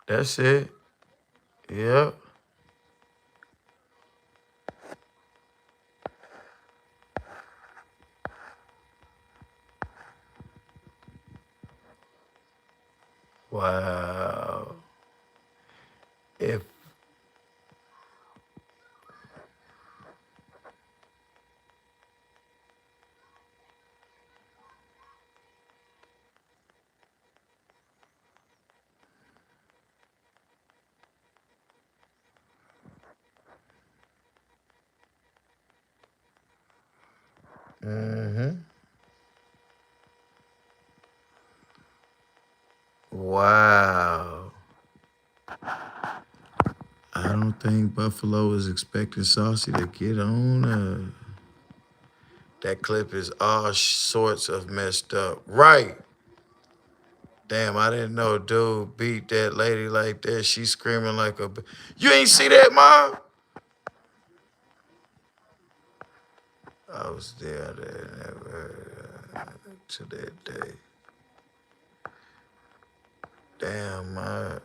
That's it. Yep. Wow. If mm-hmm. Wow. I don't think Buffalo is expecting Saucy to get on. That clip is all sorts of messed up. Right. Damn, I didn't know dude beat that lady like that. She screaming like a. You ain't see that, Mom? I was there to that day. Damn, my.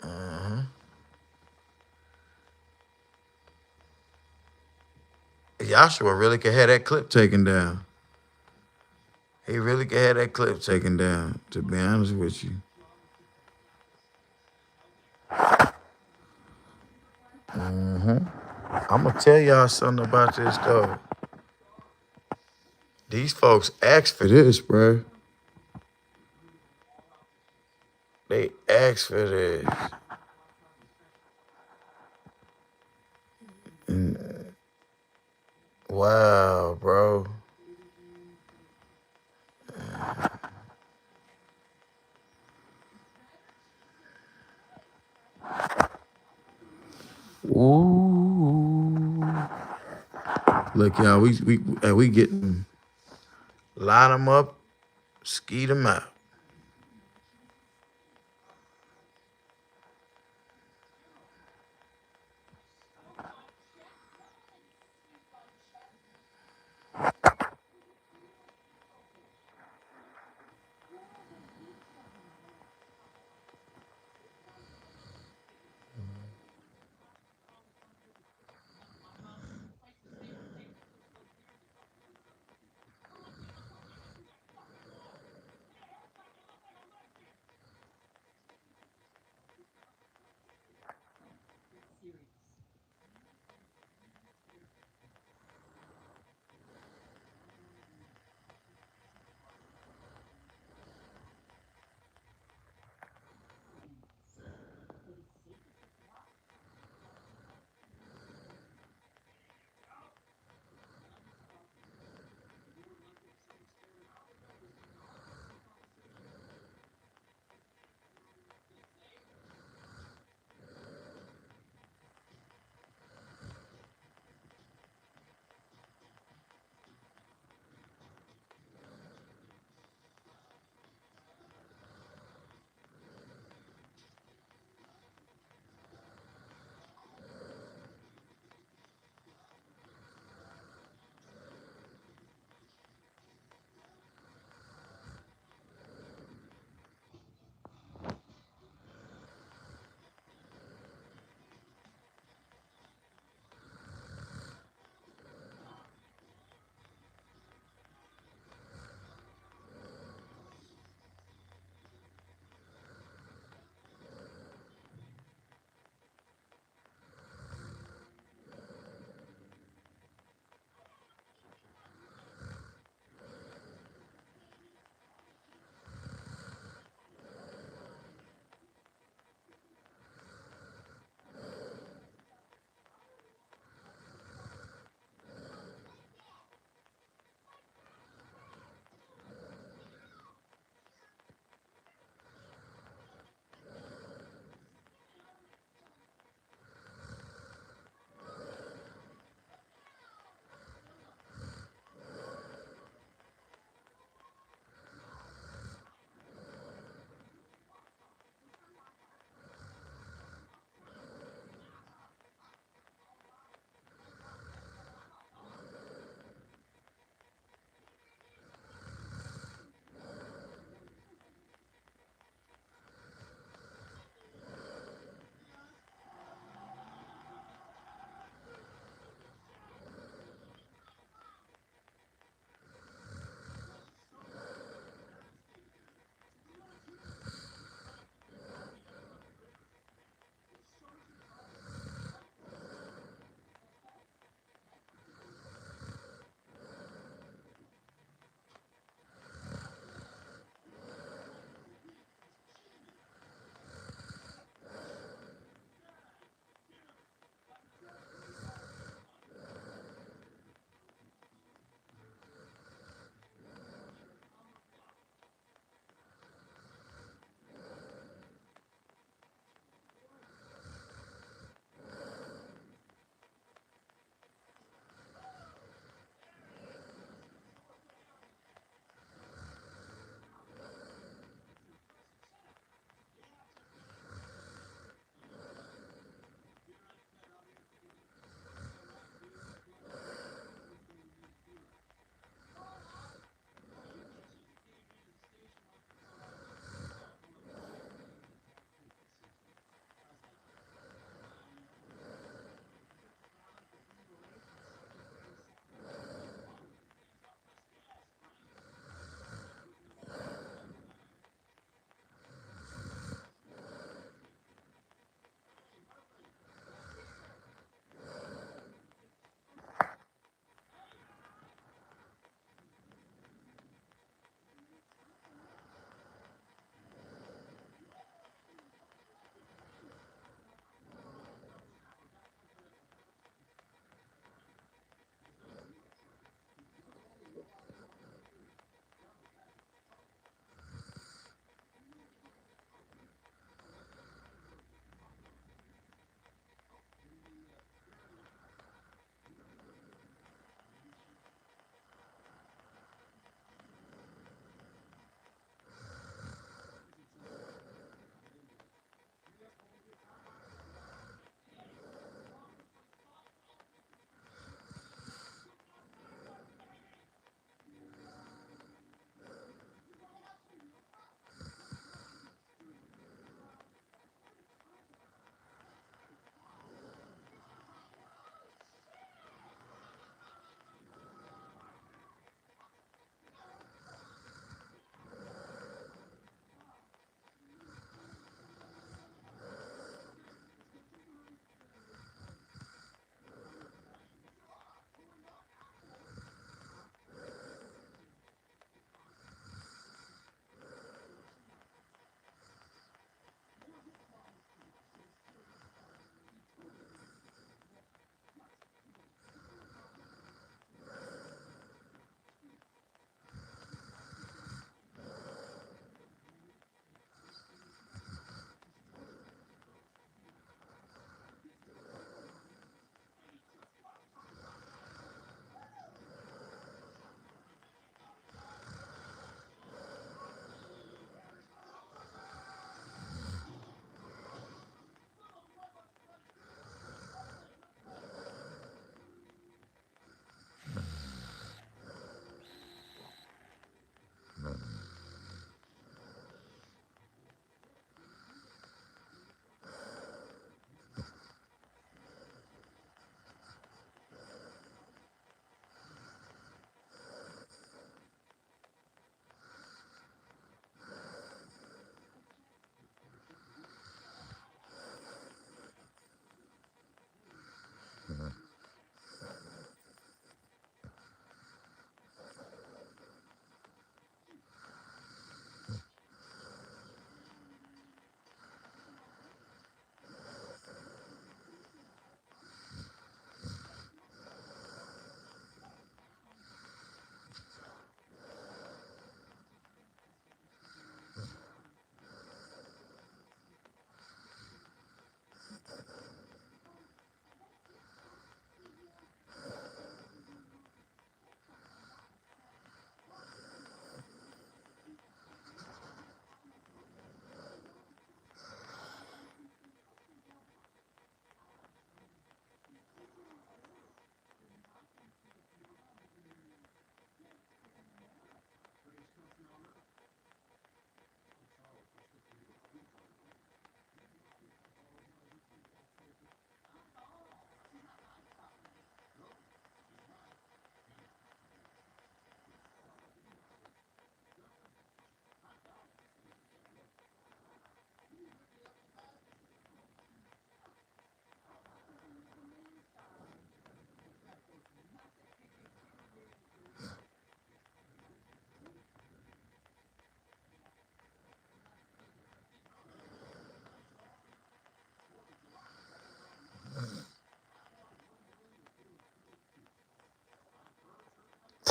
Uh-huh. Joshua really could have that clip taken down. He really could have that clip taken down, to be honest with you. Mm-hmm. I'm going to tell y'all something about this, though. These folks asked for this, bro. They asked for this. And, wow, bro. Ooh. Look, y'all, we getting line them up, skeet them out.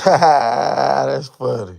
That's funny.